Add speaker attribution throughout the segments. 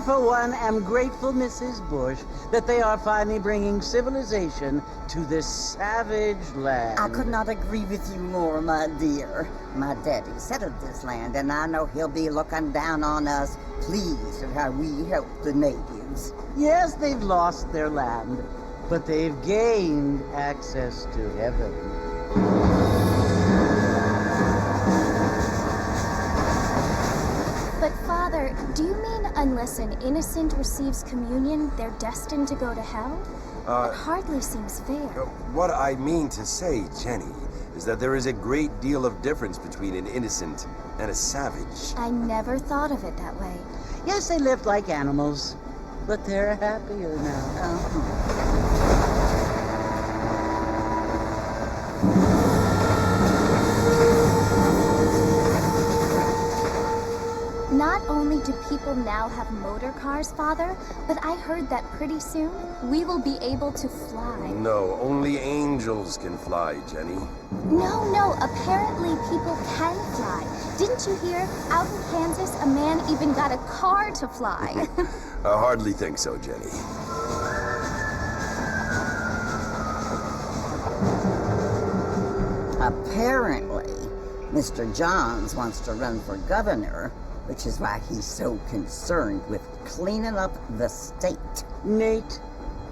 Speaker 1: For one, am grateful, Mrs. Bush, that they are finally bringing civilization to this savage land.
Speaker 2: I could not agree with you more, my dear. My daddy settled this land, and I know he'll be looking down on us, pleased at how we help the natives.
Speaker 1: Yes, they've lost their land, but they've gained access to heaven.
Speaker 3: But, Father, do you mean unless an innocent receives communion, they're destined to go to hell? That hardly seems fair.
Speaker 4: What I mean to say, Jenny, is that there is a great deal of difference between an innocent and a savage.
Speaker 3: I never thought of it that way.
Speaker 1: Yes, they lived like animals, but they're happier now.
Speaker 3: Not only do people now have motor cars, Father, but I heard that pretty soon we will be able to fly.
Speaker 4: No, only angels can fly, Jenny.
Speaker 3: No, apparently people can fly. Didn't you hear? Out in Kansas, a man even got a car to fly.
Speaker 4: I hardly think so, Jenny.
Speaker 2: Apparently, Mr. Johns wants to run for governor, which is why he's so concerned with cleaning up the state.
Speaker 1: Nate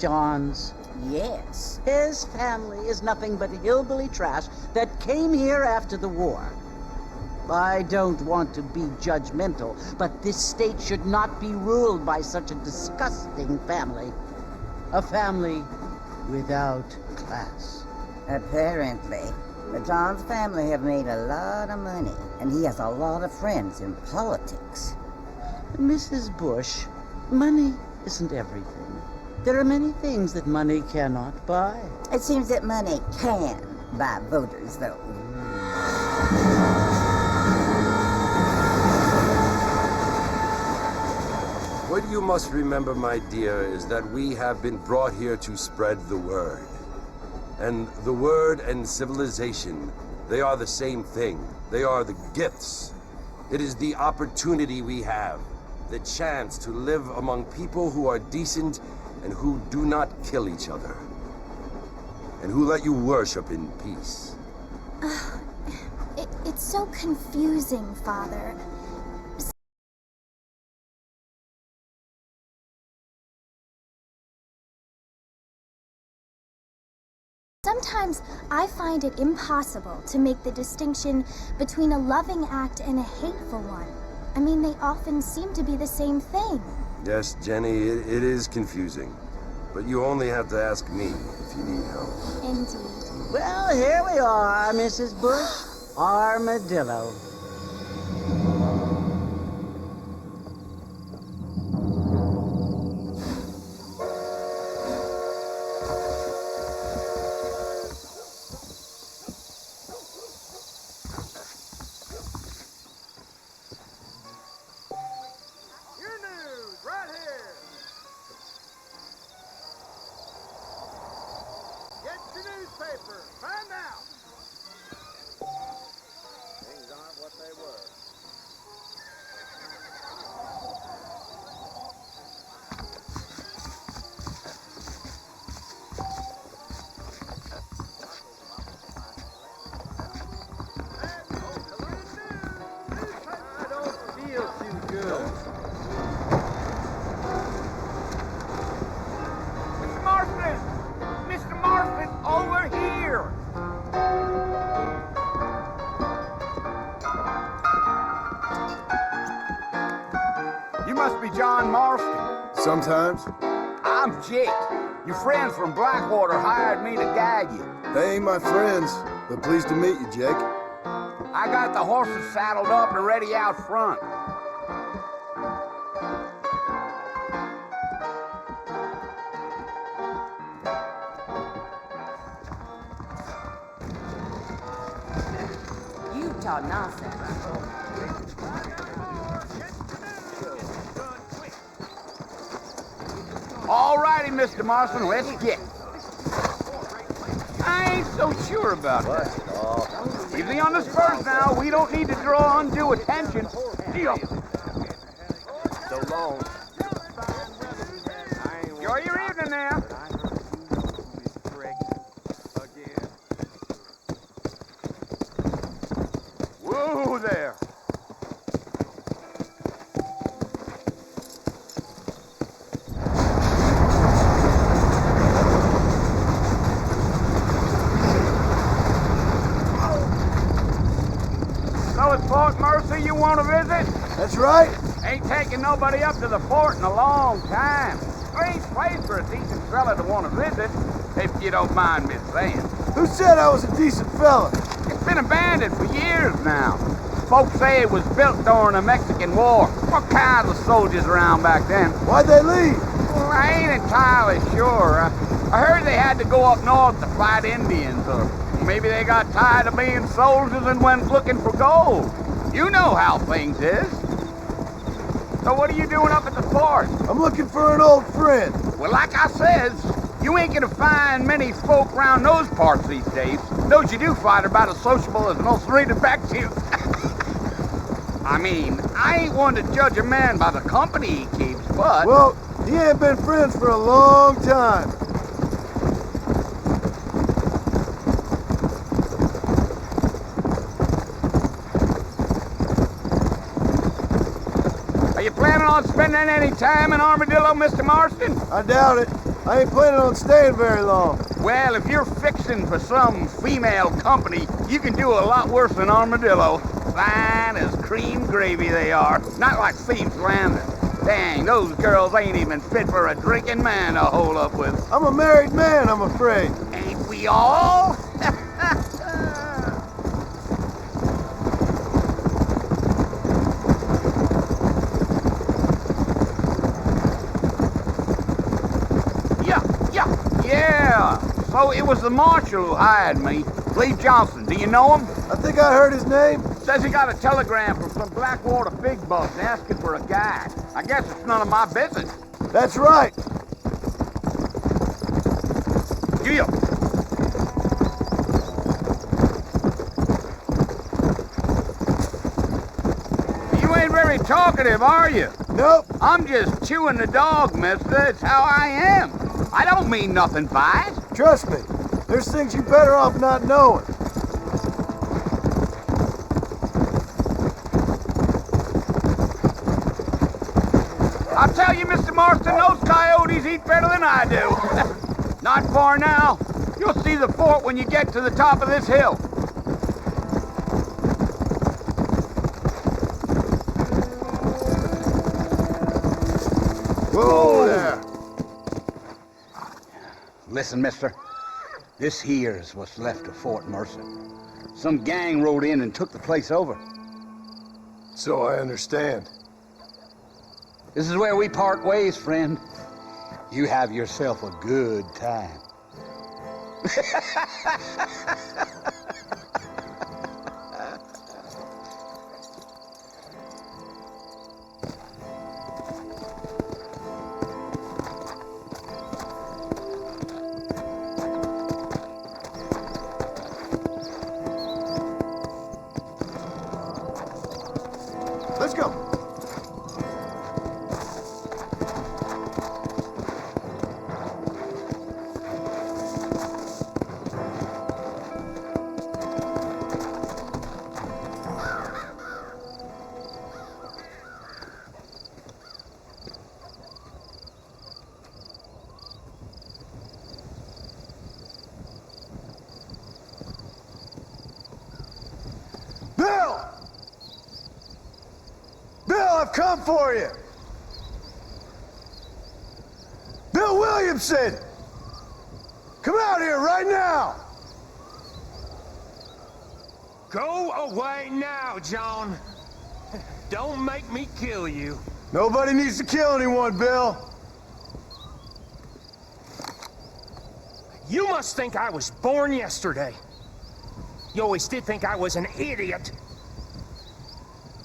Speaker 1: Johns.
Speaker 2: Yes.
Speaker 1: His family is nothing but hillbilly trash that came here after the war. I don't want to be judgmental, but this state should not be ruled by such a disgusting family. A family without class.
Speaker 2: Apparently. The Johns family have made a lot of money, and he has a lot of friends in politics.
Speaker 1: Mrs. Bush, money isn't everything. There are many things that money cannot buy.
Speaker 2: It seems that money can buy voters, though.
Speaker 4: What you must remember, my dear, is that we have been brought here to spread the word. And the word and civilization, they are the same thing. They are the gifts. It is the opportunity we have, the chance to live among people who are decent and who do not kill each other, and who let you worship in peace.
Speaker 3: It's so confusing, Father. Sometimes I find it impossible to make the distinction between a loving act and a hateful one. I mean, they often seem to be the same thing.
Speaker 4: Yes, Jenny, it is confusing. But you only have to ask me if you need help.
Speaker 3: Indeed.
Speaker 1: Well, here we are, Mrs. Bush. Armadillo.
Speaker 5: John Marston.
Speaker 4: Sometimes.
Speaker 5: I'm Jake. Your friends from Blackwater hired me to guide you.
Speaker 4: They ain't my friends, but pleased to meet you, Jake.
Speaker 5: I got the horses saddled up and ready out front.
Speaker 2: You talk nonsense.
Speaker 5: All righty, Mr. Marston, let's get. I ain't so sure about that. Easy on the spurs now. We don't need to draw undue attention. Deal.
Speaker 4: So long.
Speaker 5: Enjoy your evening now. Whoa there. So it's Fort Mercy you want to visit?
Speaker 6: That's right.
Speaker 5: Ain't taking nobody up to the fort in a long time. Strange place for a decent fella to want to visit, if you don't mind me saying.
Speaker 6: Who said I was a decent fella?
Speaker 5: It's been abandoned for years now. Folks say it was built during the Mexican War. What kind of soldiers around back then?
Speaker 6: Why'd they leave?
Speaker 5: Well, I ain't entirely sure. I heard they had to go up north to fight Indians, or maybe they got tired of being soldiers and went looking for gold. You know how things is. So what are you doing up at the fort?
Speaker 6: I'm looking for an old friend.
Speaker 5: Well, like I says, you ain't gonna find many folk around those parts these days. Those you do find are about as sociable as an ulcerated back tooth. I mean, I ain't one to judge a man by the company he keeps, but...
Speaker 6: Well, he ain't been friends for a long time.
Speaker 5: Are you planning on spending any time in Armadillo, Mr. Marston?
Speaker 6: I doubt it. I ain't planning on staying very long.
Speaker 5: Well, if you're fixing for some female company, you can do a lot worse than Armadillo. Fine as cream gravy they are. Not like Thieves Landing. Dang, those girls ain't even fit for a drinking man to hole up with.
Speaker 6: I'm a married man, I'm afraid.
Speaker 5: Ain't we all? Yeah. So it was the marshal who hired me. Lee Johnson, do you know him?
Speaker 6: I think I heard his name.
Speaker 5: Says he got a telegram from some Blackwater big bucks asking for a guide. I guess it's none of my business.
Speaker 6: That's right.
Speaker 5: Deal. You ain't very talkative, are you?
Speaker 6: Nope.
Speaker 5: I'm just chewing the dog, mister. It's how I am. I don't mean nothing by it.
Speaker 6: Trust me. There's things you're better off not knowing.
Speaker 5: I'll tell you, Mr. Marston, those coyotes eat better than I do. Not far now. You'll see the fort when you get to the top of this hill.
Speaker 6: Whoa there!
Speaker 5: Listen, mister. This here's what's left of Fort Mercer. Some gang rode in and took the place over.
Speaker 6: So I understand.
Speaker 5: This is where we part ways, friend. You have yourself a good time.
Speaker 6: Let's go. Bill! Bill, I've come for you! Bill Williamson! Come out here right now!
Speaker 7: Go away now, John. Don't make me kill you.
Speaker 6: Nobody needs to kill anyone, Bill.
Speaker 7: You must think I was born yesterday. You always did think I was an idiot.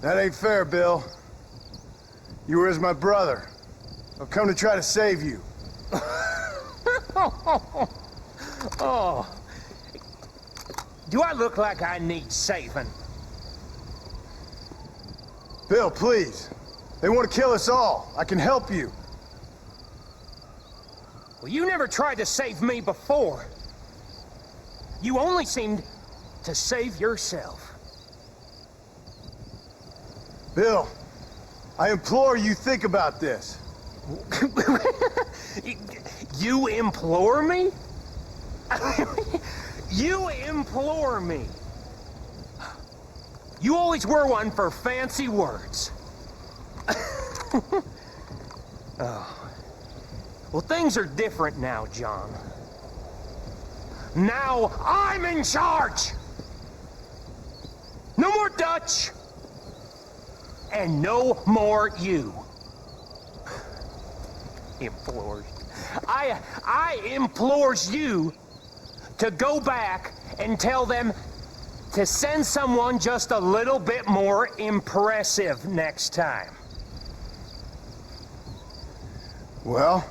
Speaker 6: That ain't fair, Bill. You were as my brother. I've come to try to save you.
Speaker 7: Oh. Do I look like I need saving?
Speaker 6: Bill, please. They want to kill us all. I can help you.
Speaker 7: Well, you never tried to save me before. You only seemed to save yourself.
Speaker 6: Bill, I implore you think about this.
Speaker 7: You implore me? You implore me. You always were one for fancy words. Oh. Well, things are different now, John. Now I'm in charge! No more Dutch! And no more you. Implores. I implores you to go back and tell them to send someone just a little bit more impressive next time.
Speaker 6: Well?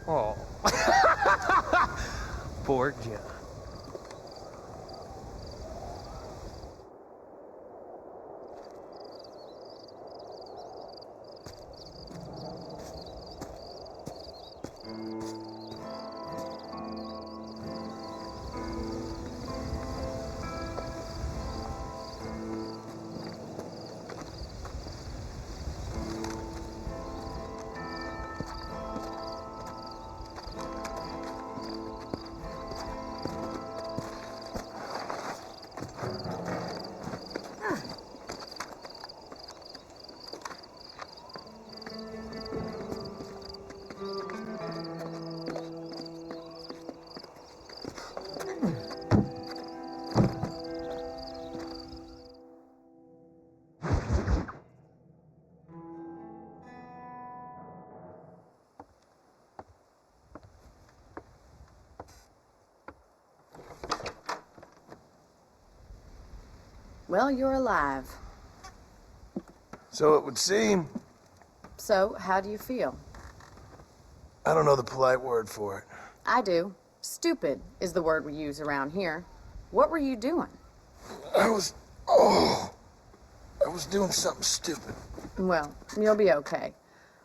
Speaker 7: Oh. Poor John.
Speaker 8: Well, you're alive.
Speaker 6: So it would seem.
Speaker 8: So, how do you feel?
Speaker 6: I don't know the polite word for it.
Speaker 8: I do. Stupid is the word we use around here. What were you doing?
Speaker 6: I was doing something stupid.
Speaker 8: Well, you'll be okay.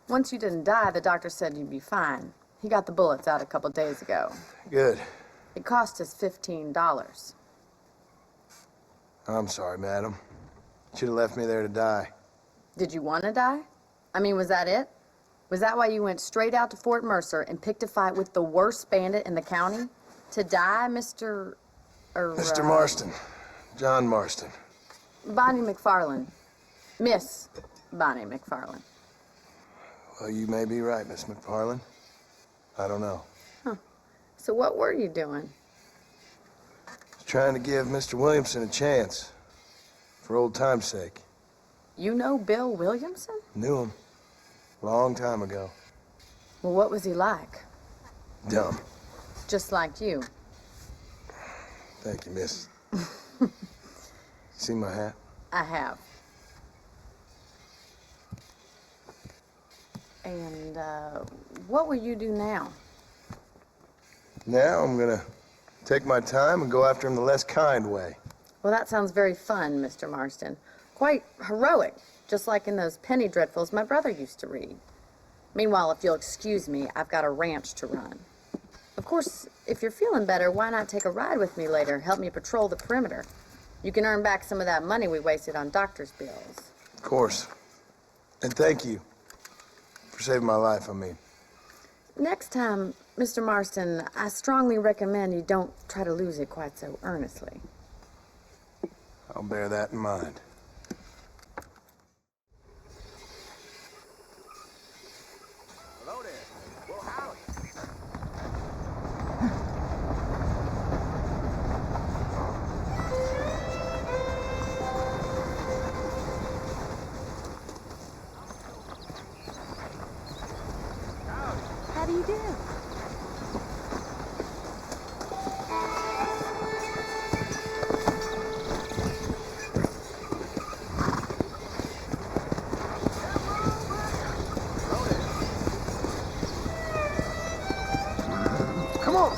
Speaker 8: Once you didn't die, the doctor said you'd be fine. He got the bullets out a couple days ago.
Speaker 6: Good.
Speaker 8: It cost us $15.
Speaker 6: I'm sorry, madam. Should have left me there to die.
Speaker 8: Did you want to die? I mean, was that it? Was that why you went straight out to Fort Mercer and picked a fight with the worst bandit in the county? To die, Mr.
Speaker 6: Mr. Marston. John Marston.
Speaker 8: Bonnie McFarlane. Miss Bonnie McFarlane.
Speaker 6: Well, you may be right, Miss McFarlane. I don't know.
Speaker 8: Huh. So what were you doing?
Speaker 6: Trying to give Mr. Williamson a chance. For old time's sake.
Speaker 8: You know Bill Williamson?
Speaker 6: Knew him. Long time ago.
Speaker 8: Well, what was he like?
Speaker 6: Dumb.
Speaker 8: Just like you.
Speaker 6: Thank you, miss. See my hat?
Speaker 8: I have. And, what will you do now?
Speaker 6: Now I'm gonna take my time and go after him the less kind way.
Speaker 8: Well, that sounds very fun, Mr. Marston. Quite heroic, just like in those penny dreadfuls my brother used to read. Meanwhile, if you'll excuse me, I've got a ranch to run. Of course, if you're feeling better, why not take a ride with me later? Help me patrol the perimeter. You can earn back some of that money we wasted on doctor's bills.
Speaker 6: Of course. And thank you for saving my life, I mean.
Speaker 8: Next time, Mr. Marston, I strongly recommend you don't try to lose it quite so earnestly.
Speaker 6: I'll bear that in mind.
Speaker 5: Hello there. Well, howdy.
Speaker 3: How do you do?
Speaker 6: Come on!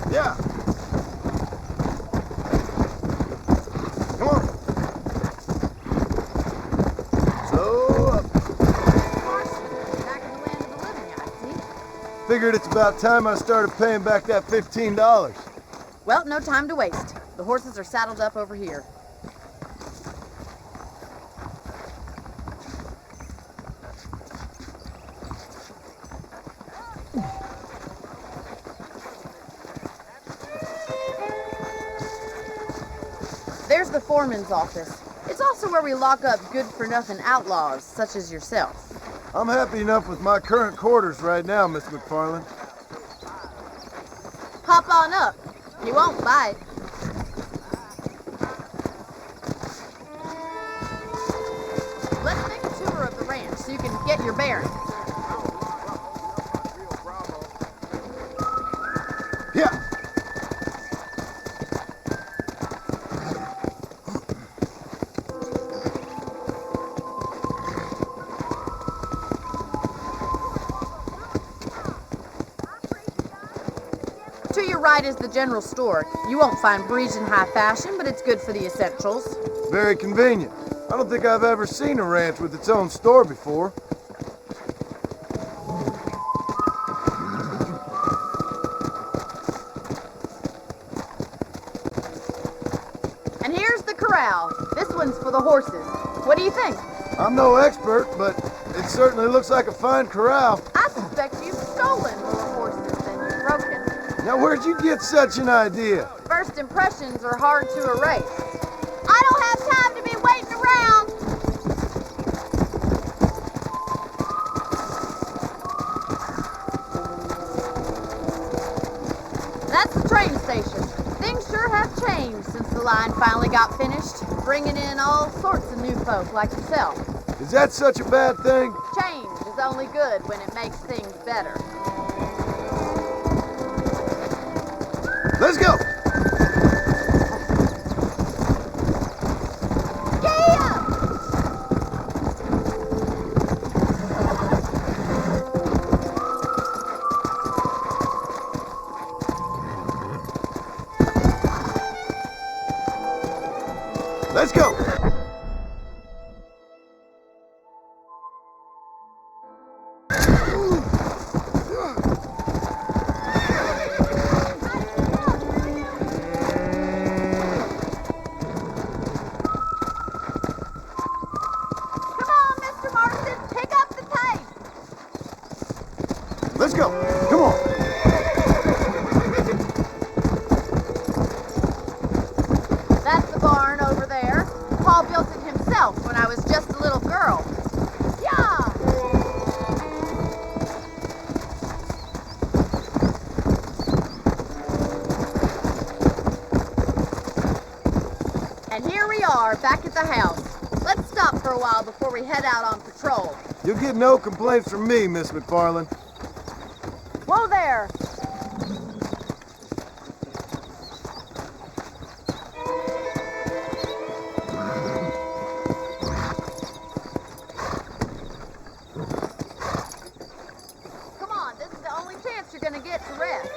Speaker 6: Yeah! Come on! So up.
Speaker 8: Marston, back in the land of the living, I see.
Speaker 6: Figured it's about time I started paying back that $15.
Speaker 8: Well, no time to waste. The horses are saddled up over here. There's the foreman's office. It's also where we lock up good-for-nothing outlaws, such as yourself.
Speaker 6: I'm happy enough with my current quarters right now, Miss McFarlane.
Speaker 8: Hop on up. You won't bite. Let's make a tour of the ranch so you can get your bearings.
Speaker 6: Yeah!
Speaker 8: To your right is the general store. You won't find Parisian high fashion, but it's good for the essentials.
Speaker 6: Very convenient. I don't think I've ever seen a ranch with its own store before.
Speaker 8: And here's the corral. This one's for the horses. What do you think?
Speaker 6: I'm no expert, but it certainly looks like a fine corral.
Speaker 8: I suspect you've stolen more horses than you've broken.
Speaker 6: Now, where'd you get such an idea?
Speaker 8: First impressions are hard to erase. I don't have time to be waiting around. That's the train station. Things sure have changed since the line finally got finished, bringing in all sorts of new folk like yourself.
Speaker 6: Is that such a bad thing?
Speaker 8: Change is only good when it makes things better.
Speaker 6: Let's go!
Speaker 8: Yeah!
Speaker 6: Let's go! let's go. Come on.
Speaker 8: That's the barn over there. Paul built it himself when I was just a little girl. Yeah! And here we are, back at the house. Let's stop for a while before we head out on patrol.
Speaker 6: You'll get no complaints from me, Miss McFarland.
Speaker 8: Whoa there! Come on, this is the only chance you're gonna get to rest.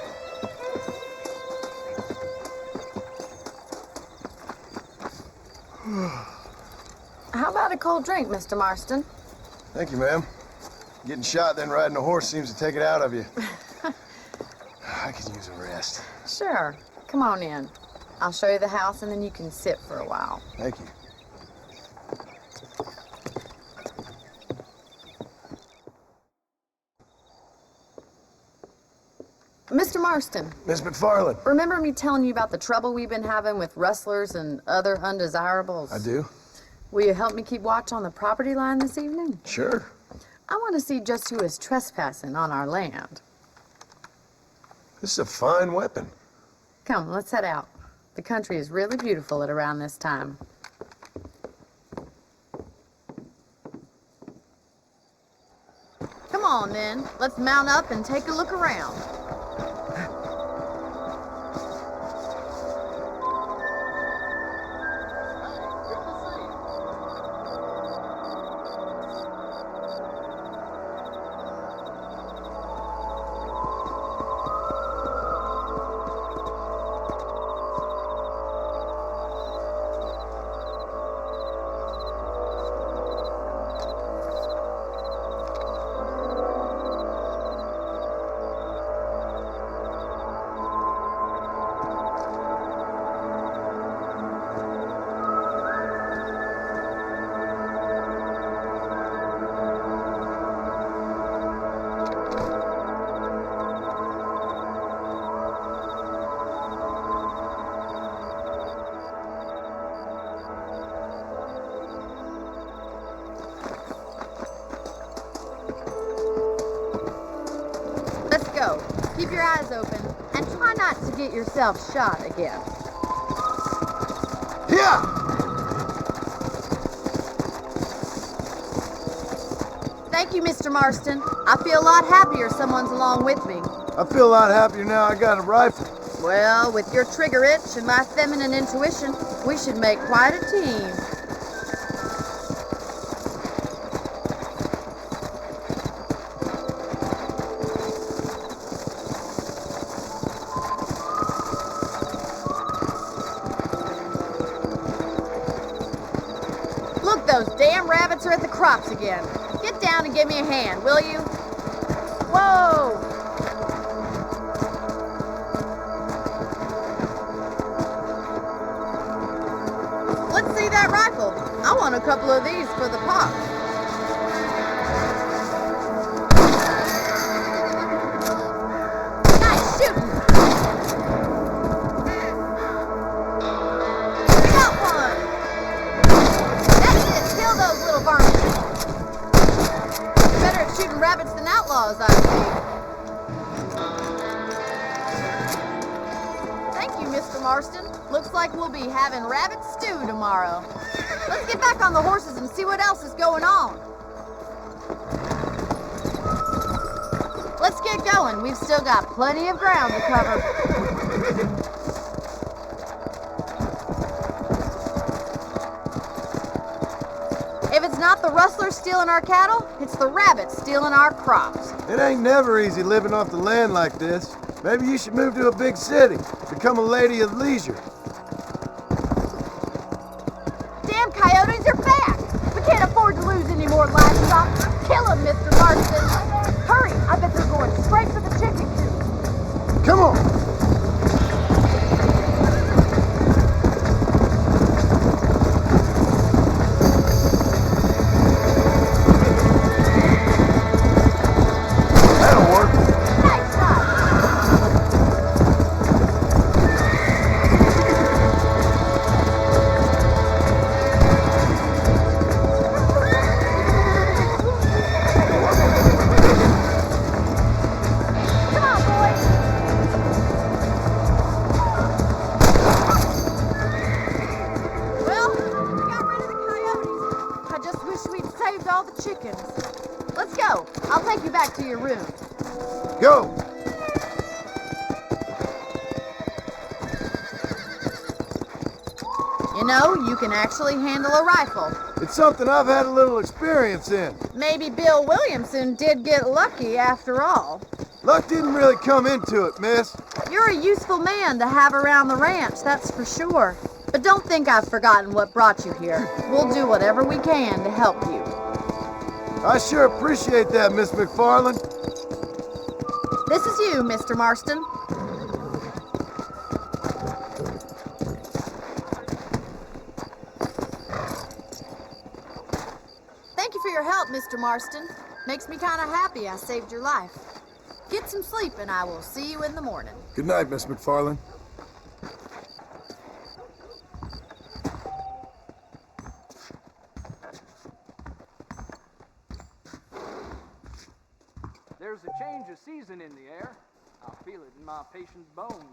Speaker 8: How about a cold drink, Mr. Marston?
Speaker 6: Thank you, ma'am. Getting shot, then riding a horse seems to take it out of you. I could use a rest.
Speaker 8: Sure. Come on in. I'll show you the house and then you can sit for a while.
Speaker 6: Thank you.
Speaker 8: Mr. Marston,
Speaker 6: Miss McFarland.
Speaker 8: remember me telling you about the trouble we've been having with rustlers and other undesirables?
Speaker 6: I do.
Speaker 8: Will you help me keep watch on the property line this evening?
Speaker 6: Sure.
Speaker 8: I want to see just who is trespassing on our land.
Speaker 6: This is a fine weapon.
Speaker 8: Come, let's head out. The country is really beautiful at around this time. Come on, then. Let's mount up and take a look around. Keep your eyes open and try not to get yourself shot again.
Speaker 6: Yeah!
Speaker 8: Thank you, Mr. Marston. I feel a lot happier someone's along with me.
Speaker 6: I feel a lot happier now I got a rifle.
Speaker 8: Well, with your trigger itch and my feminine intuition, we should make quite a team. Look, those damn rabbits are at the crops again. Get down and give me a hand, will you? Whoa! Let's see that rifle. I want a couple of these for the pop. Nice shooting. Got one. That's it. Kill those little varmints. Better at shooting rabbits than outlaws, I see. Thank you, Mr. Marston. Looks like we'll be having rabbit stew tomorrow. Let's get back on the horses and see what else is going on. Let's get going. We've still got plenty of ground to cover. If it's not the rustlers stealing our cattle, it's the rabbits stealing our crops.
Speaker 6: It ain't never easy living off the land like this. Maybe you should move to a big city, become a lady of leisure.
Speaker 8: Damn coyotes are back! We can't afford to lose any more livestock. Kill them, Mr. Marston! Hurry! I bet they're going straight for the chicken coop.
Speaker 6: Come on! That'll work.
Speaker 8: go. I'll take you back to your room.
Speaker 6: Go!
Speaker 8: You know, you can actually handle a rifle.
Speaker 6: It's something I've had a little experience in.
Speaker 8: Maybe Bill Williamson did get lucky after all.
Speaker 6: Luck didn't really come into it, miss.
Speaker 8: You're a useful man to have around the ranch, that's for sure. But don't think I've forgotten what brought you here. We'll do whatever we can to help you.
Speaker 6: I sure appreciate that, Miss McFarland.
Speaker 8: This is you, Mr. Marston. Thank you for your help, Mr. Marston. Makes me kind of happy I saved your life. Get some sleep and I will see you in the morning.
Speaker 6: Good night, Miss McFarland.
Speaker 9: There's a change of season in the air. I feel it in my patient's bones.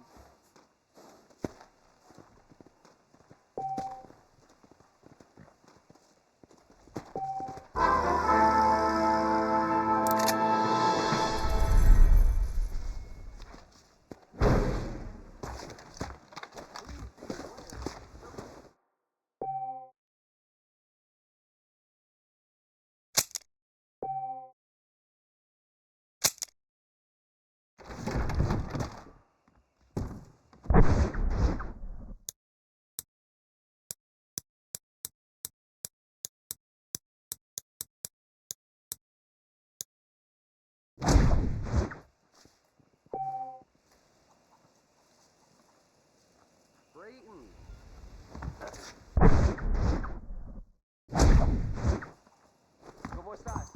Speaker 9: ¿Cómo estás?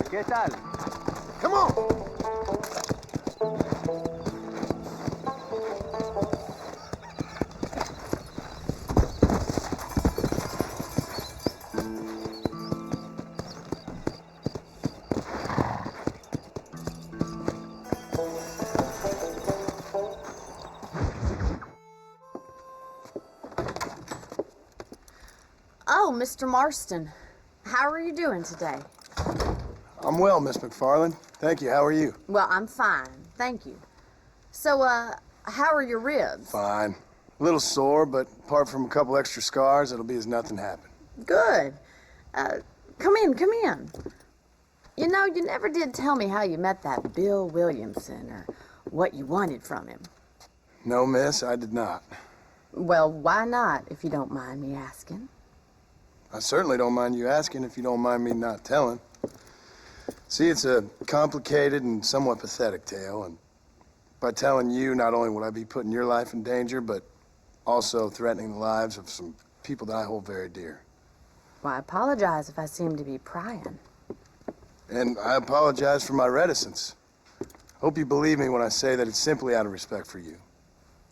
Speaker 9: ¿Qué tal?
Speaker 6: Come on!
Speaker 8: Oh, Mr. Marston. How are you doing today?
Speaker 6: I'm well, Miss McFarland. Thank you. How are you?
Speaker 8: Well, I'm fine. Thank you. So, how are your ribs?
Speaker 6: Fine. A little sore, but apart from a couple extra scars, it'll be as nothing happened.
Speaker 8: Good. Come in, come in. You know, you never did tell me how you met that Bill Williamson or what you wanted from him.
Speaker 6: No, miss, I did not.
Speaker 8: Well, why not, if you don't mind me asking?
Speaker 6: I certainly don't mind you asking if you don't mind me not telling. See, it's a complicated and somewhat pathetic tale, and by telling you, not only would I be putting your life in danger, but also threatening the lives of some people that I hold very dear.
Speaker 8: Well, I apologize if I seem to be prying.
Speaker 6: And I apologize for my reticence. Hope you believe me when I say that it's simply out of respect for you.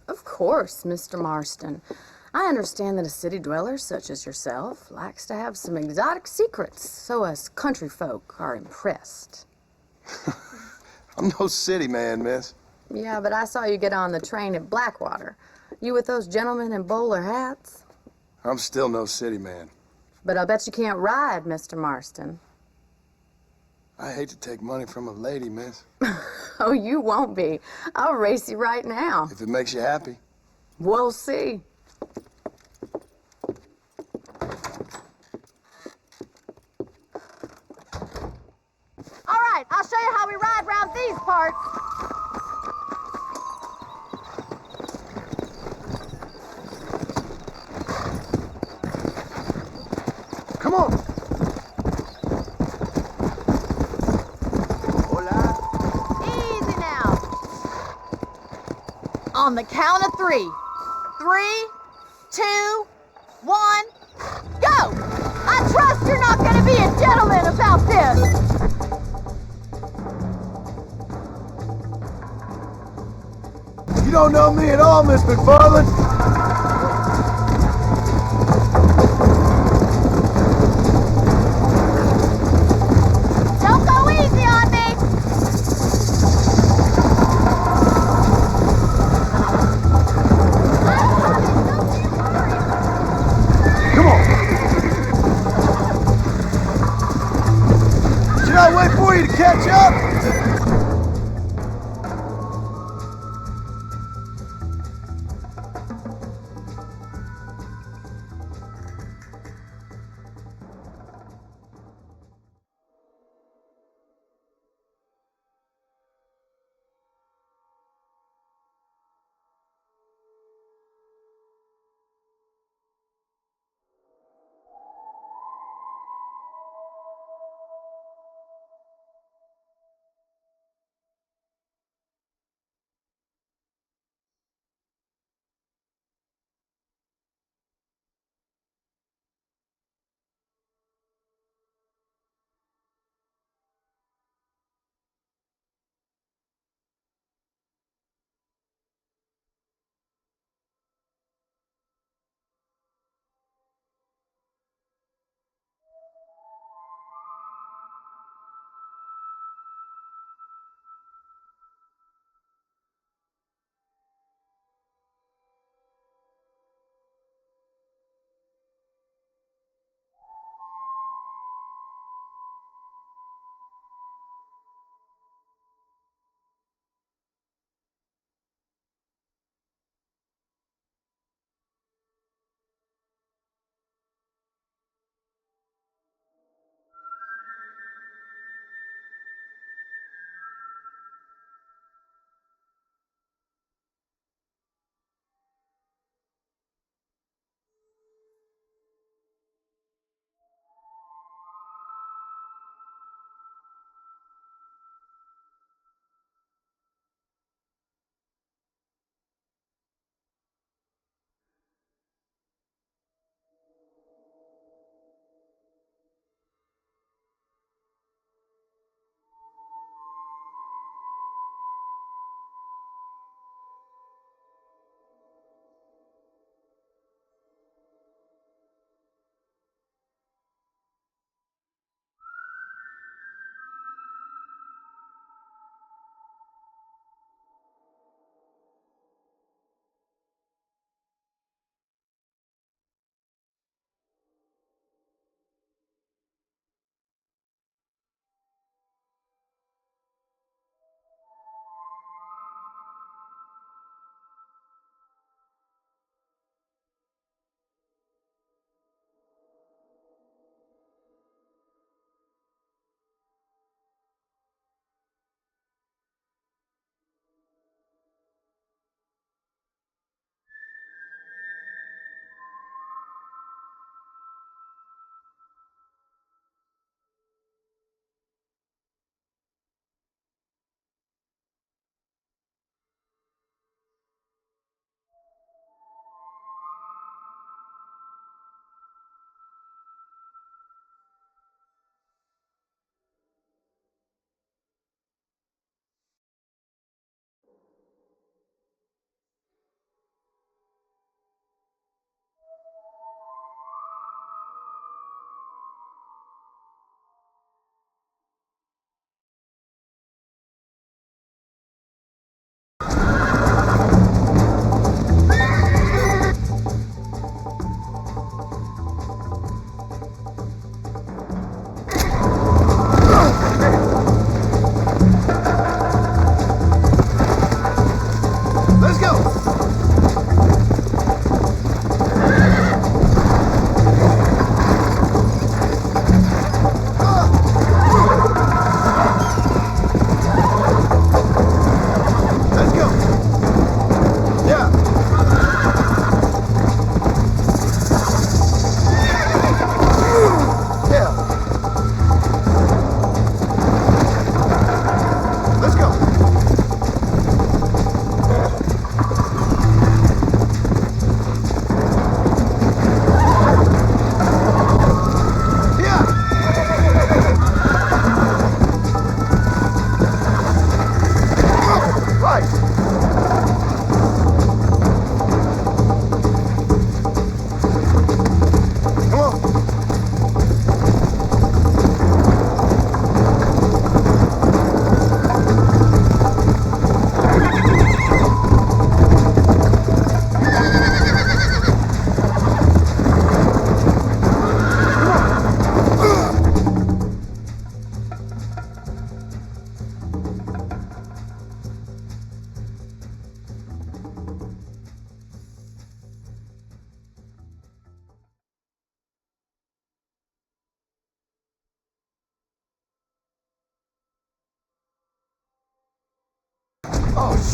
Speaker 8: Of course, Mr. Marston. I understand that a city dweller such as yourself likes to have some exotic secrets, so us country folk are impressed.
Speaker 6: I'm no city man, miss.
Speaker 8: Yeah, but I saw you get on the train at Blackwater. You with those gentlemen in bowler hats?
Speaker 6: I'm still no city man.
Speaker 8: But I'll bet you can't ride, Mr. Marston.
Speaker 6: I hate to take money from a lady, miss.
Speaker 8: Oh, you won't be. I'll race you right now.
Speaker 6: If it makes you happy.
Speaker 8: We'll see. All right, I'll show you how we ride round these parts.
Speaker 6: Come on!
Speaker 9: Hola.
Speaker 8: Easy now. On the count of 3. 3, 2, 1, go! I trust you're not going to be a gentleman about this.
Speaker 6: You don't know me at all, Miss McFarland. you to catch up!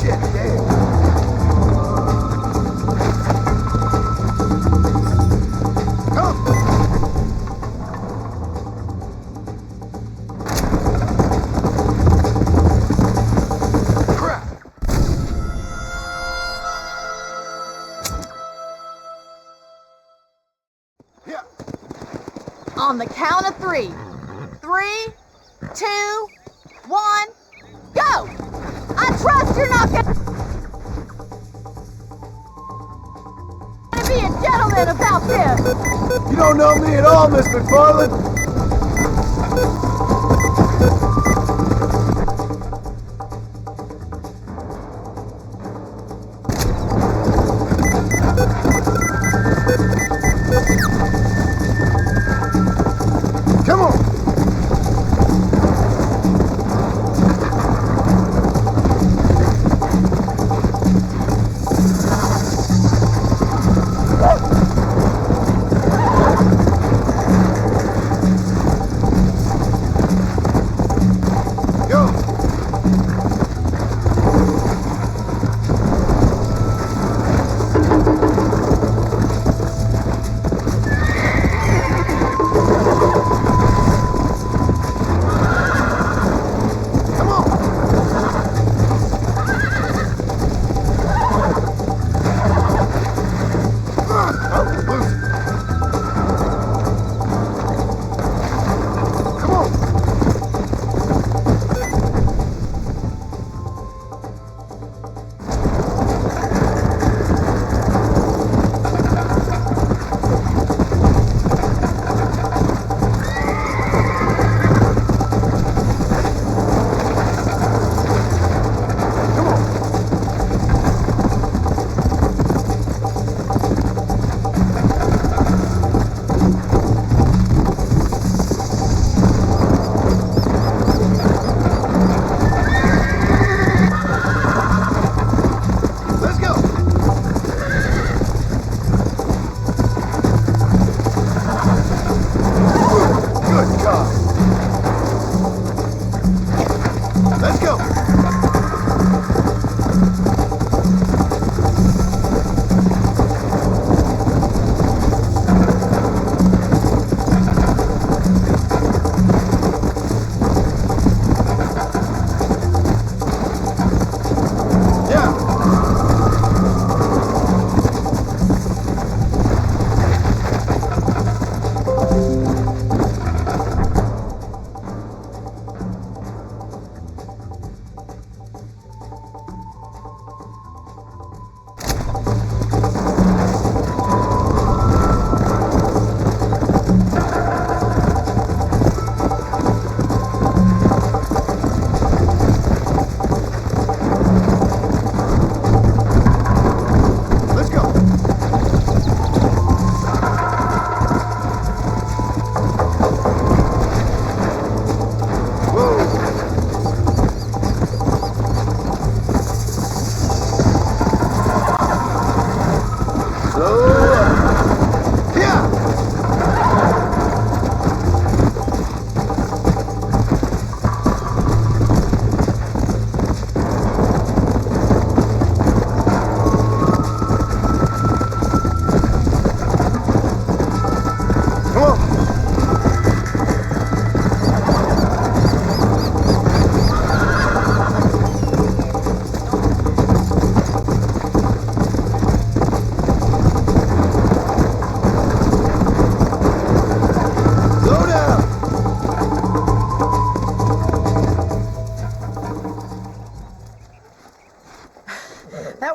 Speaker 6: shit, damn.
Speaker 8: On the count of 3. 3, 2, 1, go! I trust you're not gonna be a gentleman about this!
Speaker 6: You don't know me at all, Miss McFarland. Come on!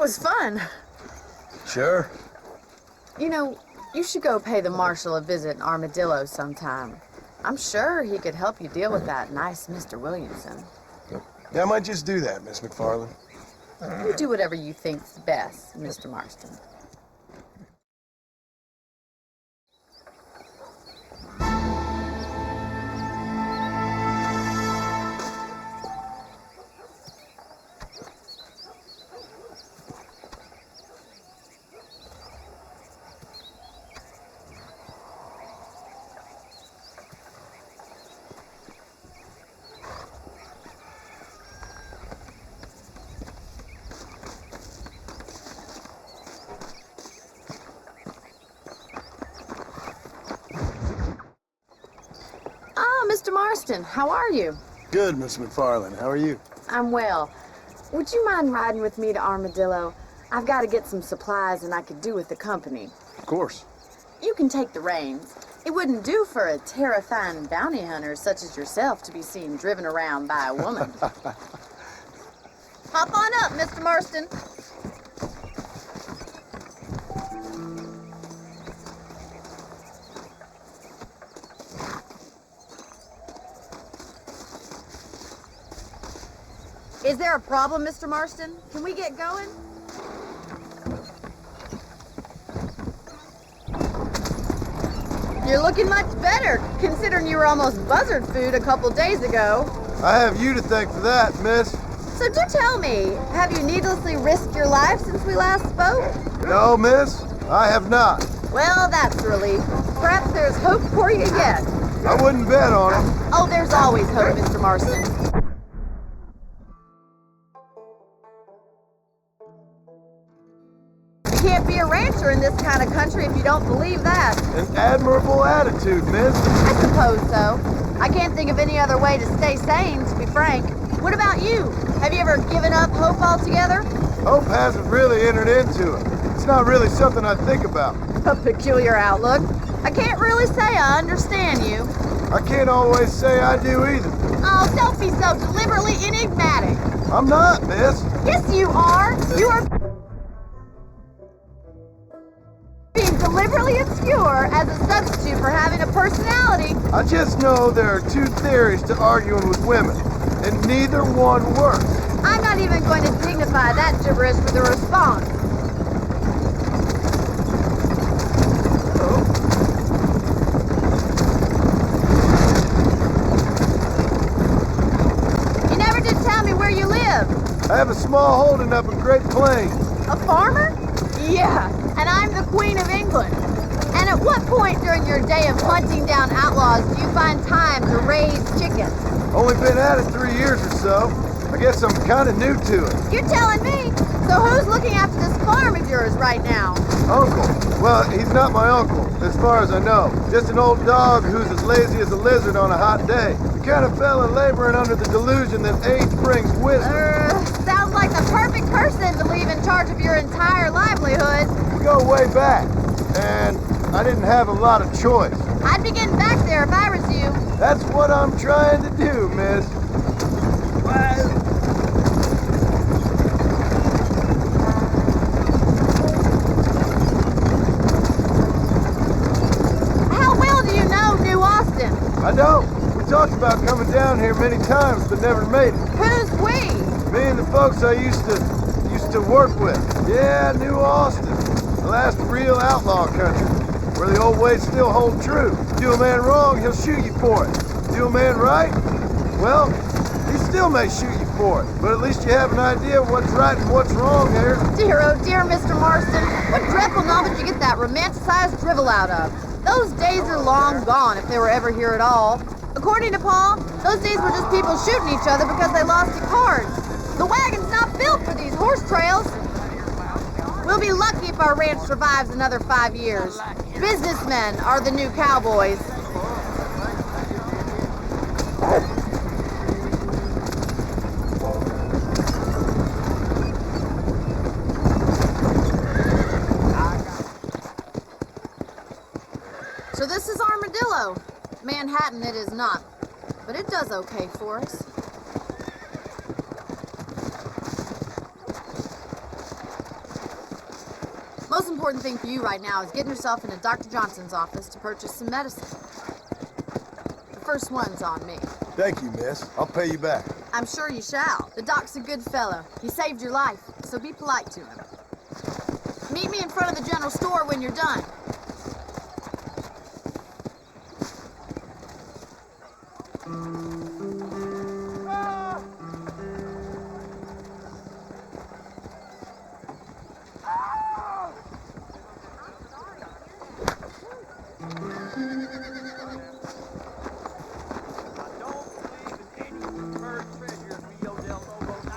Speaker 8: was fun.
Speaker 6: Sure.
Speaker 8: You know, you should go pay the marshal a visit in Armadillo sometime. I'm sure he could help you deal with that nice Mr. Williamson.
Speaker 6: Yeah, I might just do that, Miss McFarland.
Speaker 8: You do whatever you think's best, Mr. Marston. Oh, Mr. Marston, how are you?
Speaker 6: Good, Miss McFarland. How are you?
Speaker 8: I'm well. Would you mind riding with me to Armadillo? I've got to get some supplies and I could do with the company.
Speaker 6: Of course.
Speaker 8: You can take the reins. It wouldn't do for a terrifying bounty hunter such as yourself to be seen driven around by a woman. Hop on up, Mr. Marston. Is there a problem, Mr. Marston? Can we get going? You're looking much better, considering you were almost buzzard food a couple days ago.
Speaker 6: I have you to thank for that, miss.
Speaker 8: So do tell me, have you needlessly risked your life since we last spoke?
Speaker 6: No, miss, I have not.
Speaker 8: Well, that's a relief. Perhaps there's hope for you yet.
Speaker 6: I wouldn't bet on it.
Speaker 8: Oh, there's always hope, Mr. Marston. You can't be a rancher in this kind of country if you don't believe that.
Speaker 6: An admirable attitude, miss.
Speaker 8: I suppose so. I can't think of any other way to stay sane, to be frank. What about you? Have you ever given up hope altogether?
Speaker 6: Hope hasn't really entered into it. It's not really something I think about.
Speaker 8: A peculiar outlook. I can't really say I understand you.
Speaker 6: I can't always say I do either.
Speaker 8: Oh, don't be so deliberately enigmatic.
Speaker 6: I'm not, miss.
Speaker 8: Yes, you are. You are being deliberately obscure as a substitute for having a personality.
Speaker 6: I just know there are two theories to arguing with women, and neither one works.
Speaker 8: I'm not even going to dignify that gibberish with a response. You never did tell me where you live.
Speaker 6: I have a small holding up in Great Plains.
Speaker 8: A farmer? Yeah, and I'm the Queen of England. And at what point during your day of hunting down outlaws do you find time to raise chickens?
Speaker 6: Only been at it 3 years or so. I guess I'm kind of new to it.
Speaker 8: You're telling me? So who's looking after this farm of yours right now?
Speaker 6: Uncle. Well, he's not my uncle, as far as I know. Just an old dog who's as lazy as a lizard on a hot day. The kind of fella laboring under the delusion that age brings wisdom.
Speaker 8: Sounds like the perfect person to leave in charge of your entire livelihood.
Speaker 6: We go way back, and I didn't have a lot of choice.
Speaker 8: I'd be getting back there if I was you.
Speaker 6: That's what I'm trying to do, miss.
Speaker 8: How well do you know New Austin?
Speaker 6: I don't. We talked about coming down here many times, but never made it.
Speaker 8: Who's we?
Speaker 6: Me and the folks I used to work with. Yeah, New Austin. The last real outlaw country, where the old ways still hold true. Do a man wrong, he'll shoot you for it. Do a man right, well, he still may shoot you for it. But at least you have an idea of what's right and what's wrong here.
Speaker 8: Dear, oh dear, Mr. Marston. What dreadful novel did you get that romanticized drivel out of? Those days are long gone, if they were ever here at all. According to Paul, those days were just people shooting each other because they lost at cards. The wagon's not built for these horse trails. We'll be lucky if our ranch survives another 5 years. Businessmen are the new cowboys. So this is Armadillo. Manhattan it is not, but it does okay for us. Most important thing for you right now is getting yourself into Dr. Johnson's office to purchase some medicine. The first one's on me.
Speaker 6: Thank you, miss. I'll pay you back.
Speaker 8: I'm sure you shall. The doc's a good fellow. He saved your life, so be polite to him. Meet me in front of the general store when you're done.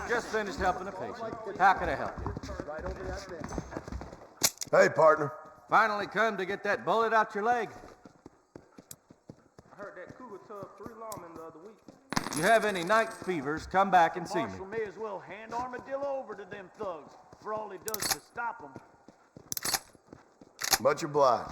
Speaker 9: Just finished helping a patient. How can I help you?
Speaker 6: Hey, partner.
Speaker 9: Finally come to get that bullet out your leg. I heard that cougar
Speaker 10: You have any night fevers, come back and see me.
Speaker 9: Marshal may as well hand Armadillo over to them thugs, for all he does to stop them.
Speaker 6: Much obliged.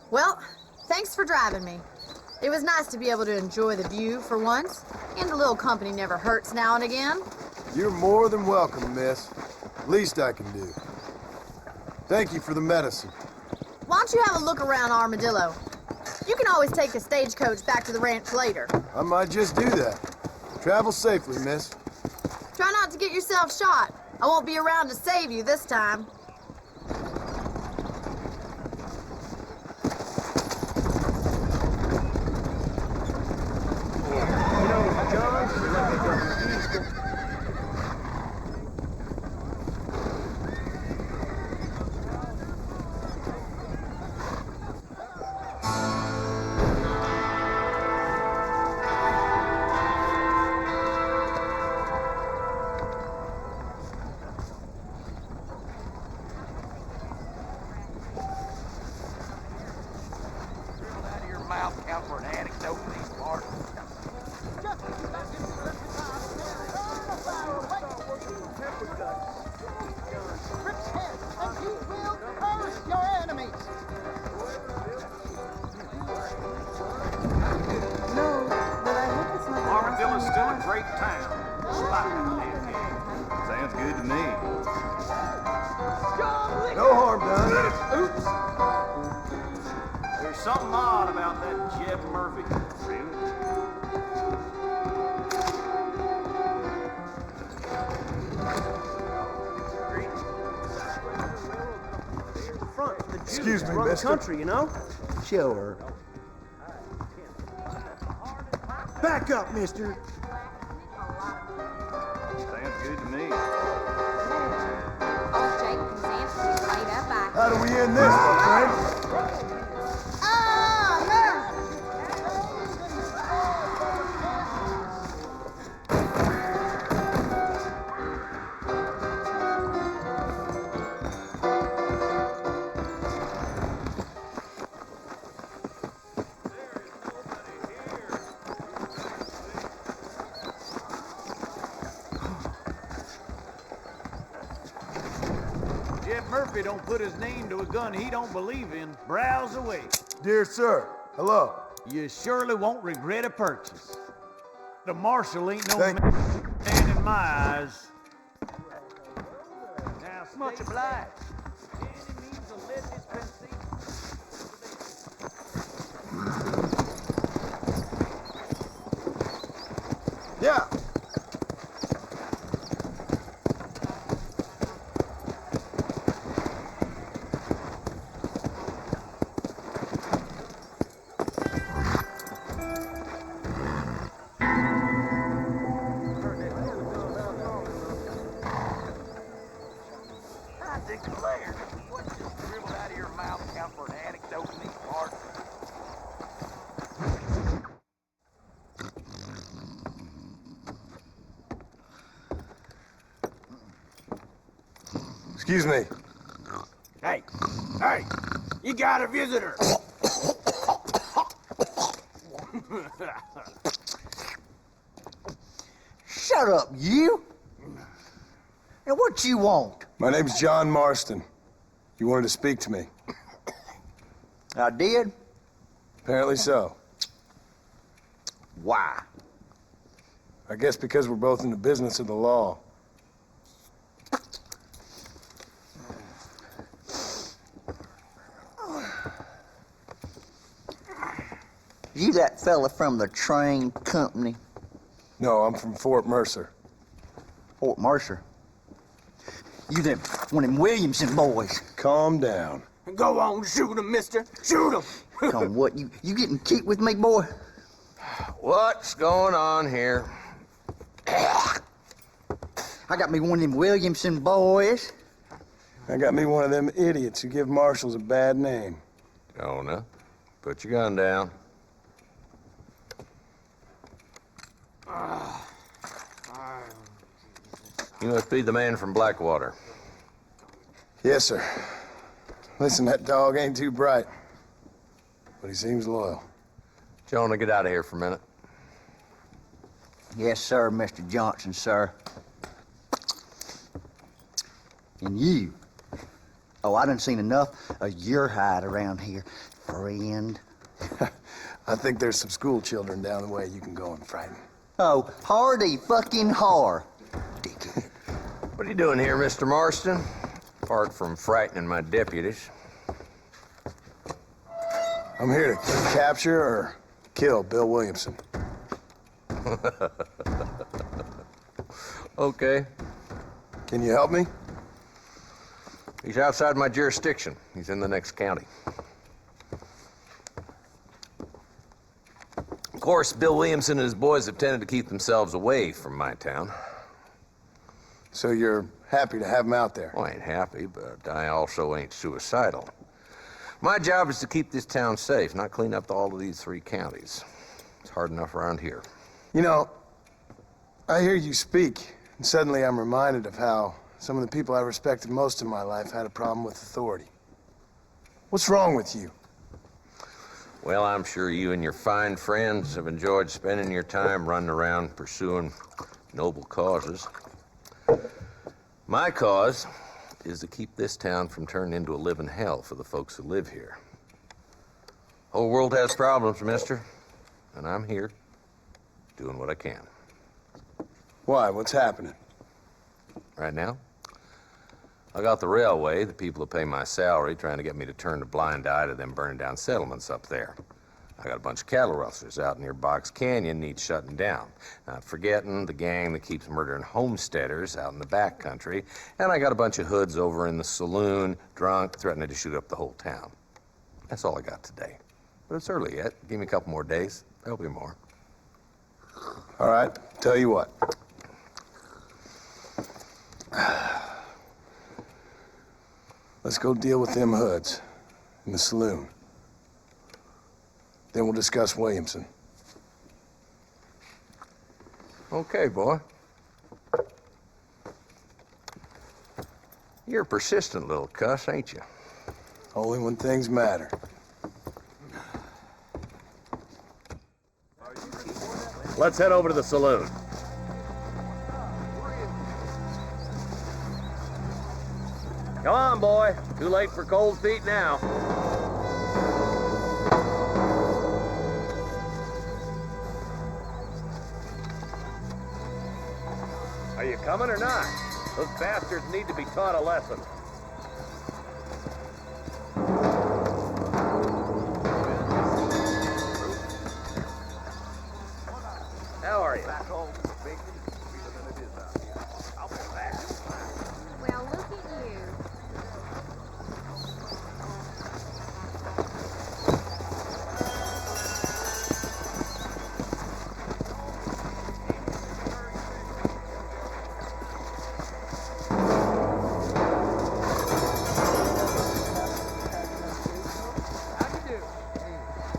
Speaker 8: Well, thanks for driving me. It was nice to be able to enjoy the view for once, and a little company never hurts now and again.
Speaker 6: You're more than welcome, miss. Least I can do. Thank you for the medicine.
Speaker 8: Why don't you have a look around Armadillo? You can always take the stagecoach back to the ranch later.
Speaker 6: I might just do that. Travel safely, miss.
Speaker 8: Try not to get yourself shot. I won't be around to save you this time.
Speaker 9: Armadillo's still a great town.
Speaker 10: Sounds good to me.
Speaker 6: No harm done.
Speaker 9: Oops. There's something odd about that Jeb Murphy.
Speaker 6: Excuse me, mister.
Speaker 11: Country, you know? Sure. Back up, mister.
Speaker 10: Sounds good to me.
Speaker 6: How do we end this, my friend?
Speaker 9: Murphy don't put his name to a gun he don't believe in. Browse away.
Speaker 6: Dear sir, hello.
Speaker 9: You surely won't regret a purchase. The marshal ain't no
Speaker 6: Thank
Speaker 9: man in my eyes. Now, much obliged. Any means of lead dispensing.
Speaker 6: Yeah. Excuse me.
Speaker 11: Hey, you got a visitor.
Speaker 12: Shut up, you. And what you want?
Speaker 6: My name's John Marston. You wanted to speak to me.
Speaker 12: I did?
Speaker 6: Apparently so.
Speaker 12: Why?
Speaker 6: I guess because we're both in the business of the law.
Speaker 12: You that fella from the train company?
Speaker 6: No, I'm from Fort Mercer.
Speaker 12: Fort Mercer? You them one of them Williamson boys.
Speaker 6: Calm down.
Speaker 11: Go on, shoot him, mister. Shoot him.
Speaker 12: Come on, what, you getting keep with me, boy?
Speaker 13: What's going on here?
Speaker 12: I got me one of them Williamson boys.
Speaker 6: I got me one of them idiots who give marshals a bad name.
Speaker 13: Jonah, put your gun down. You must be the man from Blackwater.
Speaker 6: Yes, sir. Listen, that dog ain't too bright, but he seems loyal.
Speaker 13: Jonah, get out of here for a minute.
Speaker 12: Yes, sir, Mr. Johnson, sir. And you. Oh, I done seen enough of your hide around here, friend.
Speaker 6: I think there's some school children down the way you can go and frighten.
Speaker 12: Oh, hardy fucking har.
Speaker 13: What are you doing here, Mr. Marston? Apart from frightening my deputies.
Speaker 6: I'm here to capture or kill Bill Williamson.
Speaker 13: Okay.
Speaker 6: Can you help me?
Speaker 13: He's outside my jurisdiction. He's in the next county. Of course, Bill Williamson and his boys have tended to keep themselves away from my town.
Speaker 6: So you're happy to have him out there?
Speaker 13: Well, I ain't happy, but I also ain't suicidal. My job is to keep this town safe, not clean up all of these 3 counties. It's hard enough around here.
Speaker 6: You know, I hear you speak, and suddenly I'm reminded of how some of the people I respected most in my life had a problem with authority. What's wrong with you?
Speaker 13: Well, I'm sure you and your fine friends have enjoyed spending your time running around pursuing noble causes. My cause is to keep this town from turning into a living hell for the folks who live here. Whole world has problems, mister, and I'm here doing what I can.
Speaker 6: Why? What's happening?
Speaker 13: Right now, I got the railway, the people who pay my salary, trying to get me to turn a blind eye to them burning down settlements up there. I got a bunch of cattle rustlers out near Box Canyon needs shutting down. Not forgetting the gang that keeps murdering homesteaders out in the back country. And I got a bunch of hoods over in the saloon, drunk, threatening to shoot up the whole town. That's all I got today. But it's early yet. Give me a couple more days. There'll be more.
Speaker 6: All right, tell you what. Let's go deal with them hoods in the saloon. Then we'll discuss Williamson.
Speaker 13: Okay, boy. You're a persistent little cuss, ain't you?
Speaker 6: Only when things matter.
Speaker 13: Let's head over to the saloon. Come on, boy. Too late for cold feet now. Are you coming or not? Those bastards need to be taught a lesson. How are you?
Speaker 3: Well, look at you.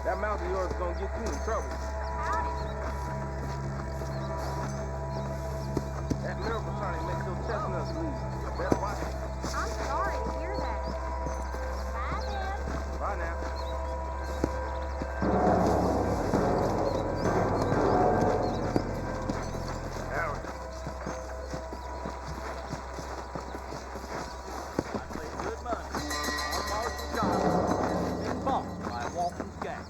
Speaker 11: That mouth of yours is gonna get you in trouble. That miracle trying to make your chestnuts bleed. You better watch it.
Speaker 3: I'm sorry to hear that. Bye, then.
Speaker 11: Bye now. Howard. I played good money on Marshall Johnson. Been bought by Walton's gang.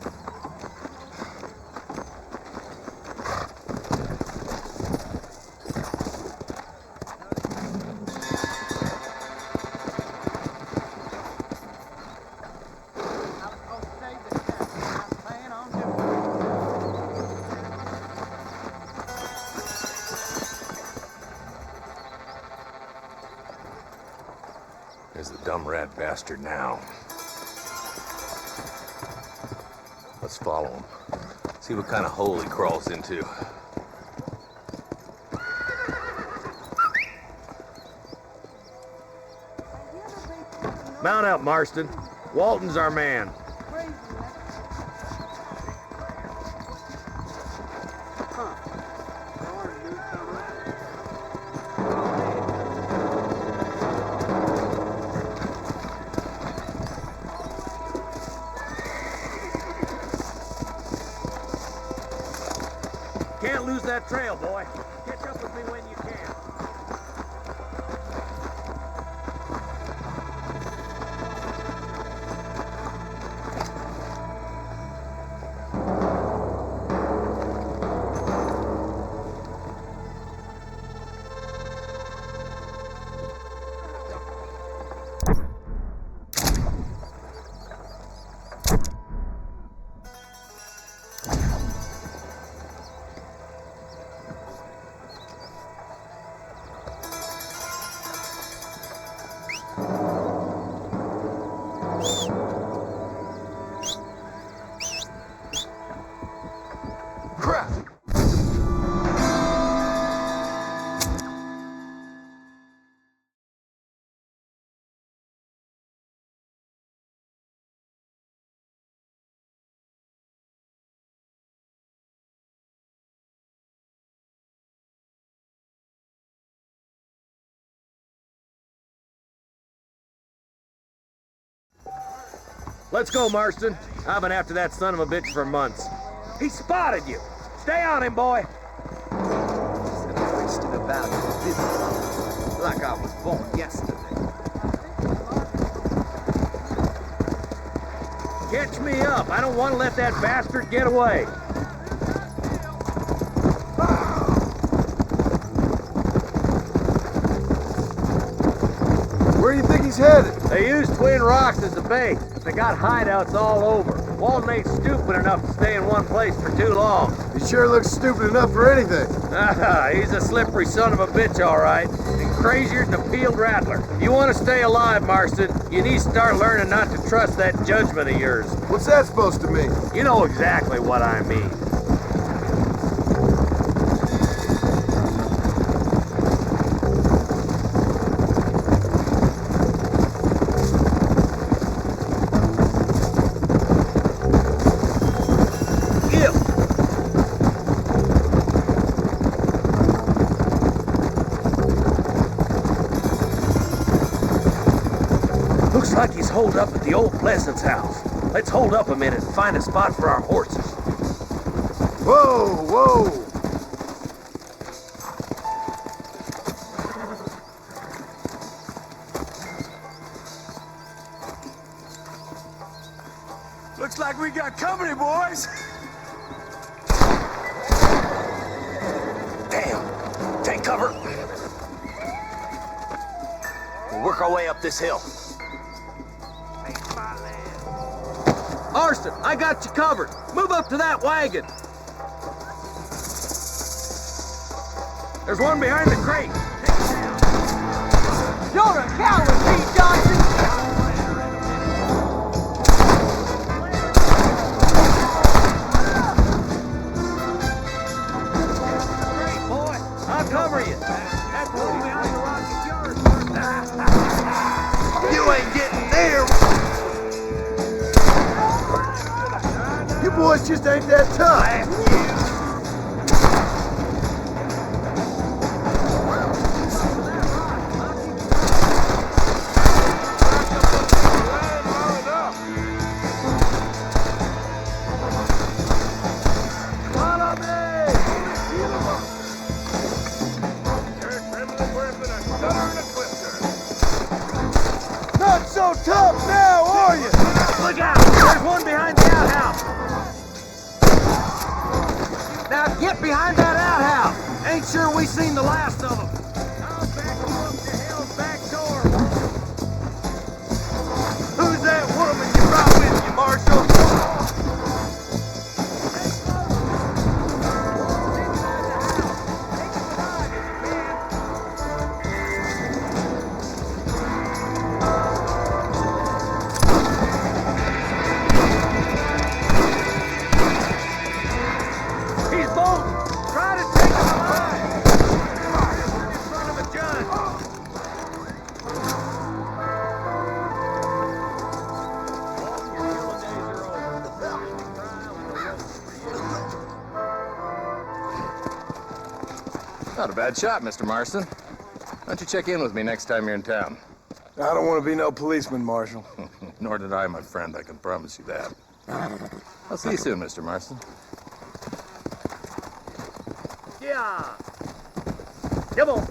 Speaker 13: There's the dumb rat bastard now. Let's follow him. See what kind of hole he crawls into.
Speaker 3: Have you ever
Speaker 10: Mount up, Marston. Walton's our man. Can't lose that trail, boy. Catch up with me when you can. Let's go, Marston. I've been after that son of a bitch for months. He spotted you. Stay on him, boy.
Speaker 11: Wasting about business like I was born yesterday.
Speaker 10: Catch me up. I don't want to let that bastard get away.
Speaker 6: Where do you think he's headed?
Speaker 10: They use Twin Rocks as a base. They got hideouts all over. Walton ain't stupid enough to stay in one place for too long.
Speaker 6: He sure looks stupid enough for anything.
Speaker 10: He's a slippery son of a bitch, all right. And crazier than a peeled rattler. If you want to stay alive, Marston, you need to start learning not to trust that judgment of yours.
Speaker 6: What's that supposed to mean?
Speaker 10: You know exactly what I mean. Looks like he's holed up at the old Pleasance house. Let's hold up a minute and find a spot for our horses.
Speaker 6: Whoa, whoa!
Speaker 11: Looks like we got company, boys.
Speaker 7: Damn. Take cover. We'll work our way up this hill.
Speaker 10: Marston, I got you covered. Move up to that wagon. There's one behind the crate.
Speaker 2: You're a coward, Pete Johnson!
Speaker 10: Great, boy. I'll cover you. That one behind the rock is yours.
Speaker 11: You ain't getting there.
Speaker 6: You boys just ain't that tough.
Speaker 11: Not so tough now, are you?
Speaker 10: Look out! There's one behind the outhouse. Now get behind that outhouse. Ain't sure we seen the last of them. I'll back you up to hell's back door.
Speaker 11: Who's that woman you brought with you, Marshal?
Speaker 10: He's bolting. Try to take him alive.
Speaker 13: Not a bad shot, Mr. Marston. Why don't you check in with me next time you're in town?
Speaker 6: I don't want to be no policeman, Marshal.
Speaker 13: Nor did I, my friend. I can promise you that. I'll see you soon, Mr. Marston.
Speaker 10: Yeah. Come on.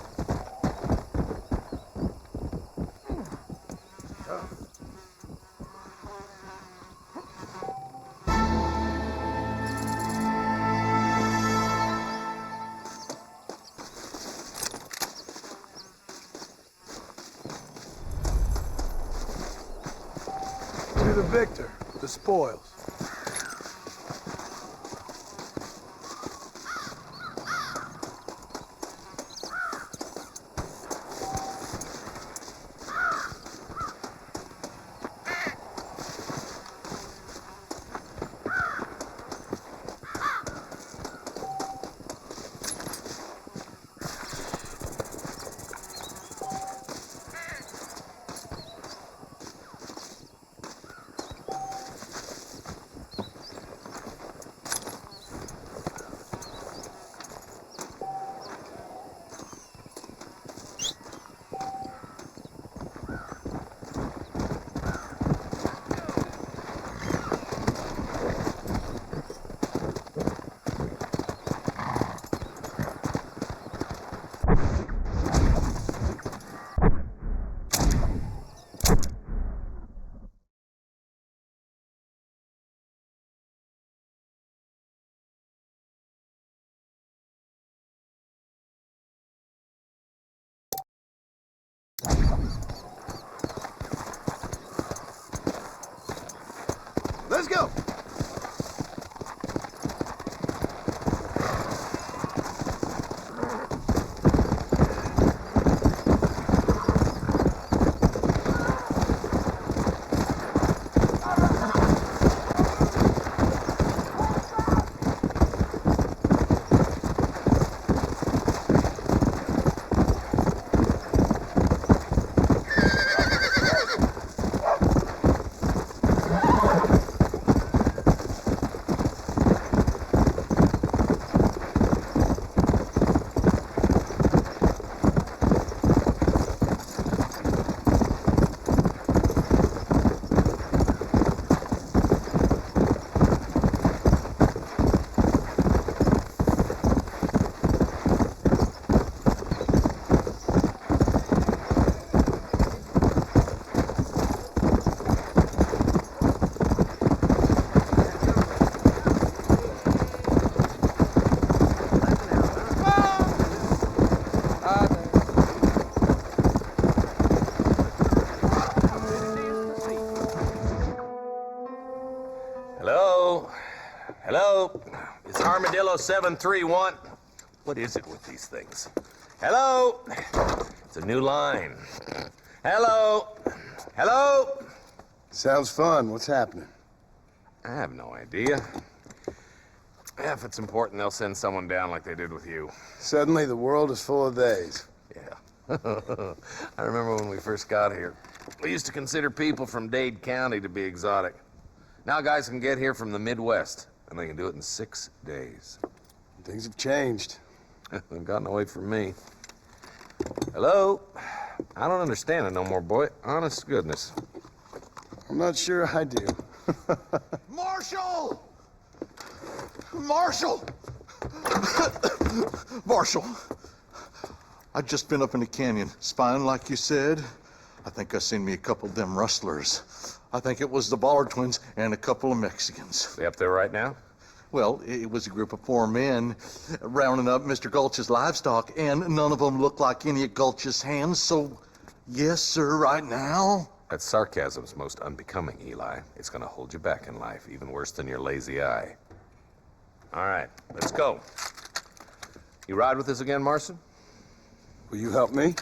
Speaker 6: To the victor, the spoils. Let's go!
Speaker 13: Hello? It's Armadillo 731. What is it with these things? Hello? It's a new line. Hello? Hello?
Speaker 6: Sounds fun. What's happening?
Speaker 13: I have no idea. Yeah, if it's important, they'll send someone down like they did with you.
Speaker 6: Suddenly, the world is full of days.
Speaker 13: Yeah. I remember when we first got here. We used to consider people from Dade County to be exotic. Now guys can get here from the Midwest, and they can do it in 6 days.
Speaker 6: Things have changed.
Speaker 13: They've gotten away from me. Hello? I don't understand it no more, boy. Honest to goodness.
Speaker 6: I'm not sure I do.
Speaker 14: Marshal! Marshal! Marshal! I'd just been up in the canyon, spying like you said. I think I seen me a couple of them rustlers. I think it was the Ballard twins and a couple of Mexicans.
Speaker 13: They up there right now?
Speaker 14: Well, it was a group of 4 men rounding up Mr. Gulch's livestock, and none of them looked like any of Gulch's hands, so yes, sir, right now.
Speaker 13: That sarcasm's most unbecoming, Eli. It's gonna hold you back in life, even worse than your lazy eye. All right, let's go. You ride with us again, Marston?
Speaker 6: Will you help me?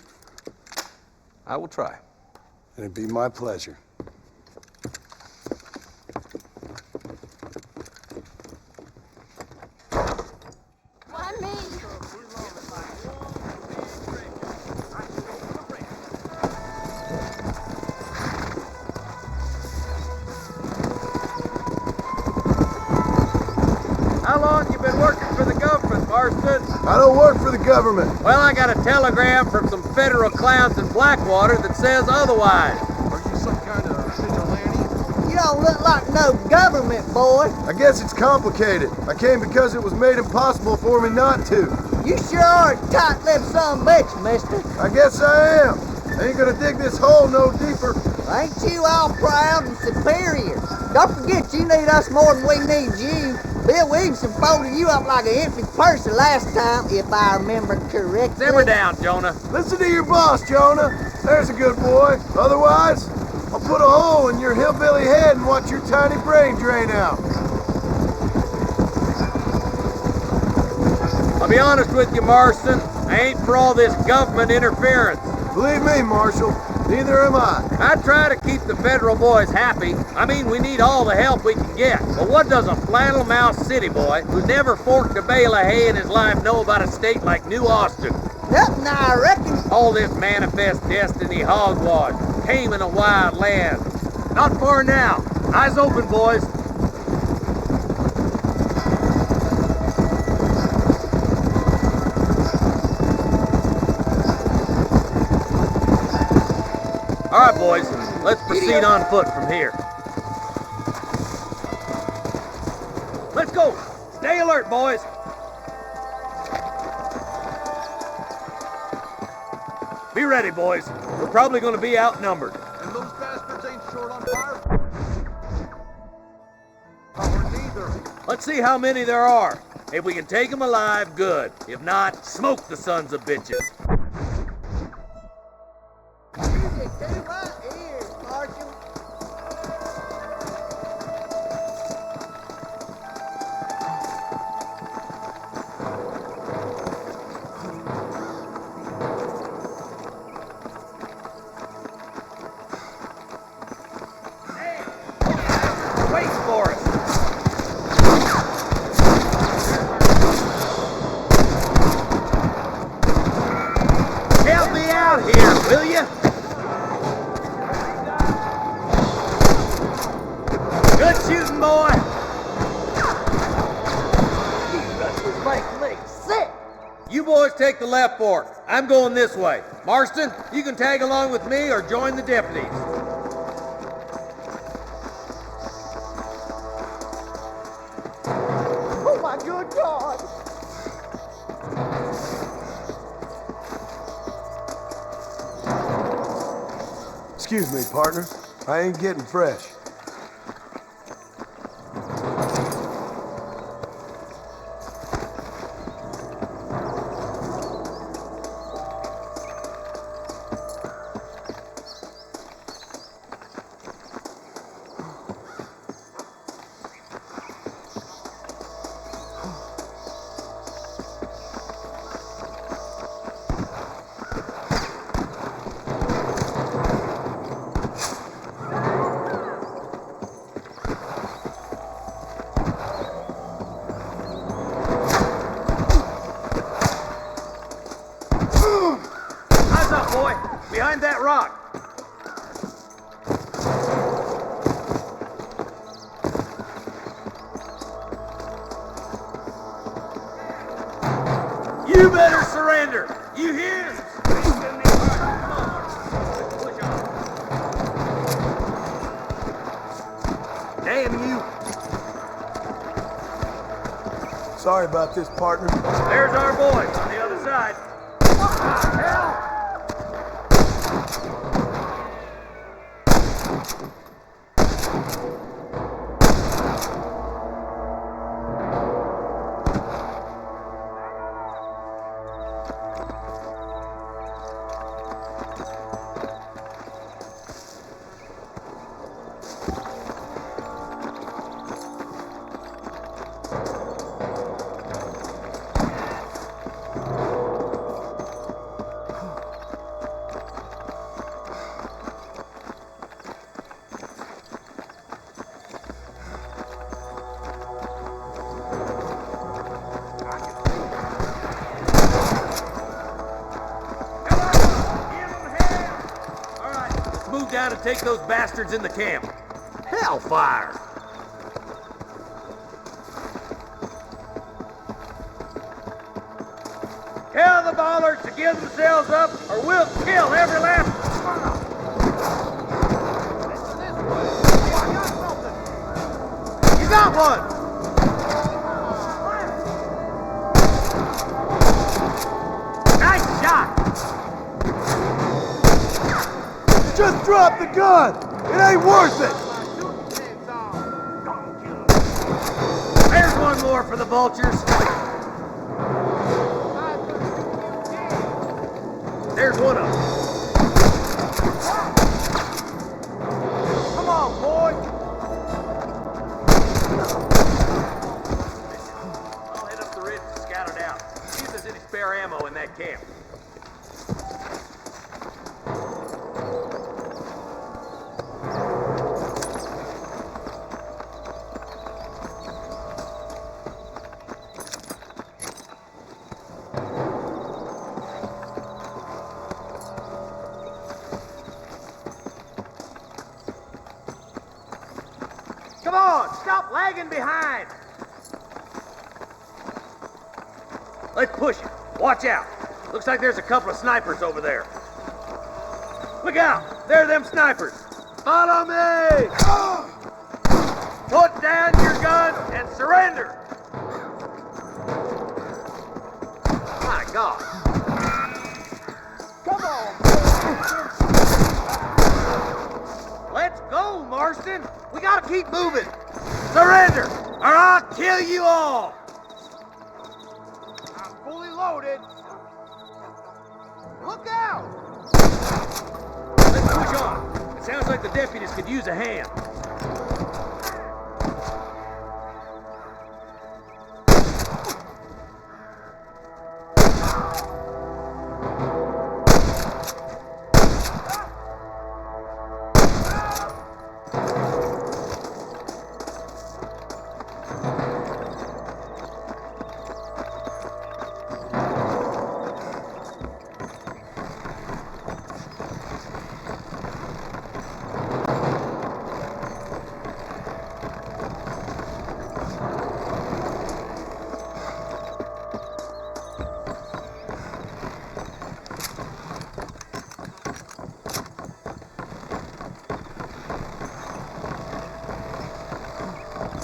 Speaker 13: I will try.
Speaker 6: It'd be my pleasure.
Speaker 3: Why me?
Speaker 10: How long you been working for the government, Marston?
Speaker 6: I don't work for the government.
Speaker 10: Well, I got a telegram from some federal clowns in Blackwater that says otherwise.
Speaker 6: Are you some kind of vigilante?
Speaker 2: You don't look like no government, boy.
Speaker 6: I guess it's complicated. I came because it was made impossible for me not to.
Speaker 2: You sure are a tight-lipped son of a bitch, mister.
Speaker 6: I guess I am. I ain't gonna dig this hole no deeper.
Speaker 2: Ain't you all proud and superior? Don't forget you need us more than we need you. Bill Williamson folded you up like an empty purse the last time, if I remember correctly.
Speaker 10: Simmer down, Jonah.
Speaker 6: Listen to your boss, Jonah. There's a good boy. Otherwise, I'll put a hole in your hillbilly head and watch your tiny brain drain out.
Speaker 10: I'll be honest with you, Marston. I ain't for all this government interference.
Speaker 6: Believe me, Marshal, neither am I.
Speaker 10: I try to keep the federal boys happy. I mean, we need all the help we can get. But what does a flannel-mouthed city boy who's never forked a bale of hay in his life know about a state like New Austin?
Speaker 2: Nothing, I reckon.
Speaker 10: All this manifest destiny hogwash, taming a wild land. Not far now. Eyes open, boys. All right, boys, let's proceed on foot from here. Let's go. Stay alert, boys. Be ready, boys. We're probably going to be outnumbered.
Speaker 14: And those bastards ain't short on fire? Or neither.
Speaker 10: Let's see how many there are. If we can take them alive, good. If not, smoke the sons of bitches. Take the left fork. I'm going this way. Marston, you can tag along with me or join the deputies.
Speaker 2: Oh my good God!
Speaker 6: Excuse me, partner. I ain't getting fresh.
Speaker 10: Behind that rock. You better surrender. You hear? Damn you.
Speaker 6: Sorry about this, partner.
Speaker 10: There's our boys on the other side. What the hell? Down to take those bastards in the camp. Hellfire! the ballers to give themselves up, or we'll kill every last one of them. You got one! Nice shot!
Speaker 6: Just drop the gun! It ain't worth it!
Speaker 10: There's one more for the vultures. There's one of them.
Speaker 6: Come on, boy!
Speaker 10: I'll head up the ridge and scout it out. See if there's any spare ammo in that camp.
Speaker 11: Come on, stop lagging behind.
Speaker 10: Let's push it. Watch out. Looks like there's a couple of snipers over there. Look out! There are them snipers.
Speaker 6: Follow me!
Speaker 10: Put down your gun and surrender. My God.
Speaker 11: Come on.
Speaker 10: Let's go, Marston. We gotta keep moving. Surrender, or I'll kill you all.
Speaker 11: I'm fully loaded. Look out!
Speaker 10: Let's push on. It sounds like the deputies could use a hand.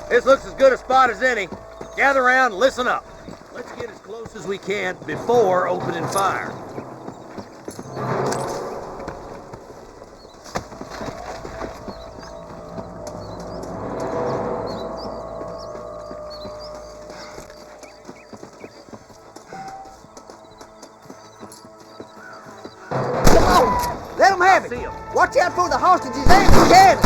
Speaker 10: This looks as good a spot as any. Gather around and listen up. Let's get as close as we can before opening fire.
Speaker 2: Come on! Let them have it! Watch out for the hostages and the cannon!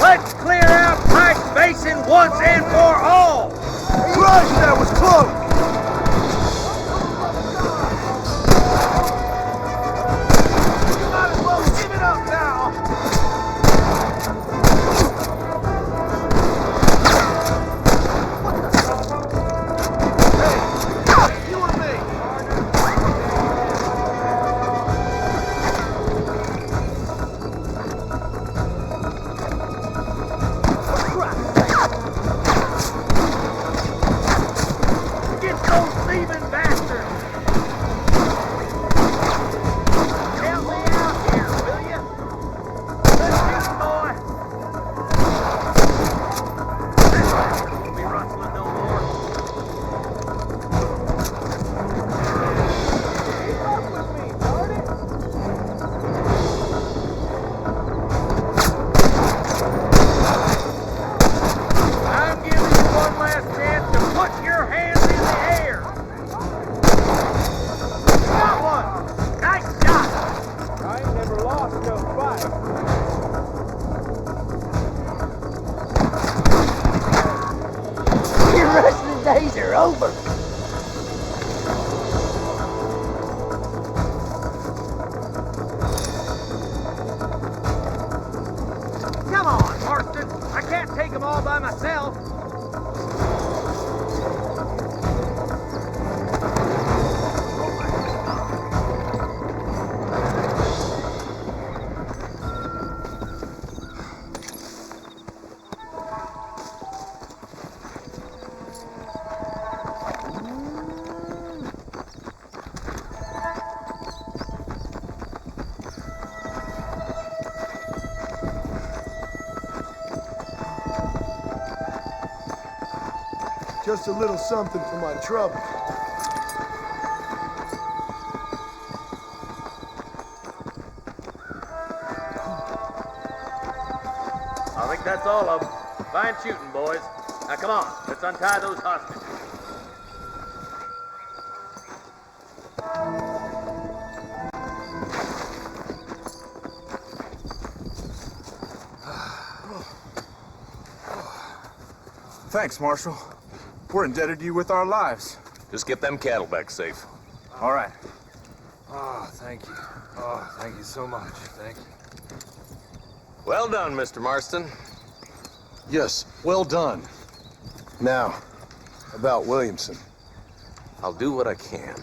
Speaker 10: Let's clear out Pike's Basin once and for all!
Speaker 6: Christ, that was close!
Speaker 11: You might as well give it up now. Hey, you and me.
Speaker 10: Get those thieving bastards! Help me out here, will ya? Let's shoot, boy! Won't be rustling no more.
Speaker 11: Keep up with me, darn it.
Speaker 10: I'm giving you one last chance to put your hands in the air. Got one. Nice shot.
Speaker 11: I ain't never lost no fight.
Speaker 2: Your wrestling days are over.
Speaker 10: Come on, Marston. I can't take them all by myself.
Speaker 6: Just a little something for my trouble.
Speaker 10: I think that's all of them. Fine shooting, boys. Now come on, let's untie those hostages.
Speaker 15: Thanks, Marshal. We're indebted to you with our lives.
Speaker 13: Just get them cattle back safe.
Speaker 15: All right.
Speaker 16: Oh, thank you. Oh, thank you so much. Thank you.
Speaker 13: Well done, Mr. Marston.
Speaker 14: Yes, well done.
Speaker 6: Now, about Williamson.
Speaker 13: I'll do what I can.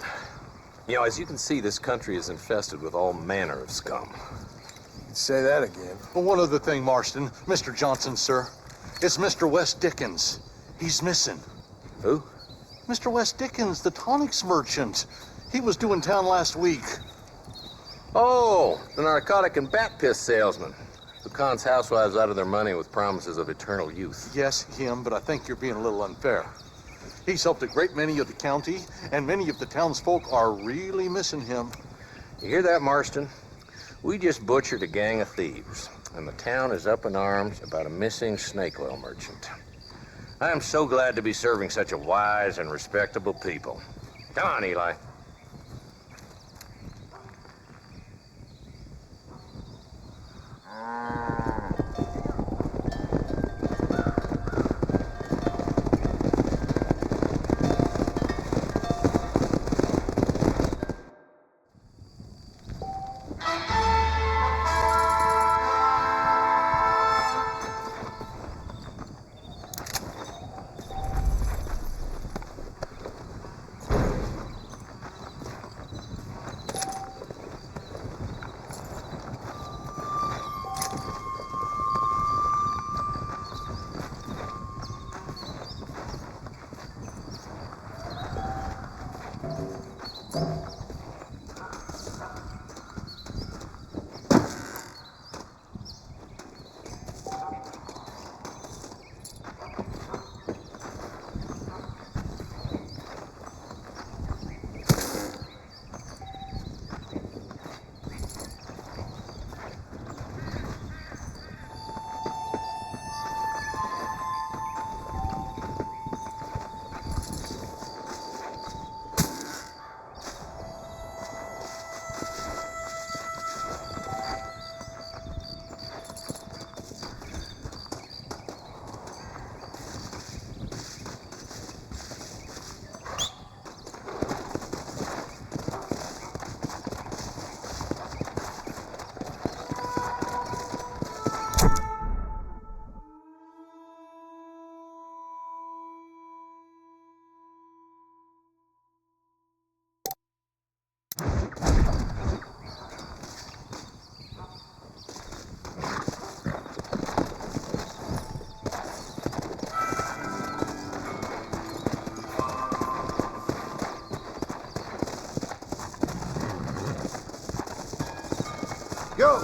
Speaker 13: You know, as you can see, this country is infested with all manner of scum.
Speaker 6: Say that again.
Speaker 14: Well, one other thing, Marston. Mr. Johnson, sir. It's Mr. Wes Dickens. He's missing.
Speaker 13: Who?
Speaker 14: Mr. Wes Dickens, the tonics merchant. He was due in town last week.
Speaker 13: Oh, the narcotic and bat piss salesman who cons housewives out of their money with promises of eternal youth.
Speaker 14: Yes, him, but I think you're being a little unfair. He's helped a great many of the county, and many of the townsfolk are really missing him.
Speaker 13: You hear that, Marston? We just butchered a gang of thieves, and the town is up in arms about a missing snake oil merchant. I am so glad to be serving such a wise and respectable people. Come on, Eli.
Speaker 6: Go!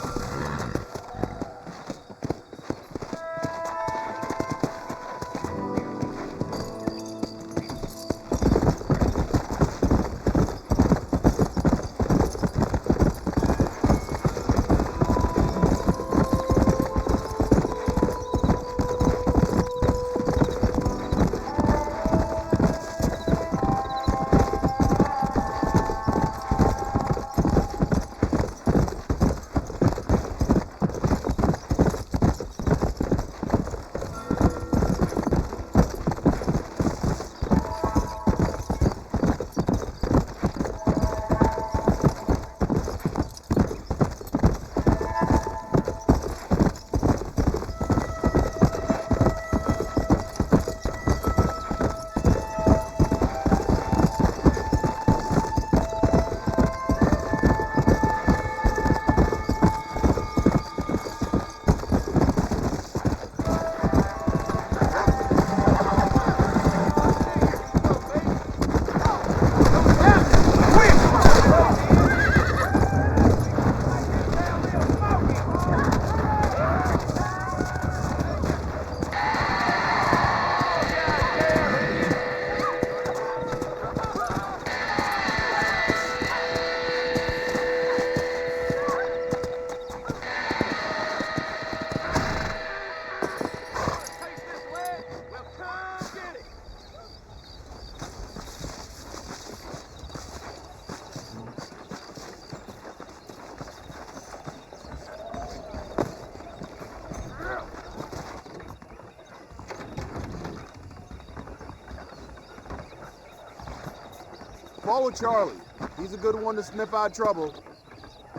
Speaker 17: Follow Charlie. He's a good one to sniff out trouble.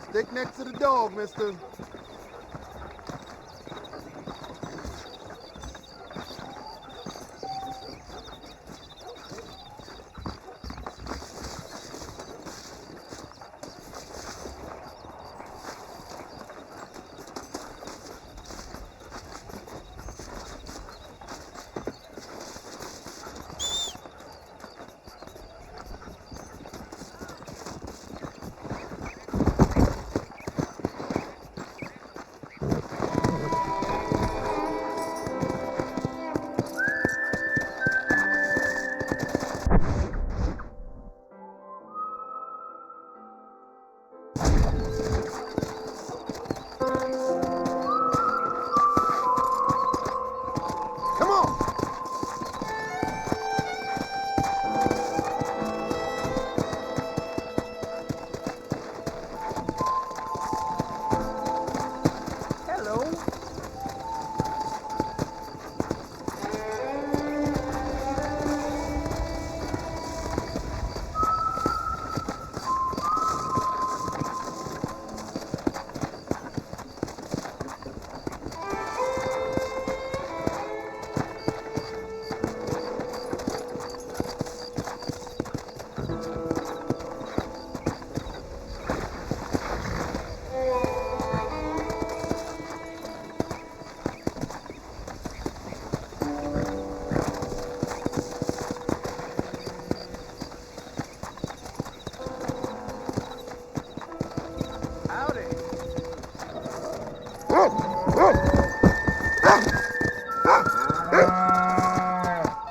Speaker 17: Stick next to the dog, mister.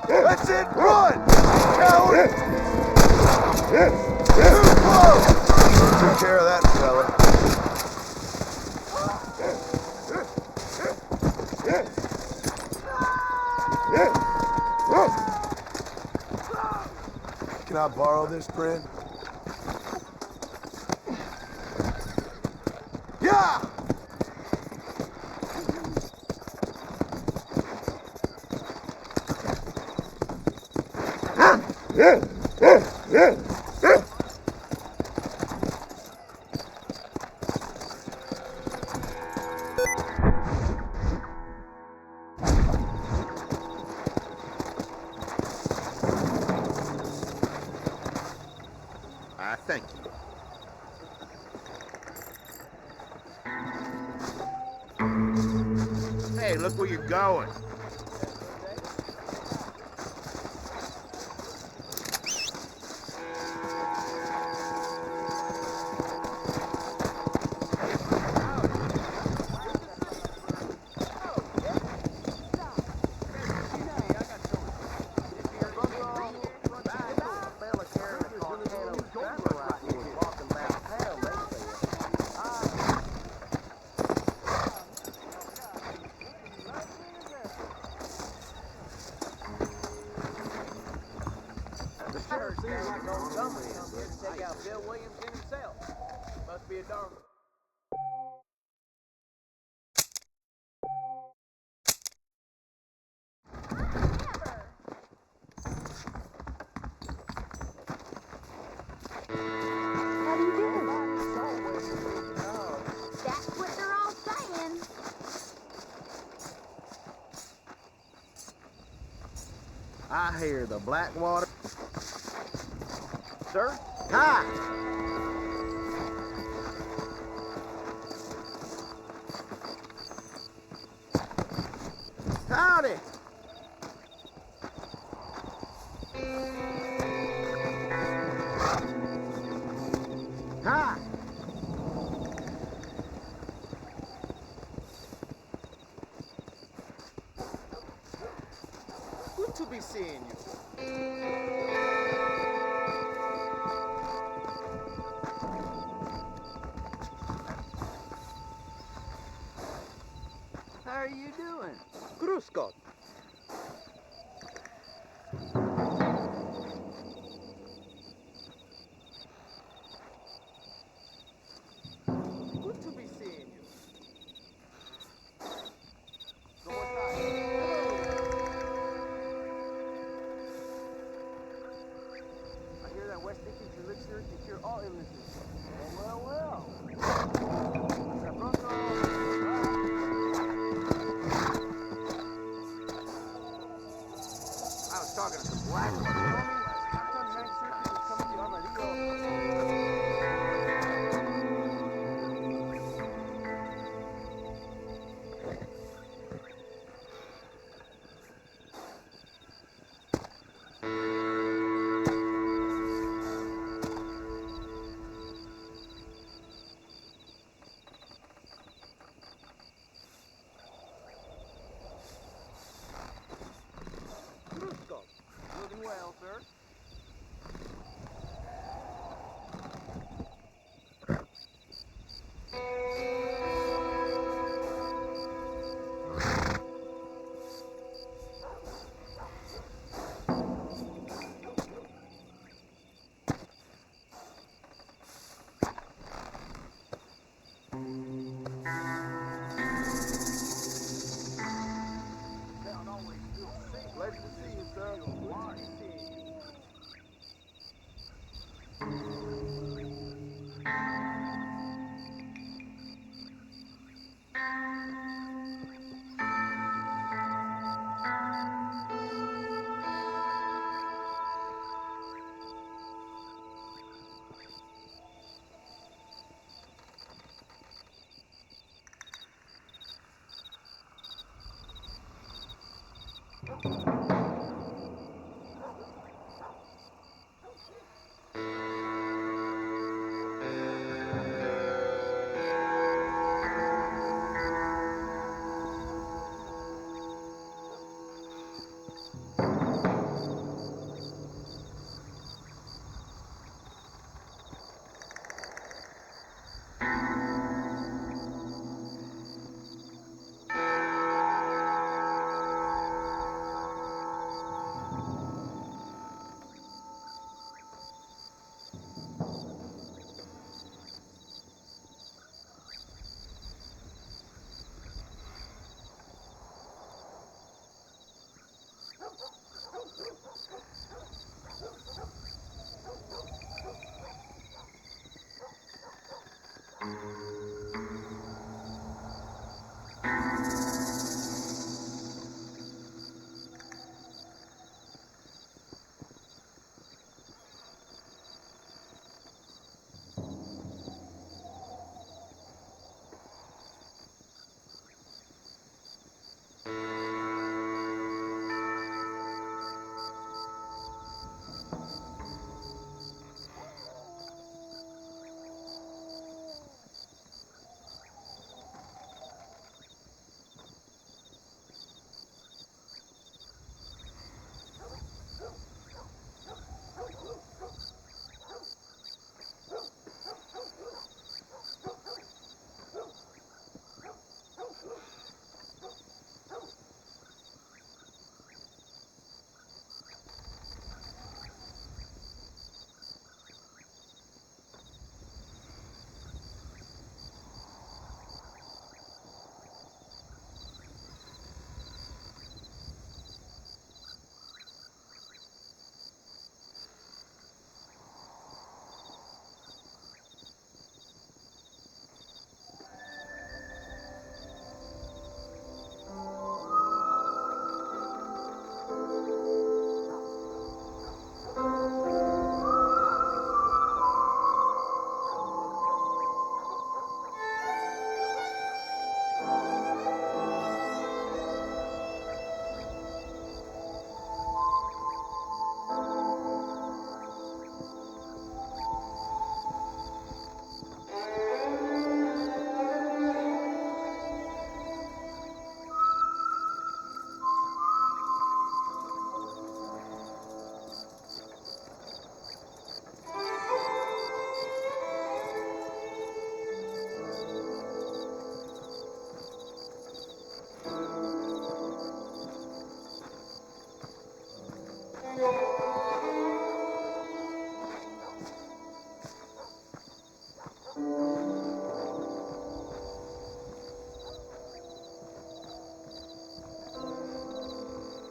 Speaker 6: That's it! Run! Coward! Too close! Took care of that fella. Can I borrow this, friend? Yeah!
Speaker 18: Thank you. Hey, look where you're going.
Speaker 9: Take out Bill Williamson himself. Must be a darn.
Speaker 3: How do you do? That's what they're all saying.
Speaker 2: I hear the Blackwater.
Speaker 9: Sir?
Speaker 2: Hi! Howdy! Hi! Good to be seeing you.
Speaker 9: How are you doing?
Speaker 2: Grüß Gott. Good to be seeing you. So what's up? I hear that West
Speaker 9: Dickens elixir to cure all illnesses. Well, well, well. Hasta pronto. I was talking to some black ones, homie. Some night circus is coming to Armadillo. Looking well, sir. Pleasure to see you, sir. Good to see you.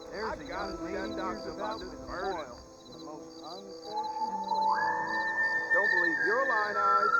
Speaker 9: There's a young lady about this oil.
Speaker 17: The most unfortunate way. Don't believe your line, eyes.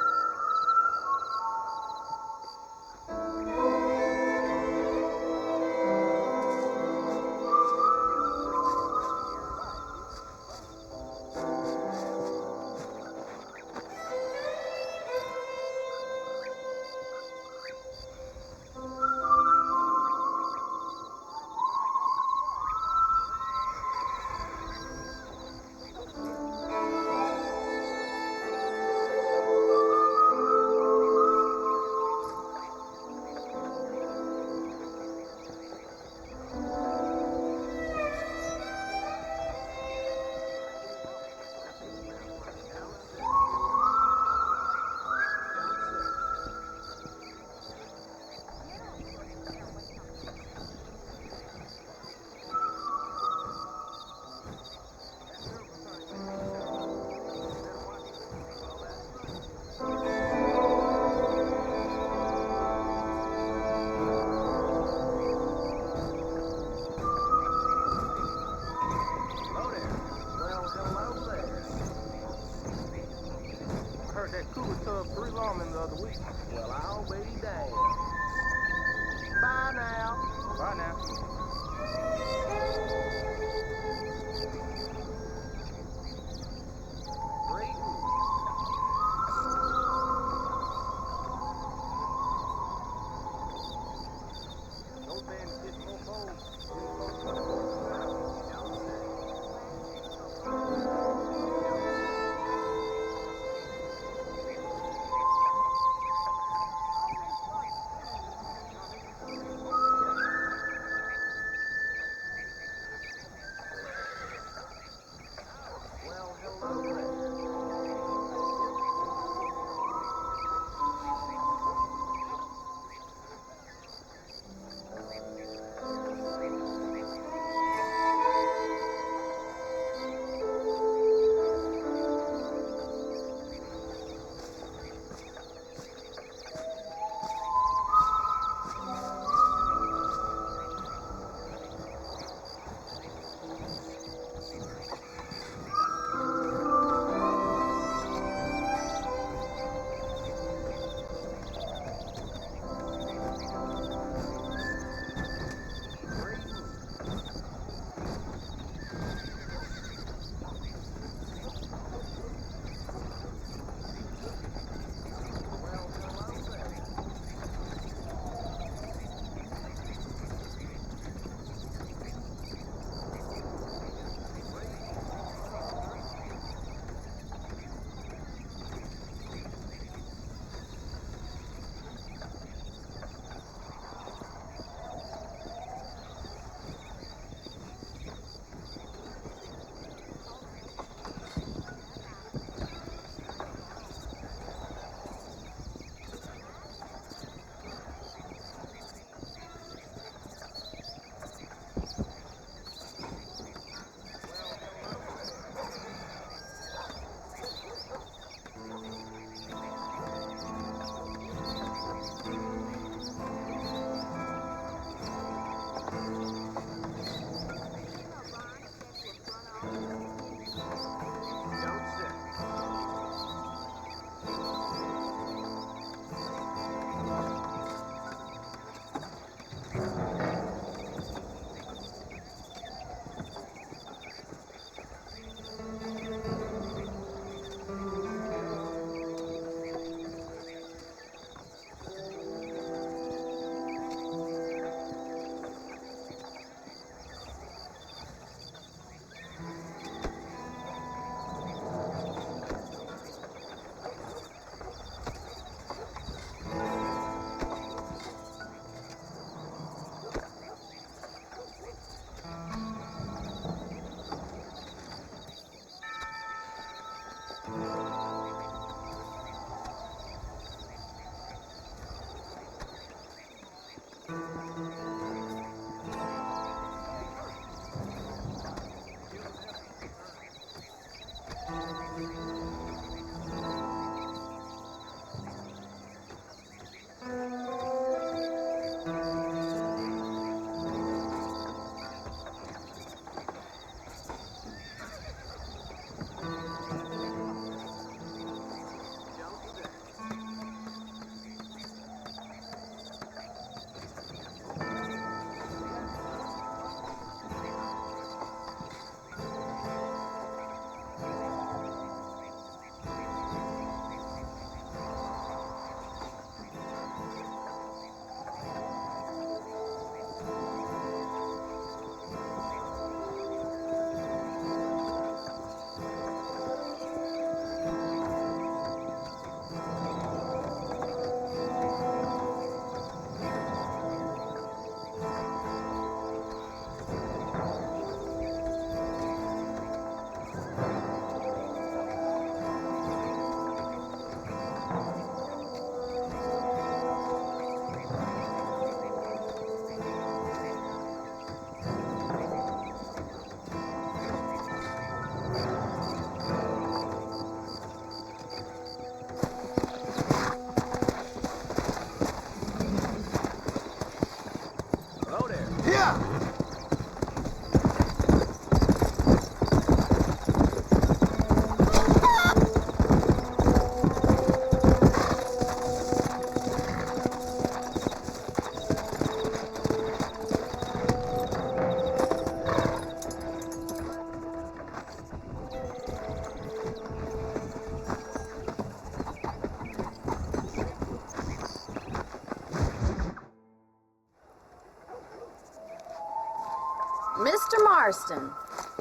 Speaker 8: Mr. Marston,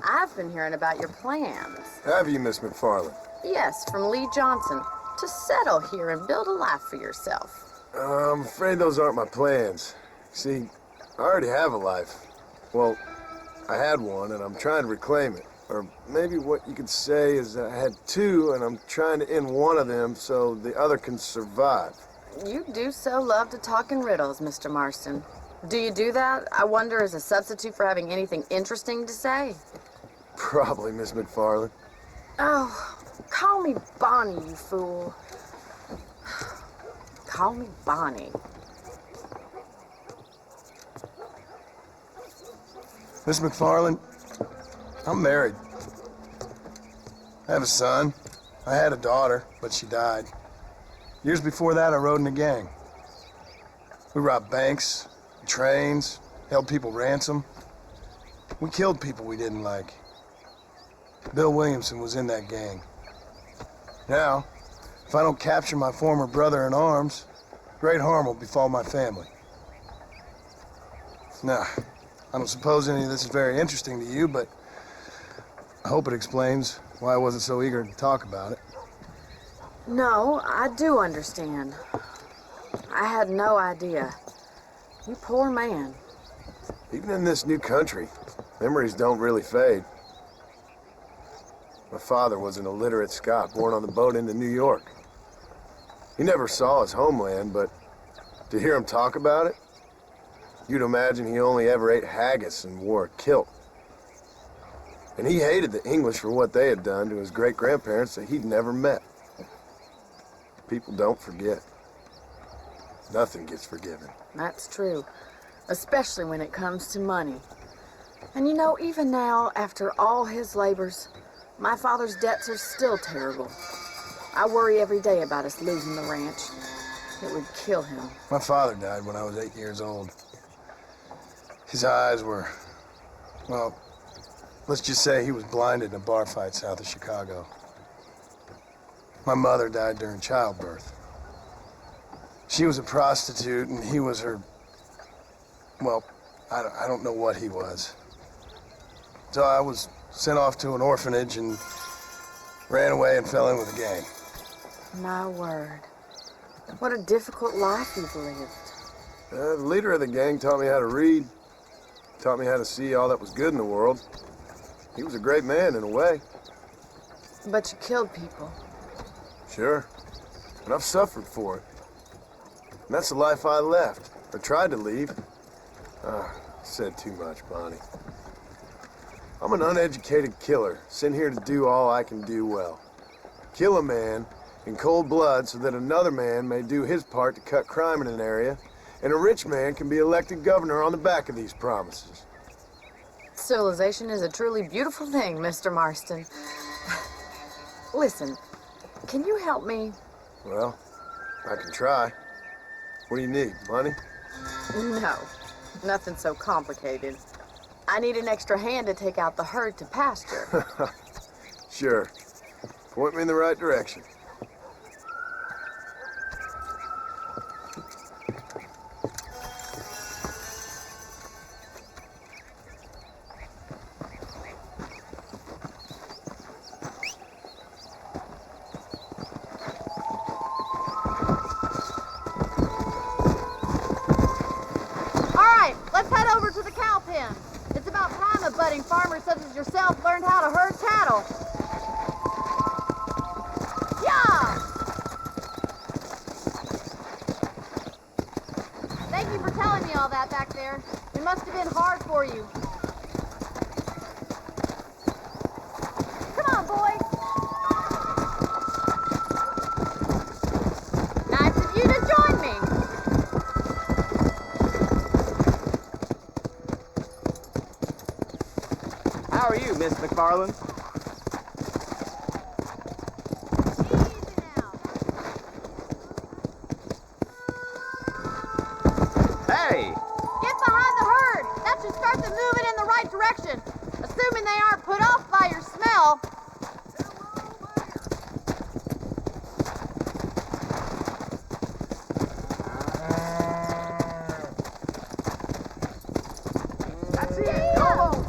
Speaker 8: I've been hearing about your plans.
Speaker 6: Have you, Miss McFarland?
Speaker 8: Yes, from Lee Johnson, to settle here and build a life for yourself.
Speaker 6: I'm afraid those aren't my plans. See, I already have a life. Well, I had one, and I'm trying to reclaim it. Or maybe what you could say is that I had two, and I'm trying to end one of them so the other can survive.
Speaker 8: You do so love to talk in riddles, Mr. Marston. Do you do that, I wonder, as a substitute for having anything interesting to say?
Speaker 6: Probably, Miss McFarland.
Speaker 8: Oh, call me Bonnie, you fool. Call me Bonnie.
Speaker 6: Miss McFarland, I'm married. I have a son. I had a daughter, but she died. Years before that, I rode in a gang. We robbed banks, trains, held people ransom. We killed people we didn't like. Bill Williamson was in that gang. Now, if I don't capture my former brother in arms, great harm will befall my family. Now, I don't suppose any of this is very interesting to you, but I hope it explains why I wasn't so eager to talk about it.
Speaker 8: No, I do understand. I had no idea. You poor man.
Speaker 6: Even in this new country, memories don't really fade. My father was an illiterate Scot born on the boat into New York. He never saw his homeland, but to hear him talk about it, you'd imagine he only ever ate haggis and wore a kilt. And he hated the English for what they had done to his great-grandparents that he'd never met. People don't forget. Nothing gets forgiven.
Speaker 8: That's true, especially when it comes to money. And you know, even now, after all his labors, my father's debts are still terrible. I worry every day about us losing the ranch. It would kill him.
Speaker 6: My father died when I was 8 years old. His eyes were, well, let's just say he was blinded in a bar fight south of Chicago. My mother died during childbirth. She was a prostitute, and he was her, well, I don't know what he was. So I was sent off to an orphanage and ran away and fell in with a gang.
Speaker 8: My word. What a difficult life you've lived.
Speaker 6: The leader of the gang taught me how to read, taught me how to see all that was good in the world. He was a great man in a way.
Speaker 8: But you killed people.
Speaker 6: Sure. And I've suffered for it. And that's the life I left, or tried to leave. Said too much, Bonnie. I'm an uneducated killer, sent here to do all I can do well. Kill a man in cold blood so that another man may do his part to cut crime in an area, and a rich man can be elected governor on the back of these promises.
Speaker 8: Civilization is a truly beautiful thing, Mr. Marston. Listen, can you help me?
Speaker 6: Well, I can try. What do you need, money?
Speaker 8: No, nothing so complicated. I need an extra hand to take out the herd to pasture.
Speaker 6: Sure. Point me in the right direction.
Speaker 18: Let's head over to the cow pen. It's about time a budding farmer such as yourself learned how to herd cattle. Yeah! Thank you for telling me all that back there. It must have been hard for you. Come on, boys. Nice of you to join me.
Speaker 11: How are you, Miss McFarland? Hey!
Speaker 18: Get behind the herd. That should start them moving in the right direction. Assuming they aren't put off by your smell.
Speaker 11: That's it! Go!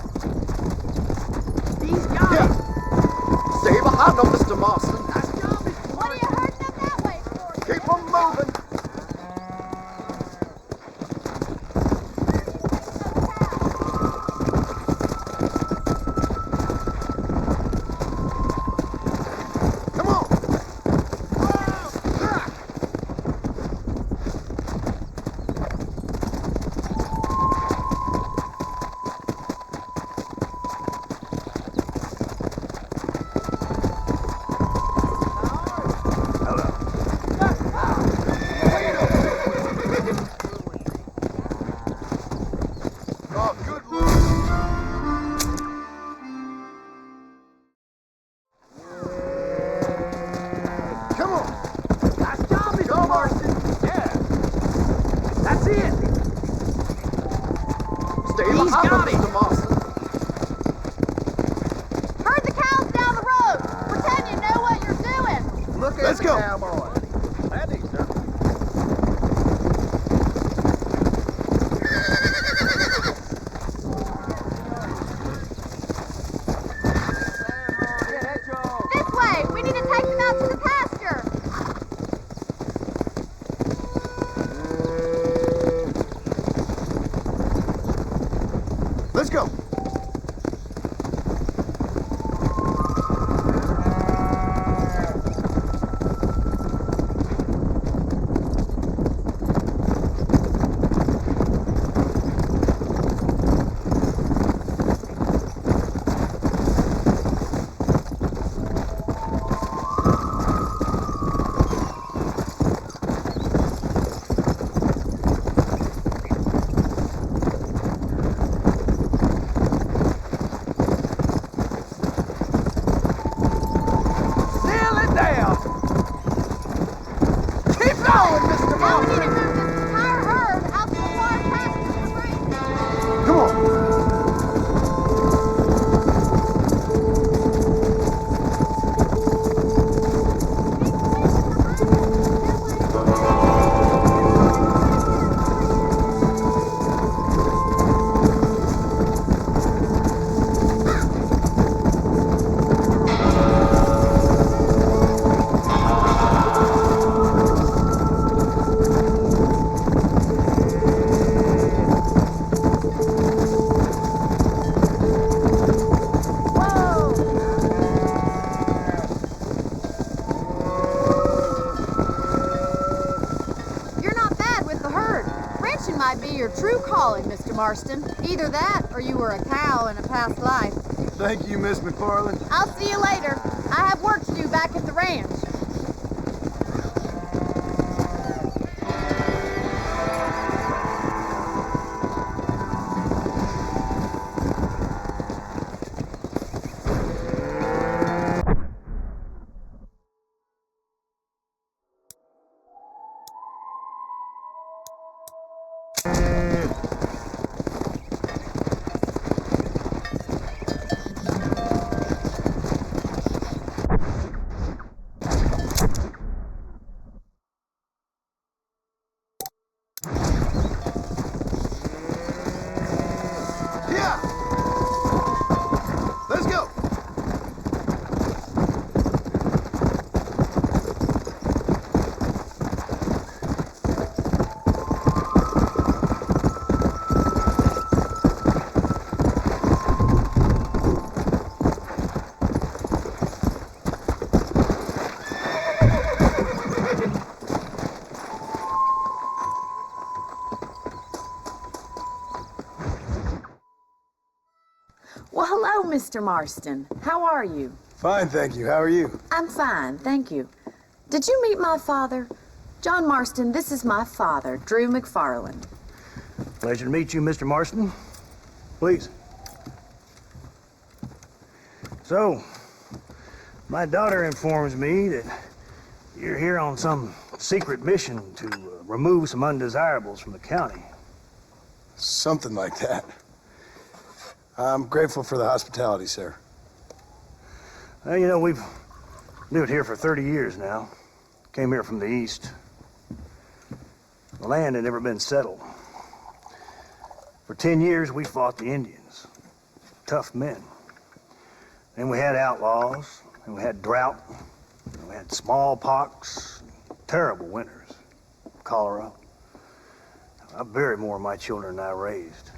Speaker 18: out to the pasture.
Speaker 6: Let's go.
Speaker 18: Marston. Either that or you were a cow in a past life.
Speaker 6: Thank you, Miss McFarland.
Speaker 18: I'll see you later. I have work to do back at the ranch.
Speaker 8: Well, hello, Mr. Marston. How are you?
Speaker 6: Fine, thank you. How are you?
Speaker 8: I'm fine, thank you. Did you meet my father? John Marston, this is my father, Drew McFarland.
Speaker 19: Pleasure to meet you, Mr. Marston. Please. So, my daughter informs me that you're here on some secret mission to remove some undesirables from the county.
Speaker 6: Something like that. I'm grateful for the hospitality, sir.
Speaker 19: Well, you know, we've lived here for 30 years now. Came here from the east. The land had never been settled. For 10 years, we fought the Indians. Tough men. Then we had outlaws, and we had drought, and we had smallpox, terrible winters, cholera. I buried more of my children than I raised.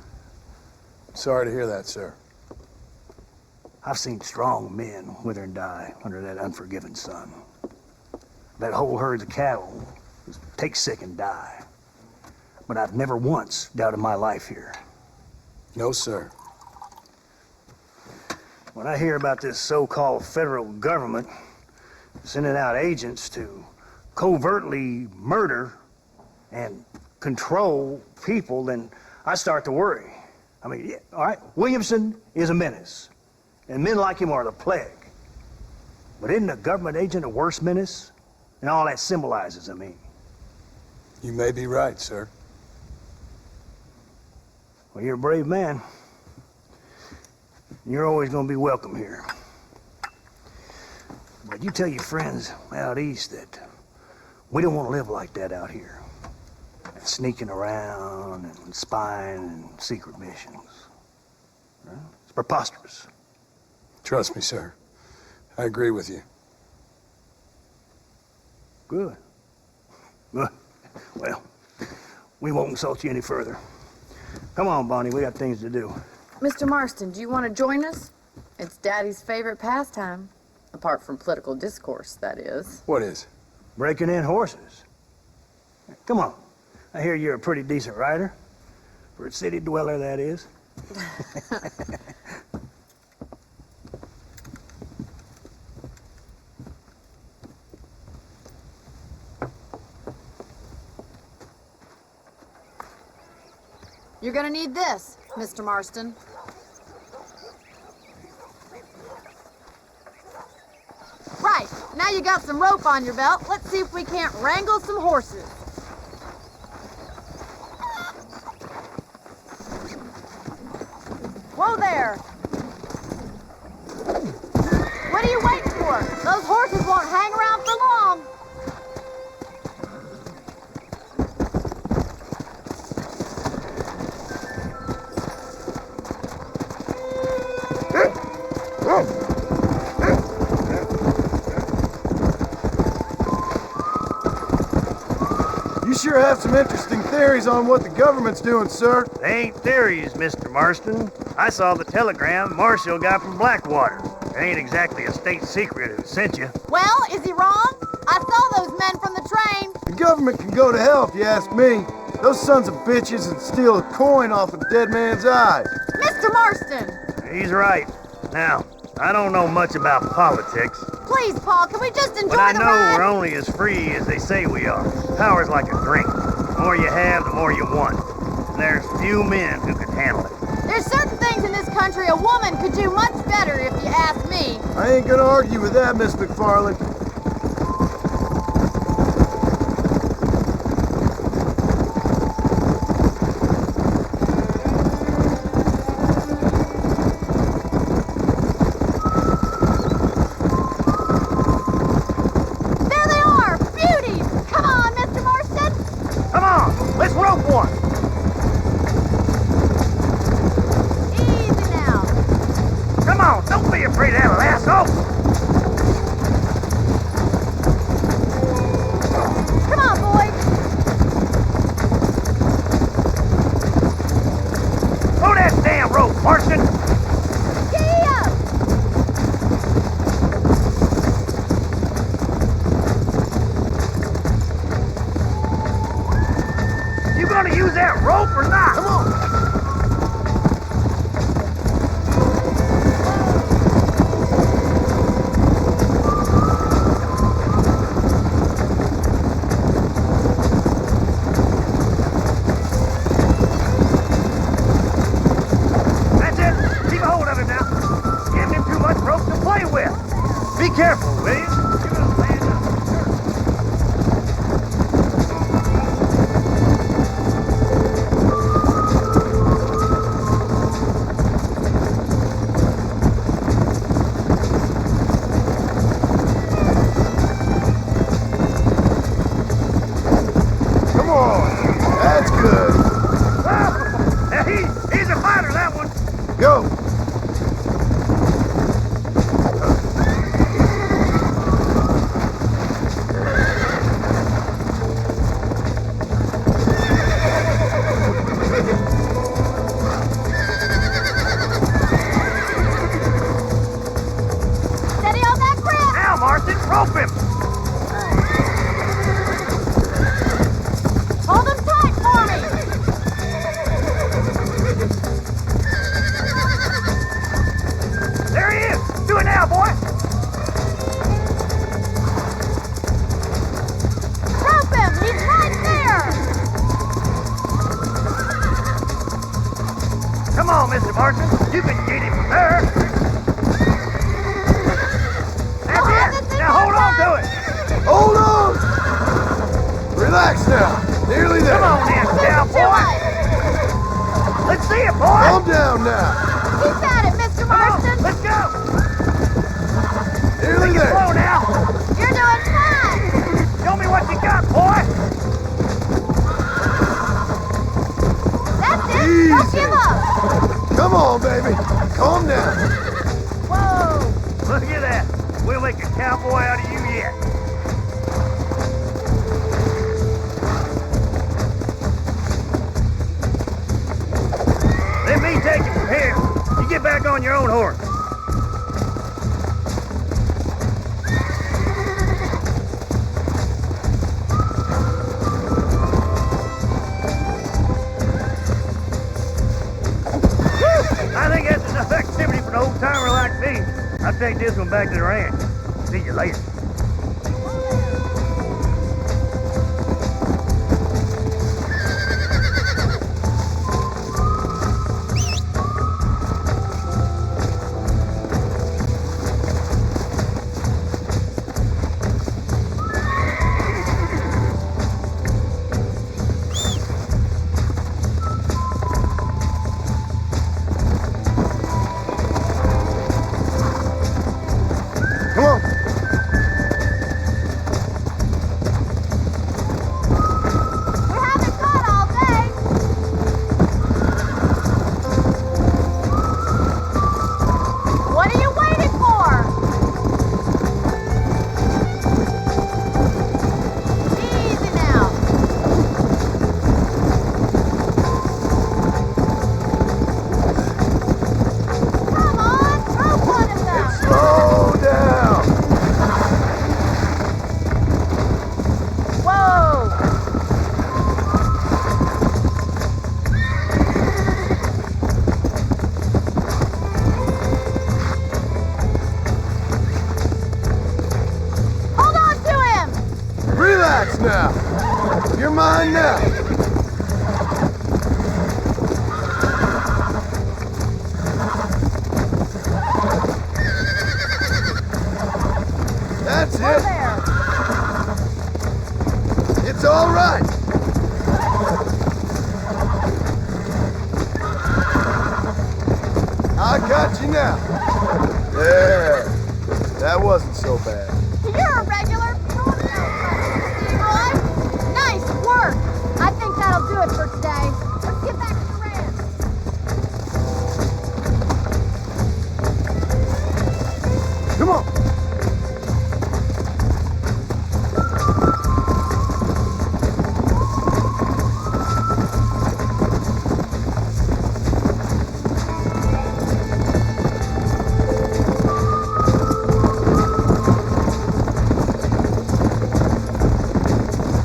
Speaker 6: Sorry to hear that, sir.
Speaker 19: I've seen strong men wither and die under that unforgiving sun. That whole herds of cattle just take sick and die. But I've never once doubted my life here.
Speaker 6: No, sir.
Speaker 19: When I hear about this so-called federal government sending out agents to covertly murder and control people, then I start to worry. I mean, yeah, all right, Williamson is a menace, and men like him are the plague. But isn't a government agent a worse menace? And all that symbolizes, I mean.
Speaker 6: You may be right, sir.
Speaker 19: Well, you're a brave man. You're always going to be welcome here. But you tell your friends out east that we don't want to live like that out here. Sneaking around and spying and secret missions. Right? It's preposterous.
Speaker 6: Trust me, sir. I agree with you.
Speaker 19: Good. Good. Well, we won't insult you any further. Come on, Bonnie, we got things to do.
Speaker 8: Mr. Marston, do you want to join us? It's Daddy's favorite pastime. Apart from political discourse, that is.
Speaker 6: What is?
Speaker 19: Breaking in horses. Come on. I hear you're a pretty decent rider. For a city dweller, that is.
Speaker 18: You're gonna need this, Mr. Marston. Right, now you got some rope on your belt. Let's see if we can't wrangle some horses. Whoa there! What are you waiting for? Those horses won't hang around for long.
Speaker 6: You sure have some interesting theories on what the government's doing, sir.
Speaker 19: They ain't theories, Mr. Marston. I saw the telegram Marshall got from Blackwater. It ain't exactly a state secret who sent you.
Speaker 18: Well, is he wrong? I saw those men from the train.
Speaker 6: The government can go to hell if you ask me. Those sons of bitches and steal a coin off a dead man's eyes.
Speaker 18: Mr. Marston!
Speaker 19: He's right. Now, I don't know much about politics,
Speaker 18: Please, Paul, can we just enjoy
Speaker 19: but I
Speaker 18: the
Speaker 19: know
Speaker 18: ride?
Speaker 19: we're only as free as they say we are. Power's like a drink. The more you have, the more you want. And there's few men who can handle it.
Speaker 18: There's certain things in this country a woman could do much better, if you ask me.
Speaker 6: I ain't gonna argue with that, Miss McFarland.
Speaker 18: There they are! Beauties! Come on, Mr. Marston!
Speaker 19: Come on, let's rope one!
Speaker 18: Easy now.
Speaker 19: Come on, don't be afraid of that lasso!
Speaker 18: Come on, boys!
Speaker 19: Throw that damn rope, Marston!
Speaker 18: Gee up!
Speaker 19: You gonna use that rope or not? Come on! That's it! Keep a hold of him now. Giving him too much rope to play with. Be careful, will you? You're gonna land up.
Speaker 6: Come on. That's good.
Speaker 19: Now he's a fighter, that one.
Speaker 6: Go.
Speaker 18: Steady on that grip!
Speaker 19: Now, Marston, rope him.
Speaker 18: Hold him tight for me!
Speaker 19: There he is. Do it now, boy.
Speaker 18: Rope him! He's right there!
Speaker 19: Come on, Mr. Marston. You can get him from there. That's it. Now hold on to it.
Speaker 6: Hold on. Relax now. Nearly there.
Speaker 19: Come on then, cowboy. Let's see it, boy.
Speaker 6: Calm down now.
Speaker 18: Keep at it, Mr. Marston!
Speaker 19: Let's go.
Speaker 6: Nearly
Speaker 19: Take it
Speaker 6: there.
Speaker 19: slow now.
Speaker 18: You're doing fine!
Speaker 19: Show me what you got, boy.
Speaker 18: That's it! Don't give up!
Speaker 6: Come on, baby. Calm down.
Speaker 18: Whoa!
Speaker 19: Look at that. We'll make a cowboy out of you yet. on your own horse. I think that's enough activity for an old-timer like me. I'll take this one back to the ranch. See you later.
Speaker 6: Now. You're mine now. That's it. It's all right. I got you now. There. That wasn't so bad.
Speaker 18: You're a regular. Nice work. I think that'll do it for today. Let's get back to the ranch.
Speaker 6: Come on.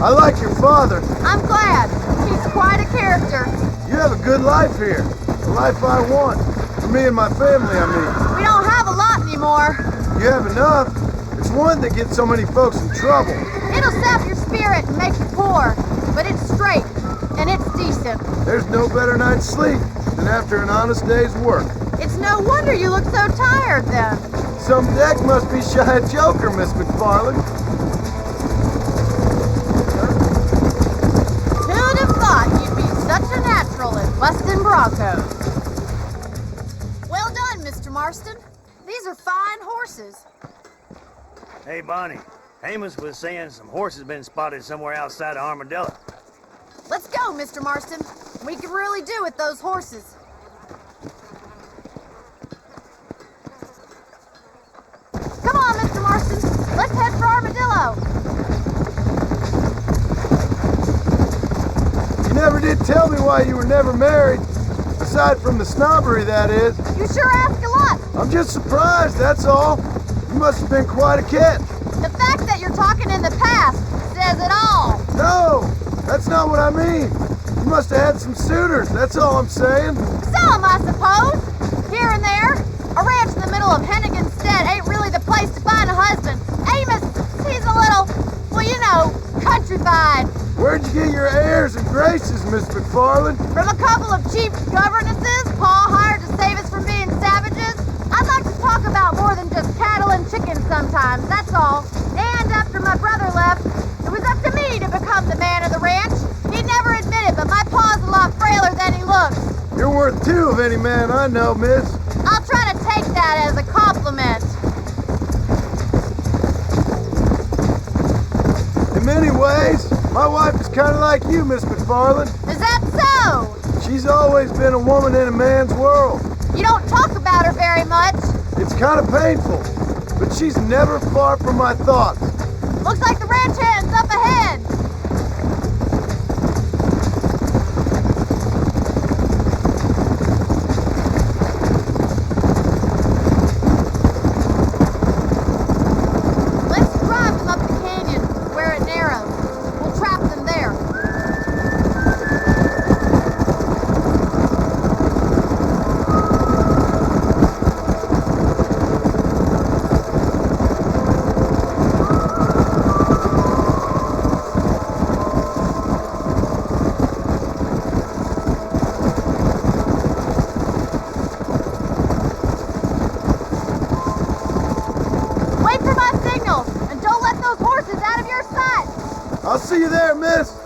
Speaker 6: I like your father.
Speaker 18: I'm glad. He's quite a character.
Speaker 6: You have a good life here. The life I want. For me and my family, I mean.
Speaker 18: We don't have a lot anymore.
Speaker 6: You have enough. It's one that gets so many folks in trouble.
Speaker 18: It'll sap your spirit and make you poor. But it's straight. And it's decent.
Speaker 6: There's no better night's sleep than after an honest day's work.
Speaker 18: It's no wonder you look so tired then.
Speaker 6: Some deck must be shy of Joker, Miss McFarland.
Speaker 18: Such a natural at busting Broncos. Well done, Mr. Marston. These are fine horses.
Speaker 19: Hey, Bonnie. Amos was saying some horses have been spotted somewhere outside of Armadillo.
Speaker 18: Let's go, Mr. Marston. We can really do with those horses. Come on, Mr. Marston. Let's head for Armadillo.
Speaker 6: You never did tell me why you were never married. Aside from the snobbery, that is.
Speaker 18: You sure ask a lot.
Speaker 6: I'm just surprised, that's all. You must have been quite a catch.
Speaker 18: The fact that you're talking in the past says it all.
Speaker 6: No, that's not what I mean. You must have had some suitors, that's all I'm saying.
Speaker 18: Some, I suppose. Here and there. A ranch in the middle of Hennigan's Stead ain't really the place to find a husband. Amos, he's a little, well, you know, countrified.
Speaker 6: Where'd you get your airs and graces, Miss McFarland?
Speaker 18: From a couple of cheap governesses Pa hired to save us from being savages. I'd like to talk about more than just cattle and chickens sometimes, that's all. And after my brother left, it was up to me to become the man of the ranch. He'd never admit it, but my pa's a lot frailer than he looks.
Speaker 6: You're worth two of any man I know, miss.
Speaker 18: I'll try to take that as a compliment.
Speaker 6: In many ways, my wife is kind of like you, Miss McFarland.
Speaker 18: Is that so?
Speaker 6: She's always been a woman in a man's world.
Speaker 18: You don't talk about her very much.
Speaker 6: It's kind of painful, but she's never far from my thoughts.
Speaker 18: Looks like the ranch hand's up ahead.
Speaker 17: I'll see you there, miss.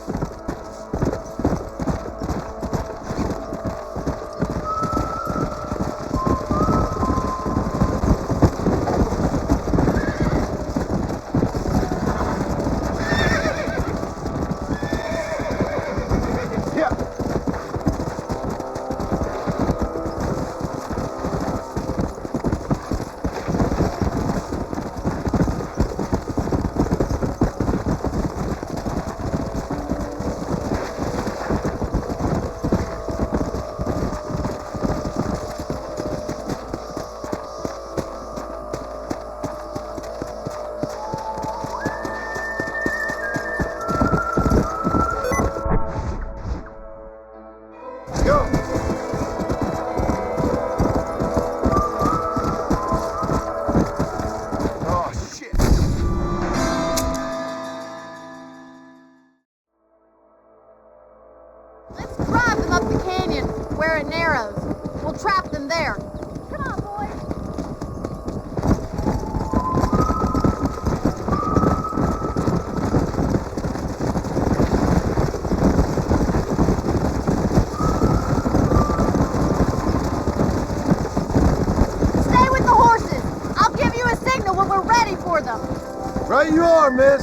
Speaker 17: Right you are, miss.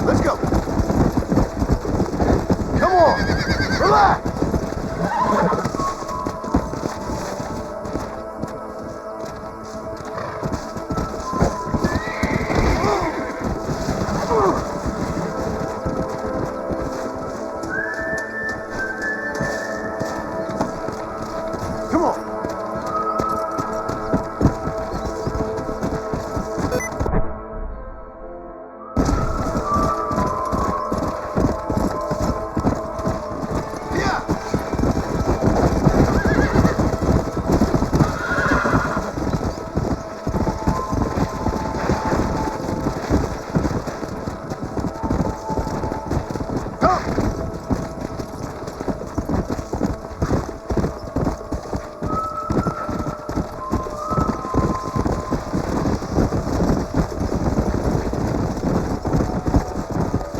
Speaker 17: Let's go. Come on. Relax.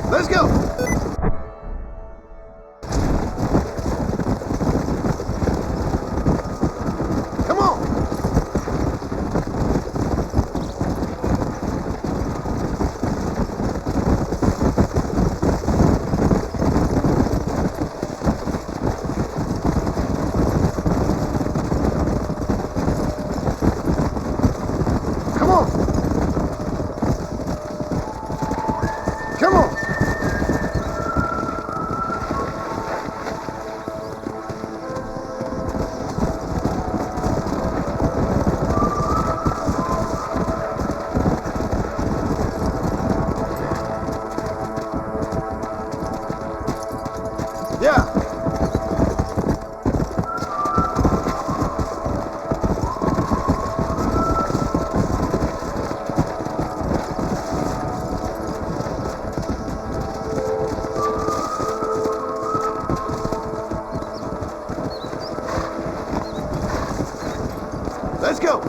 Speaker 17: Let's go! Come on! Come on! Come on! Yeah. Let's go.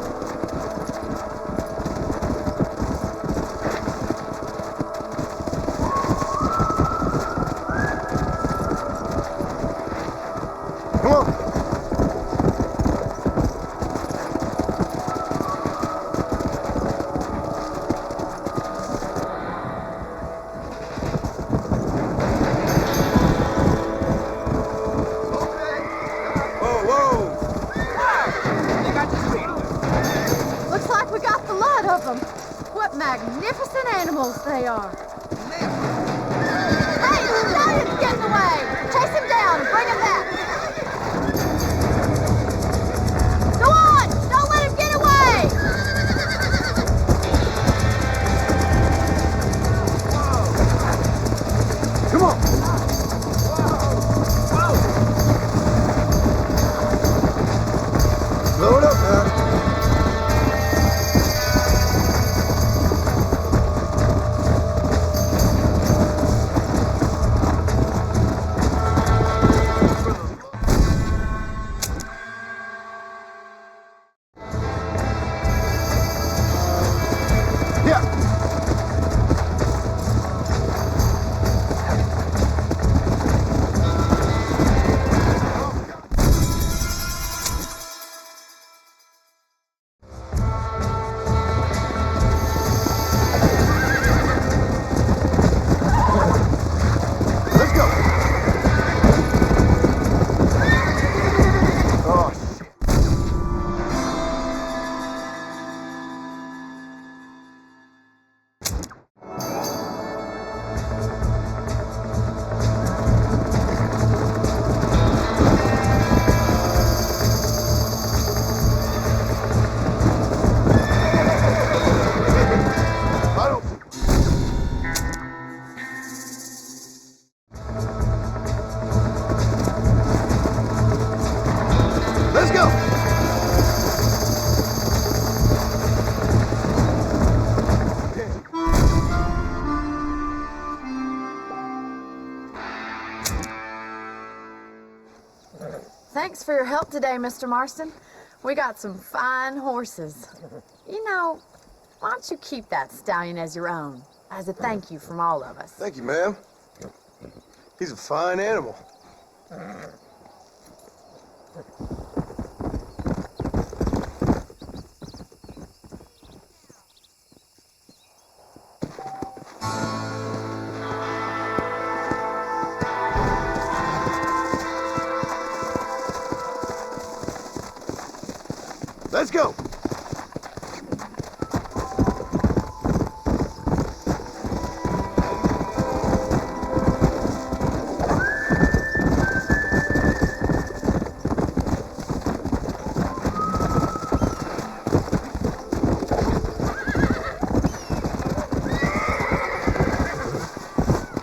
Speaker 17: Come on.
Speaker 18: Looks like we got the lot of them. What magnificent animals they are. Hey, the stallion's getting away. Chase him down and bring him back. Go on! Don't let him get away!
Speaker 17: Come on. Slow it up, man.
Speaker 8: Thanks for your help today, Mr. Marston. We got some fine horses. You know, why don't you keep that stallion as your own, as a thank you from all of us?
Speaker 6: Thank you, ma'am. He's a fine animal. Let's go.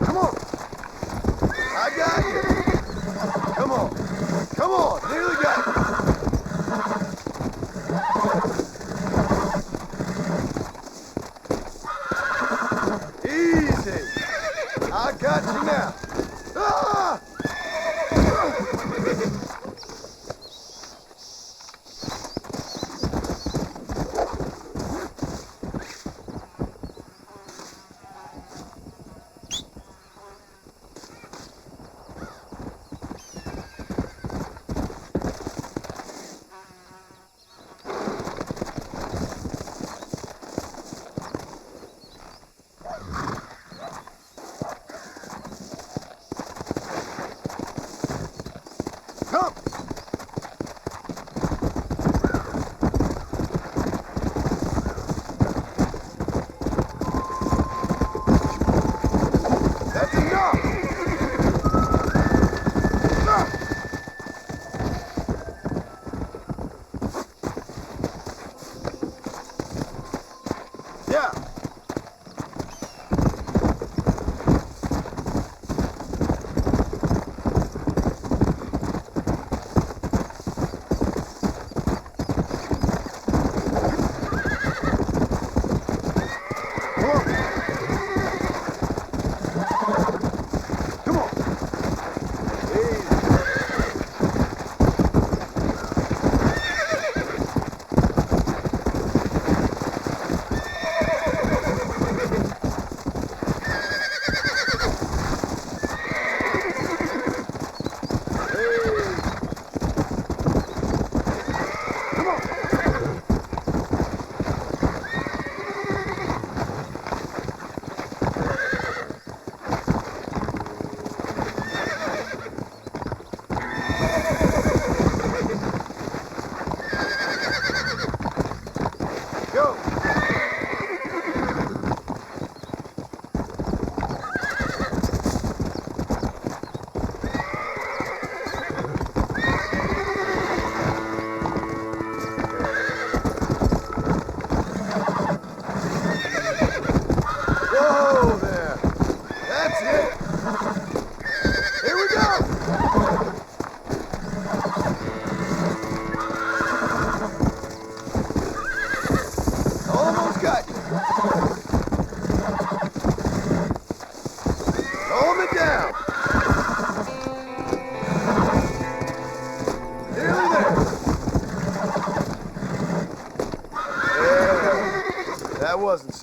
Speaker 6: Come on. I got you. Come on. Come on. Nearly got it. I got you now. Ah!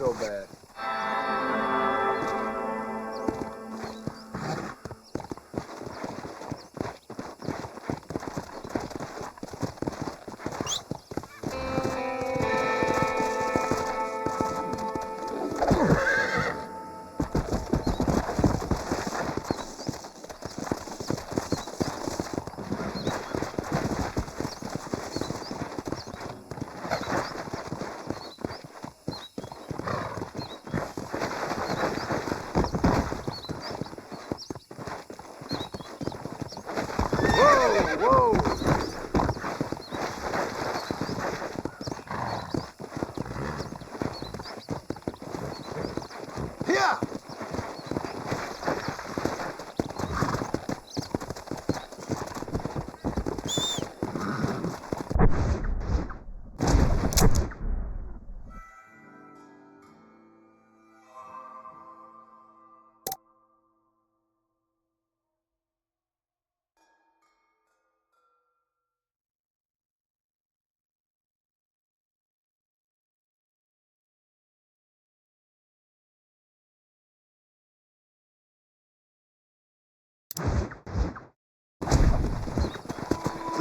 Speaker 6: so bad.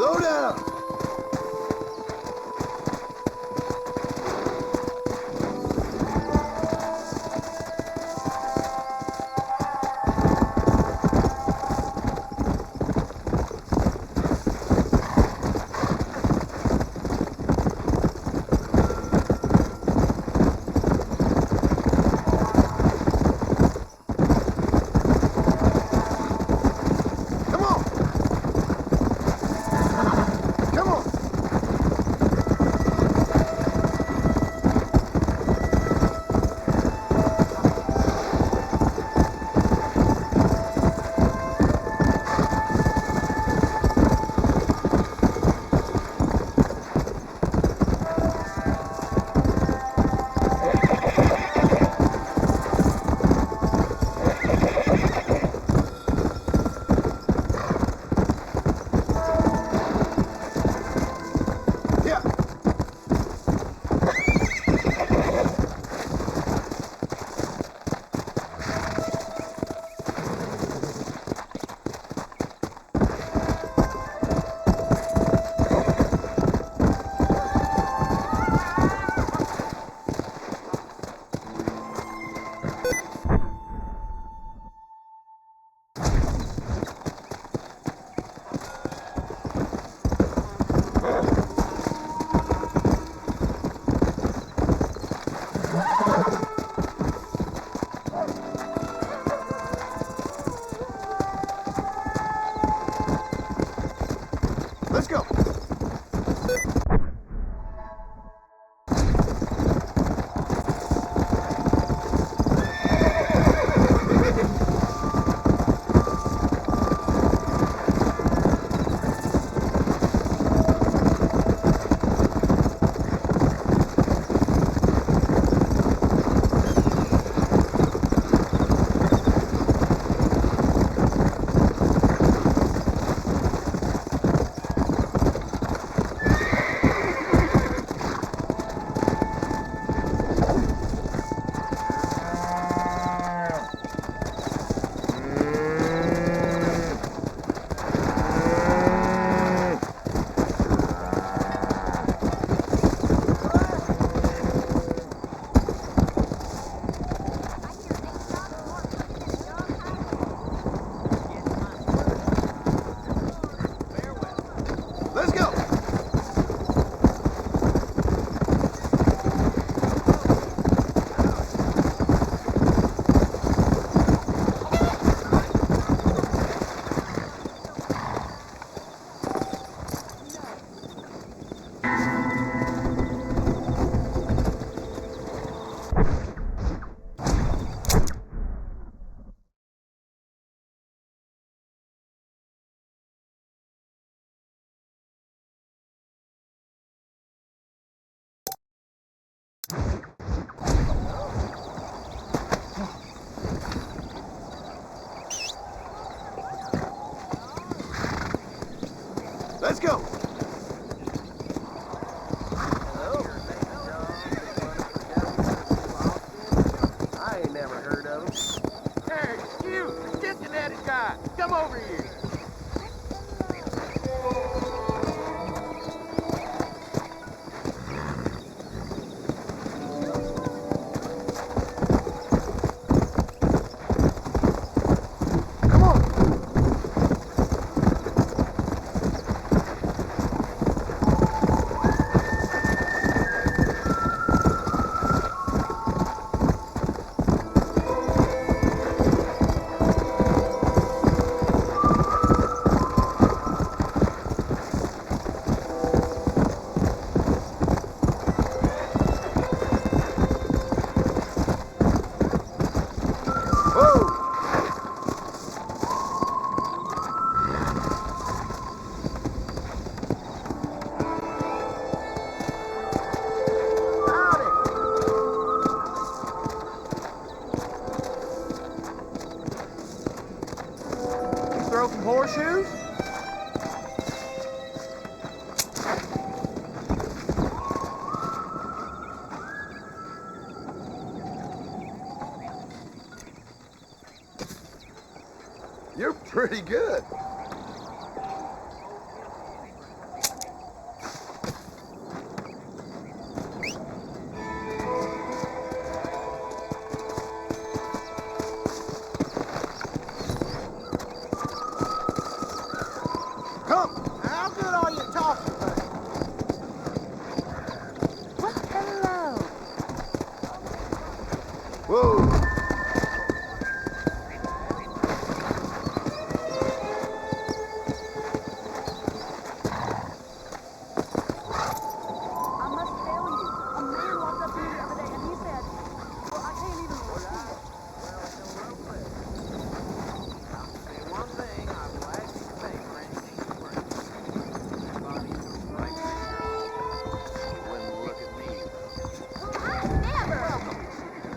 Speaker 6: Slow down! Let's go.
Speaker 9: ain't never heard of him.
Speaker 5: Hey, you, Cincinnati guy, come over here.
Speaker 9: Horseshoes?
Speaker 6: You're pretty good.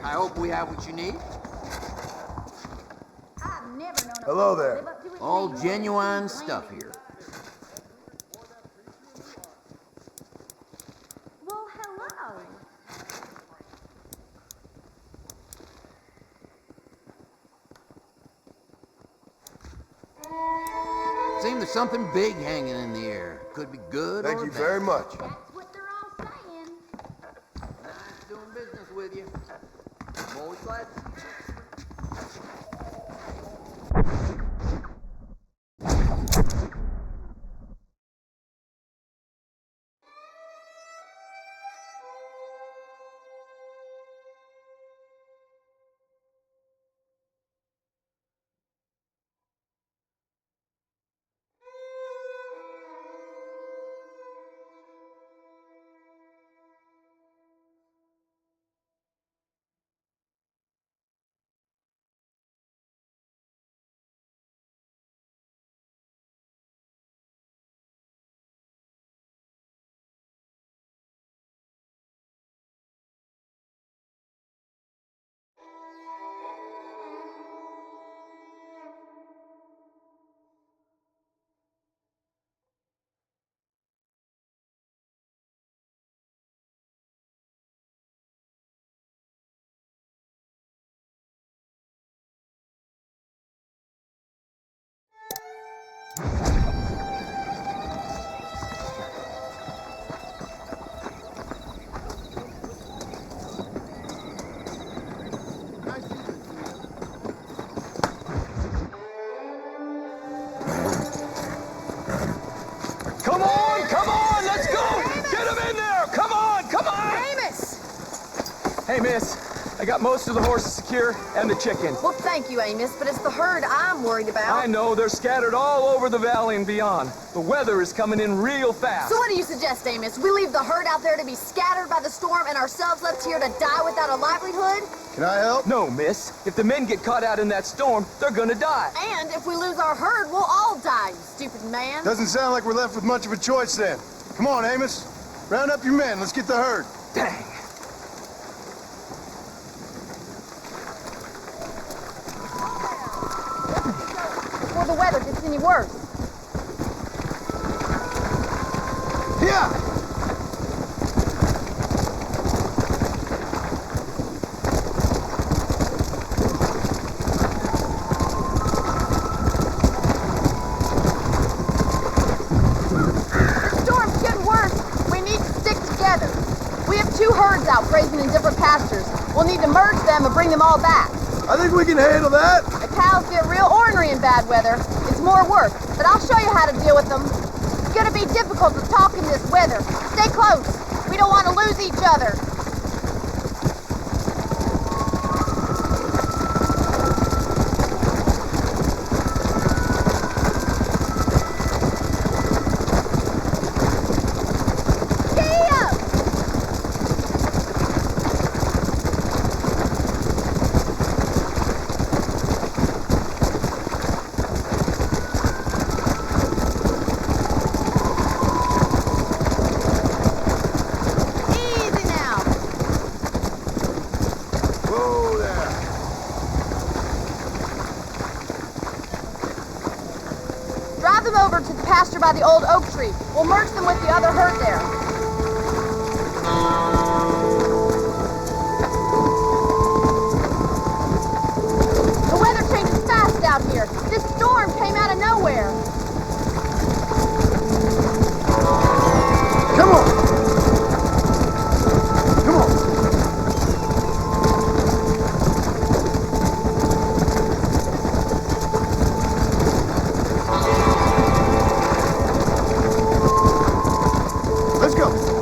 Speaker 2: I hope we have what you need.
Speaker 6: Hello there.
Speaker 2: All genuine stuff here.
Speaker 18: Well, hello.
Speaker 2: Seems there's something big hanging in the air. Could be good
Speaker 6: Thank
Speaker 2: or
Speaker 6: you
Speaker 2: bad.
Speaker 6: very much.
Speaker 18: That's what they're all saying.
Speaker 2: Nice doing business with you. I'm always glad to see you.
Speaker 7: Come on, let's go! Get him in there! Come on!
Speaker 8: Amos!
Speaker 7: Hey, miss, I got most of the horses secure and the chickens.
Speaker 8: Well, thank you, Amos, but it's the herd I'm worried about.
Speaker 7: I know, they're scattered all over the valley and beyond. The weather is coming in real fast.
Speaker 8: So what do you suggest, Amos? We leave the herd out there to be scattered by the storm and ourselves left here to die without a livelihood?
Speaker 6: Can I help?
Speaker 7: No, miss. If the men get caught out in that storm, they're gonna die.
Speaker 8: And if we lose our herd, we'll all die, you stupid man.
Speaker 6: Doesn't sound like we're left with much of a choice then. Come on, Amos. Round up your men. Let's get the herd.
Speaker 7: Dang.
Speaker 8: Before the weather gets any worse.
Speaker 6: Yeah!
Speaker 18: grazing in different pastures. We'll need to merge them and bring them all back.
Speaker 6: I think we can handle that.
Speaker 18: The cows get real ornery in bad weather. It's more work, but I'll show you how to deal with them. It's gonna be difficult to talk in this weather. Stay close. We don't want to lose each other. By the old oak tree. We'll merge them with the other herd there. The weather changes fast out here. This storm came out of nowhere.
Speaker 6: Come on! Come on! Let's go!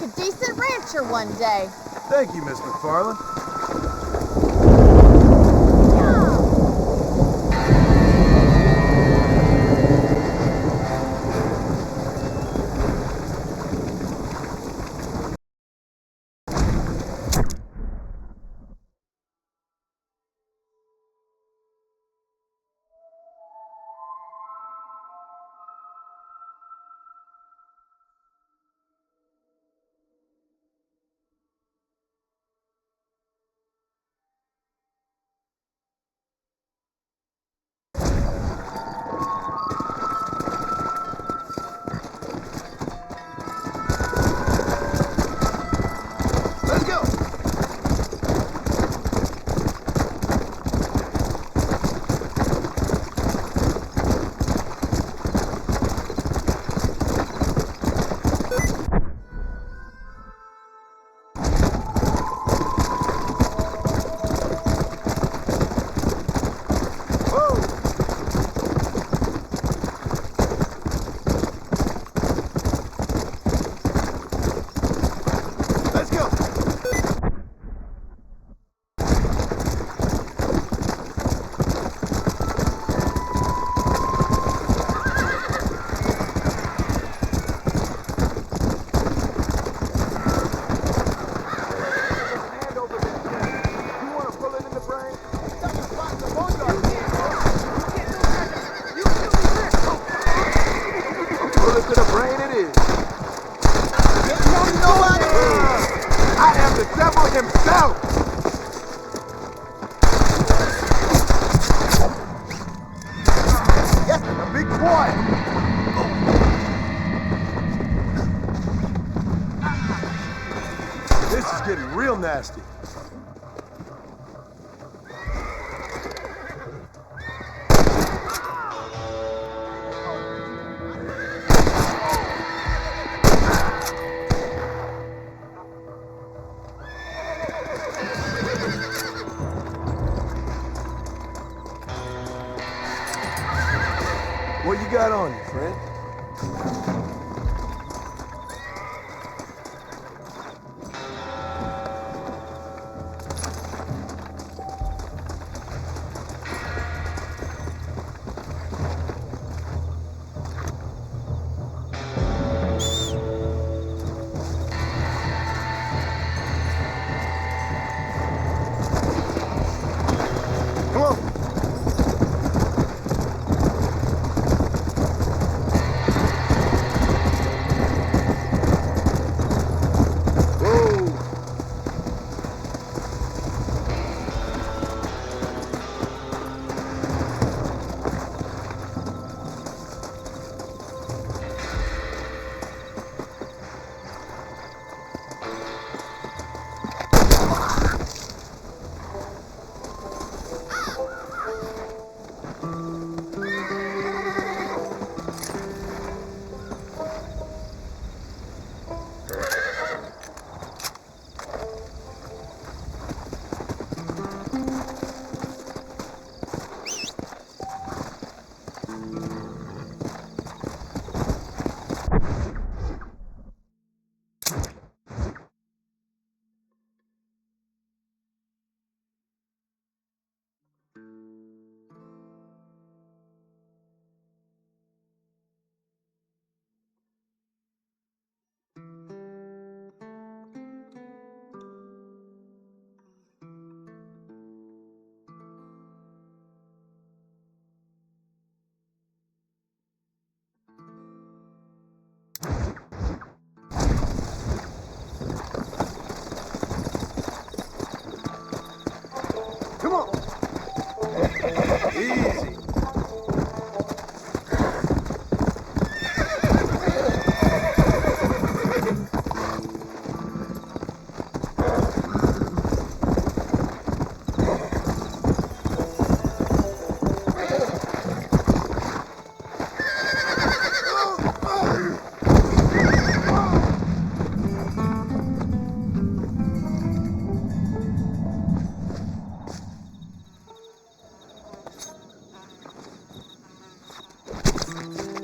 Speaker 18: a decent rancher one day.
Speaker 17: Thank you, Miss McFarland. Nasty. What you got on you, friend?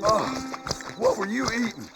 Speaker 6: Oh, what were you eating?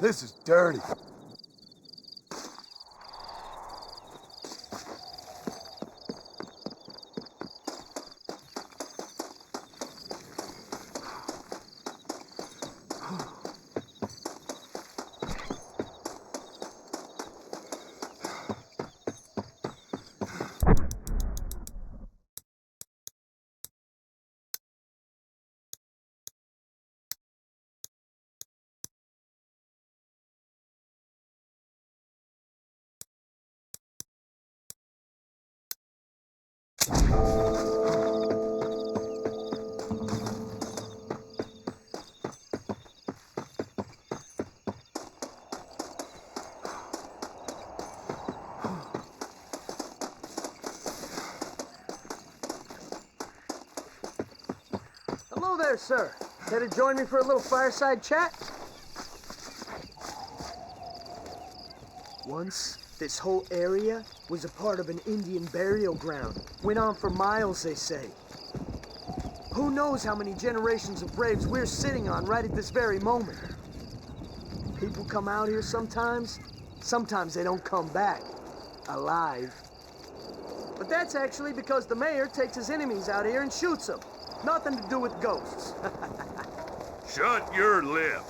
Speaker 6: This is dirty.
Speaker 20: Hello there, sir. Care to join me for a little fireside chat? Once, this whole area was a part of an Indian burial ground. Went on for miles, they say. Who knows how many generations of graves we're sitting on right at this very moment. People come out here sometimes they don't come back alive. But that's actually because the mayor takes his enemies out here and shoots them. Nothing to do with ghosts.
Speaker 5: Shut your lip.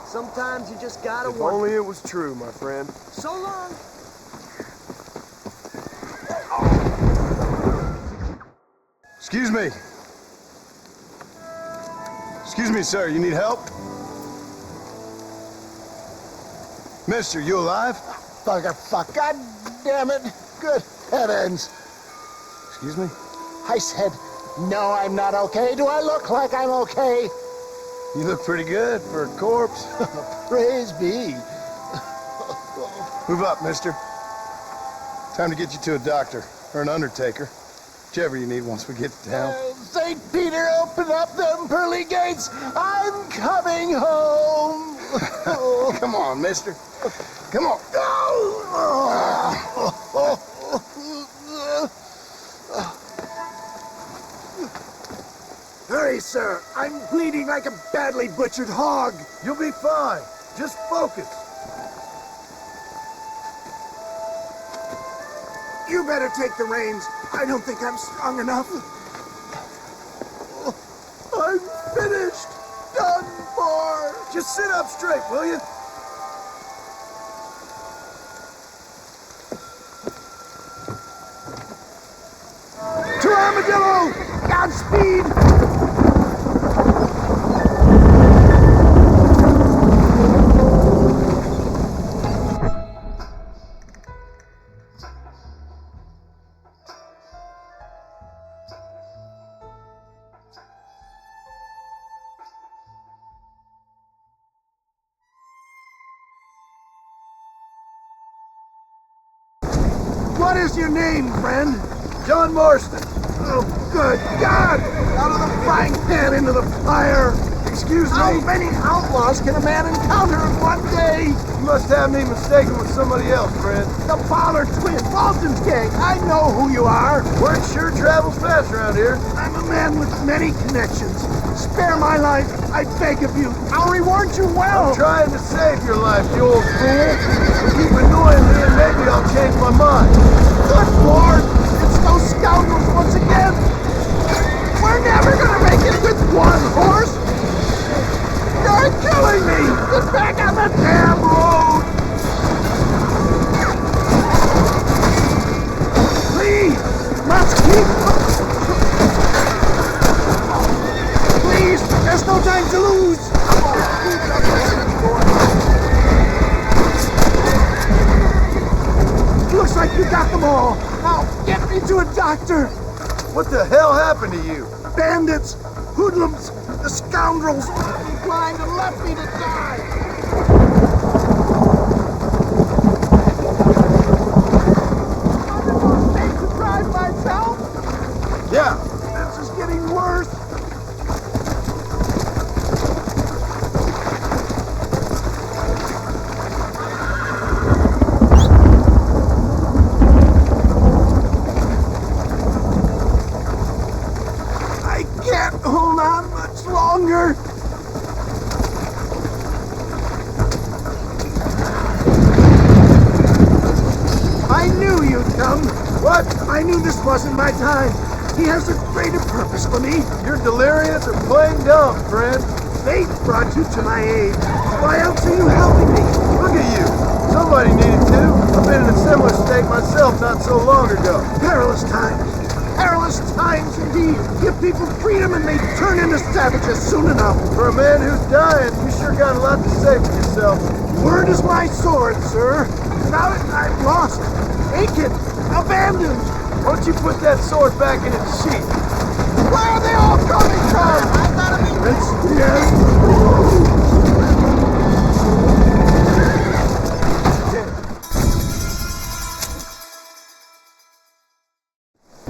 Speaker 20: Sometimes you just gotta
Speaker 6: If
Speaker 20: wonder.
Speaker 6: only it was true, my friend.
Speaker 20: So long.
Speaker 6: Excuse me. Excuse me, sir. You need help? Mister, you alive?
Speaker 2: Fuck. God damn it. Good heavens.
Speaker 6: Excuse me?
Speaker 2: I said, no, I'm not okay. Do I look like I'm okay?
Speaker 6: You look pretty good for a corpse.
Speaker 2: Praise be.
Speaker 6: Move up, mister. Time to get you to a doctor or an undertaker. Whichever you need once we get to town.
Speaker 2: St. Peter, open up them pearly gates. I'm coming home.
Speaker 6: Come on, mister. Come on.
Speaker 2: Hurry, sir. I'm bleeding like a badly butchered hog.
Speaker 6: You'll be fine. Just focus.
Speaker 2: You better take the reins. I don't think I'm strong enough. I'm finished. Done for.
Speaker 6: Just sit up straight, will you?
Speaker 2: To Armadillo! Godspeed! What is your name, friend?
Speaker 6: John Marston.
Speaker 2: Oh, good God! Out of the frying pan into the fire!
Speaker 6: Excuse me?
Speaker 2: How many outlaws can a man encounter in one day?
Speaker 6: You must have me mistaken with somebody else, friend.
Speaker 2: The Fowler twin, Walton's gang. I know who you are.
Speaker 6: Word sure travels fast around here.
Speaker 2: I'm a man with many connections. Spare my life, I beg of you. I'll reward you well.
Speaker 6: I'm trying to save your life, you old fool. Keep annoying me and maybe I'll change my mind.
Speaker 2: Good Lord! It's those scoundrels once again! We're never gonna make it with one horse! You're killing me! Get back on the damn road!
Speaker 17: got them all. Now, get me to a doctor.
Speaker 6: What the hell happened to you?
Speaker 17: Bandits, hoodlums, the scoundrels left me blind and left me to die. I'm going to drive myself.
Speaker 6: Yeah.
Speaker 17: This is getting worse. Hold on much longer. I knew you'd come.
Speaker 6: What?
Speaker 17: I knew this wasn't my time. He has a greater purpose for me.
Speaker 6: You're delirious or plain dumb, friend.
Speaker 17: Fate brought you to my aid. Why else are you helping me?
Speaker 6: Look at you. Somebody needed to. I've been in a similar state myself not so long ago.
Speaker 17: Perilous times. Perilous times indeed. Give people freedom and they turn into savages soon enough.
Speaker 6: For a man who's dying, you sure got a lot to say for yourself.
Speaker 17: Word is my sword, sir. Without it, I'm lost, vacant, abandoned.
Speaker 6: Why don't you put that sword back in its sheath?
Speaker 17: Where are they all coming from? Yes.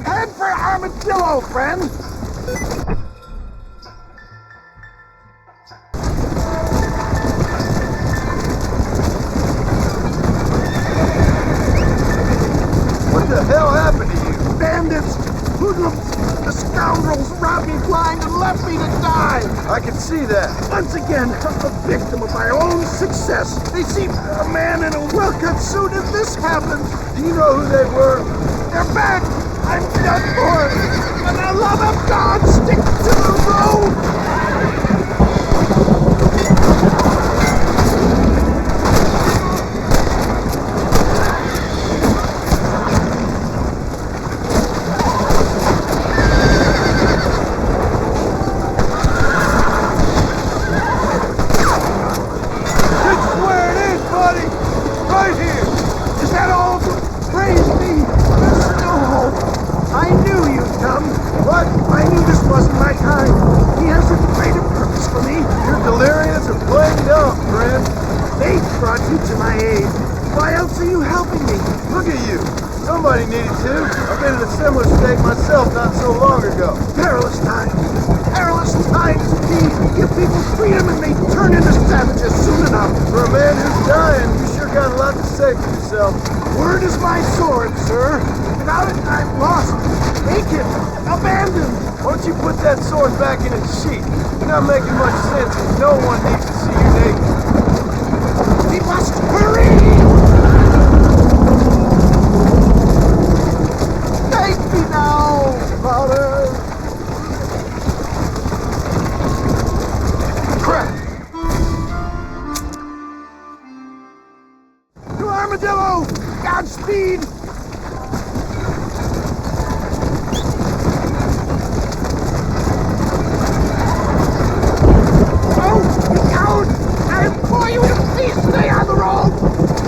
Speaker 17: Head for Armadillo, friend!
Speaker 6: What the hell happened to you?
Speaker 17: Bandits, hoodlums, the scoundrels robbed me blind and left me to die!
Speaker 6: I can see that.
Speaker 17: Once again, I'm the victim of my own success. They see a man in a well-cut suit if this happens.
Speaker 6: Do you know who they were?
Speaker 17: They're back! I'm done for! For the love of God, stick to the road!
Speaker 6: It's where it is, buddy! Right here!
Speaker 17: Is that all? Praise me! There's still hope! I knew you'd come! But I knew this wasn't my time! He has a greater purpose for me!
Speaker 6: You're delirious or plain dumb, friend.
Speaker 17: Fate brought you to my aid! Why else are you helping me?
Speaker 6: Look at you! Somebody needed to. I've been in a similar state myself not so long ago.
Speaker 17: Perilous times! Perilous times indeed! Give people freedom and they turn into savages soon enough!
Speaker 6: For a man who's dying, you sure got a lot to say for yourself.
Speaker 17: Word is my sword, sir! Without it, I'm lost, vacant, abandoned!
Speaker 6: Why don't you put that sword back in its sheath? You're not making much sense and no one needs to see you naked.
Speaker 17: We must hurry! Take me now, father!
Speaker 6: Crap!
Speaker 17: To Armadillo! Godspeed! I implore you to please stay on the road!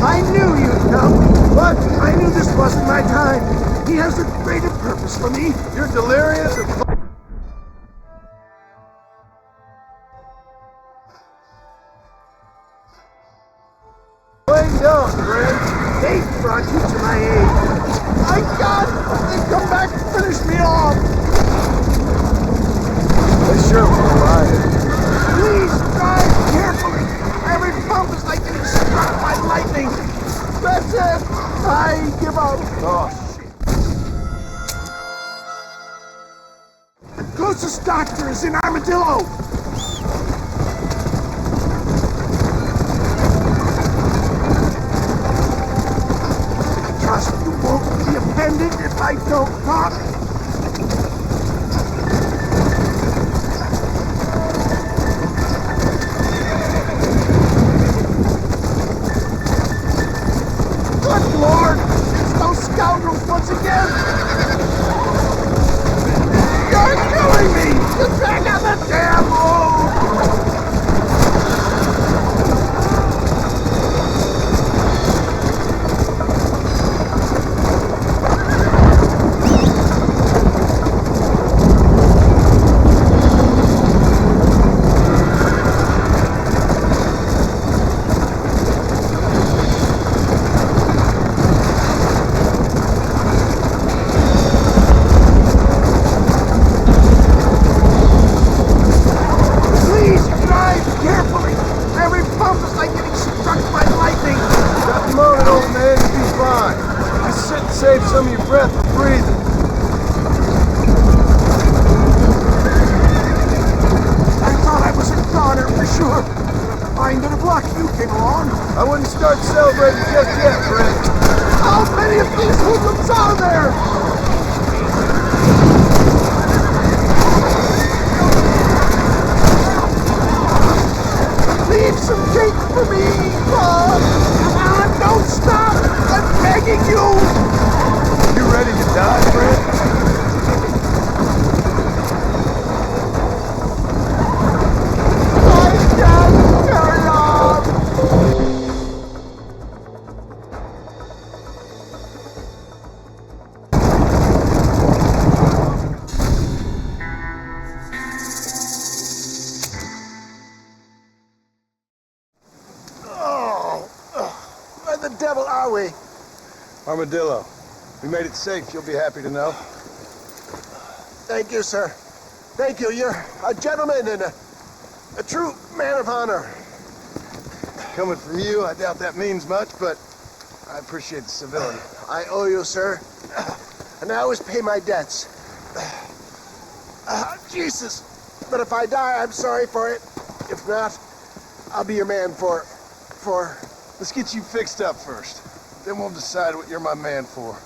Speaker 17: I knew you'd come, but I knew this wasn't my time. He has a greater purpose for me.
Speaker 6: You're delirious or plain dumb, friend.
Speaker 17: Fate brought you to my aid. My God, they come back and finish me off.
Speaker 6: They sure will riot.
Speaker 17: Please drive carefully. Every bump is like getting struck by lightning. That's it. I give up.
Speaker 6: Oh,
Speaker 17: The closest doctor is in Armadillo. I trust you won't be offended if I don't talk. Good Lord! It's those scoundrels once again! You're killing me! Get back on the damn road!
Speaker 6: save some of your breath for breathing.
Speaker 17: I thought I was a goner for sure. Fine bit of luck you came along.
Speaker 6: I wouldn't start celebrating just yet, Fred.
Speaker 17: How many of these hoodlums are there? Leave some cake for me, Bob. Come on, don't stop. I'm begging you.
Speaker 6: You ready to die, Fred?
Speaker 17: Where the devil are we?
Speaker 6: Armadillo. We made it safe, you'll be happy to know.
Speaker 17: Thank you, sir. Thank you. You're a gentleman and a true man of honor.
Speaker 6: Coming from you, I doubt that means much, but I appreciate the civility.
Speaker 17: I owe you, sir. And I always pay my debts. Jesus. But if I die, I'm sorry for it. If not, I'll be your man for...
Speaker 6: Let's get you fixed up first. Then we'll decide what you're my man for.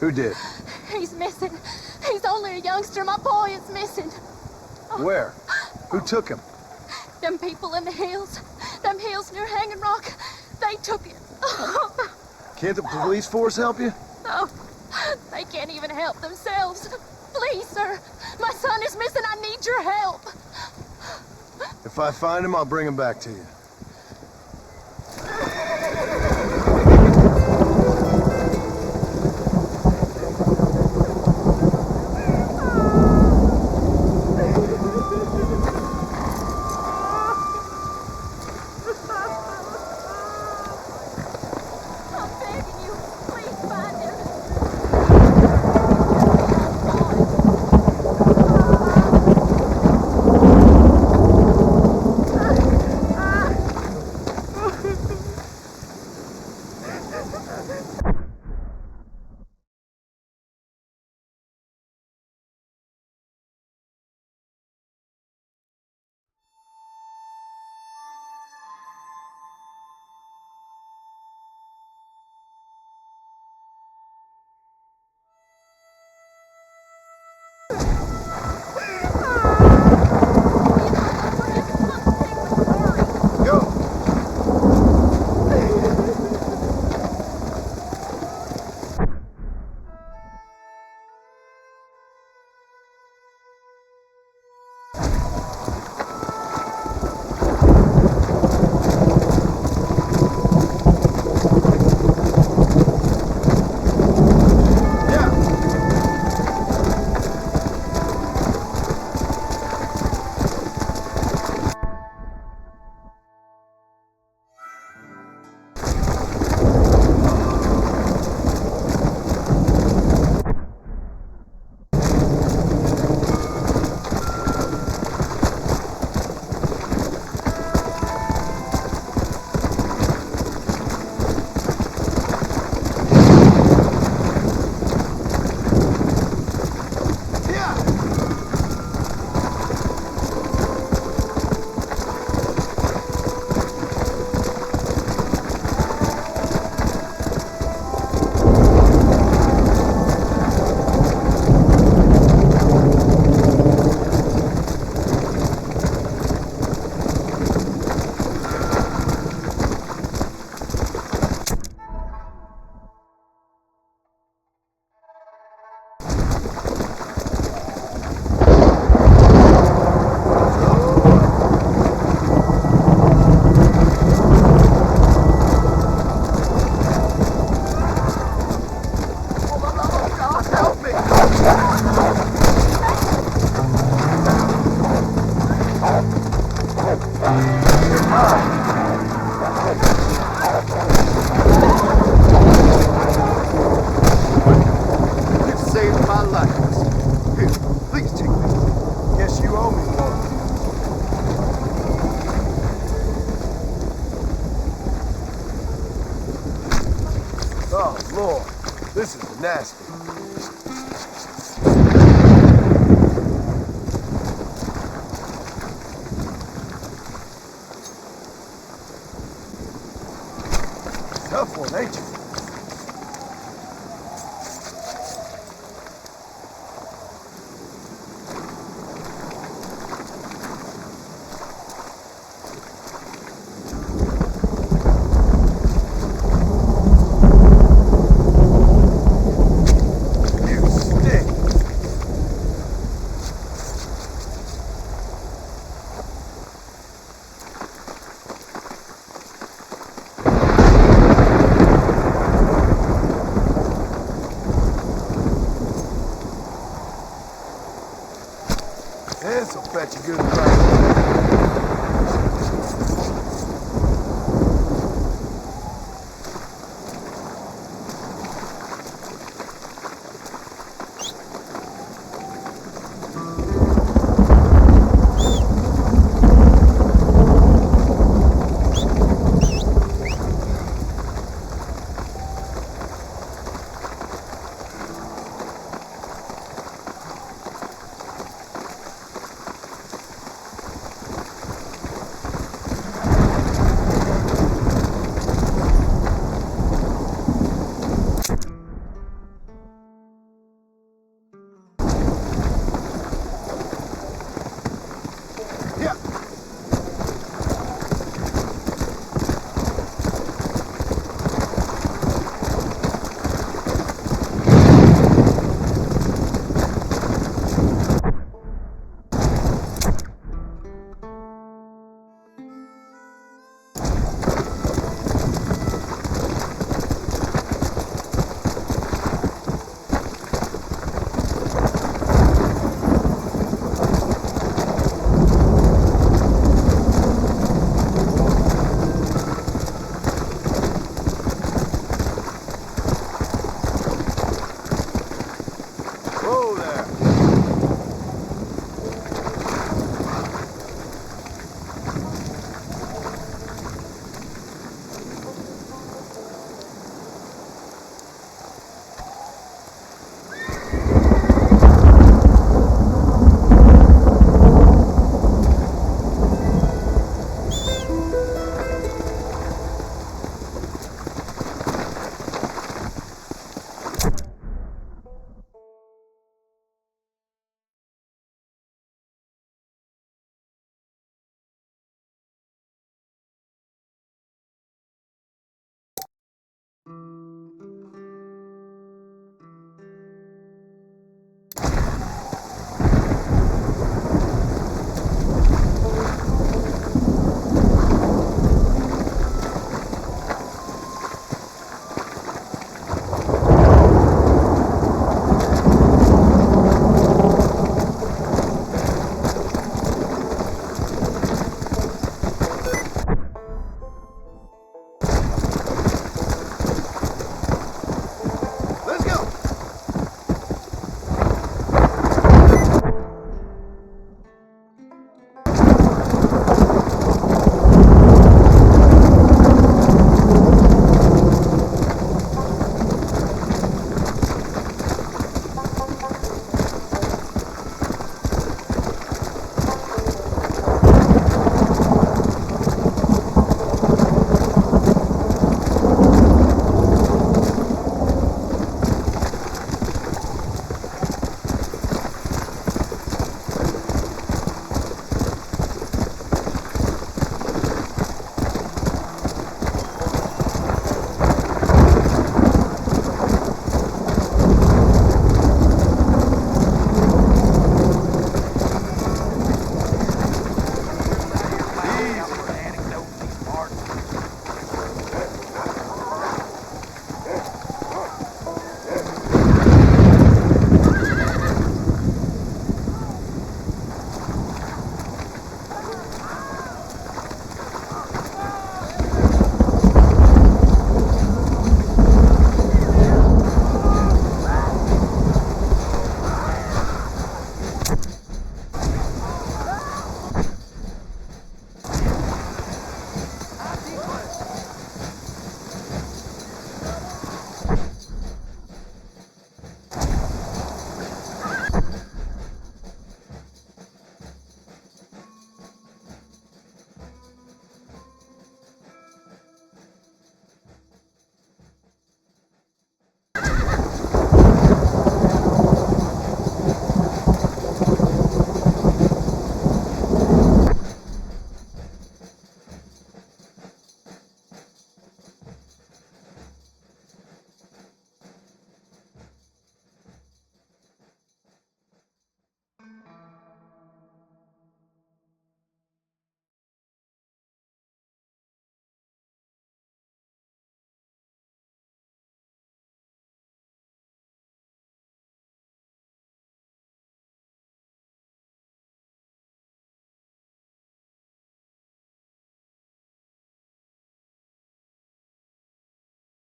Speaker 6: Who did?
Speaker 18: He's missing. He's only a youngster. My boy is missing.
Speaker 6: Where? Who took him?
Speaker 18: Them people in the hills. Them hills near Hanging Rock. They took it.
Speaker 6: Can't the police force help you?
Speaker 18: No. They can't even help themselves. Please, sir. My son is missing. I need your help.
Speaker 6: If I find him, I'll bring him back to you. Oh, Lord. This is nasty. Tough one, ain't you? This'll fetch a good price.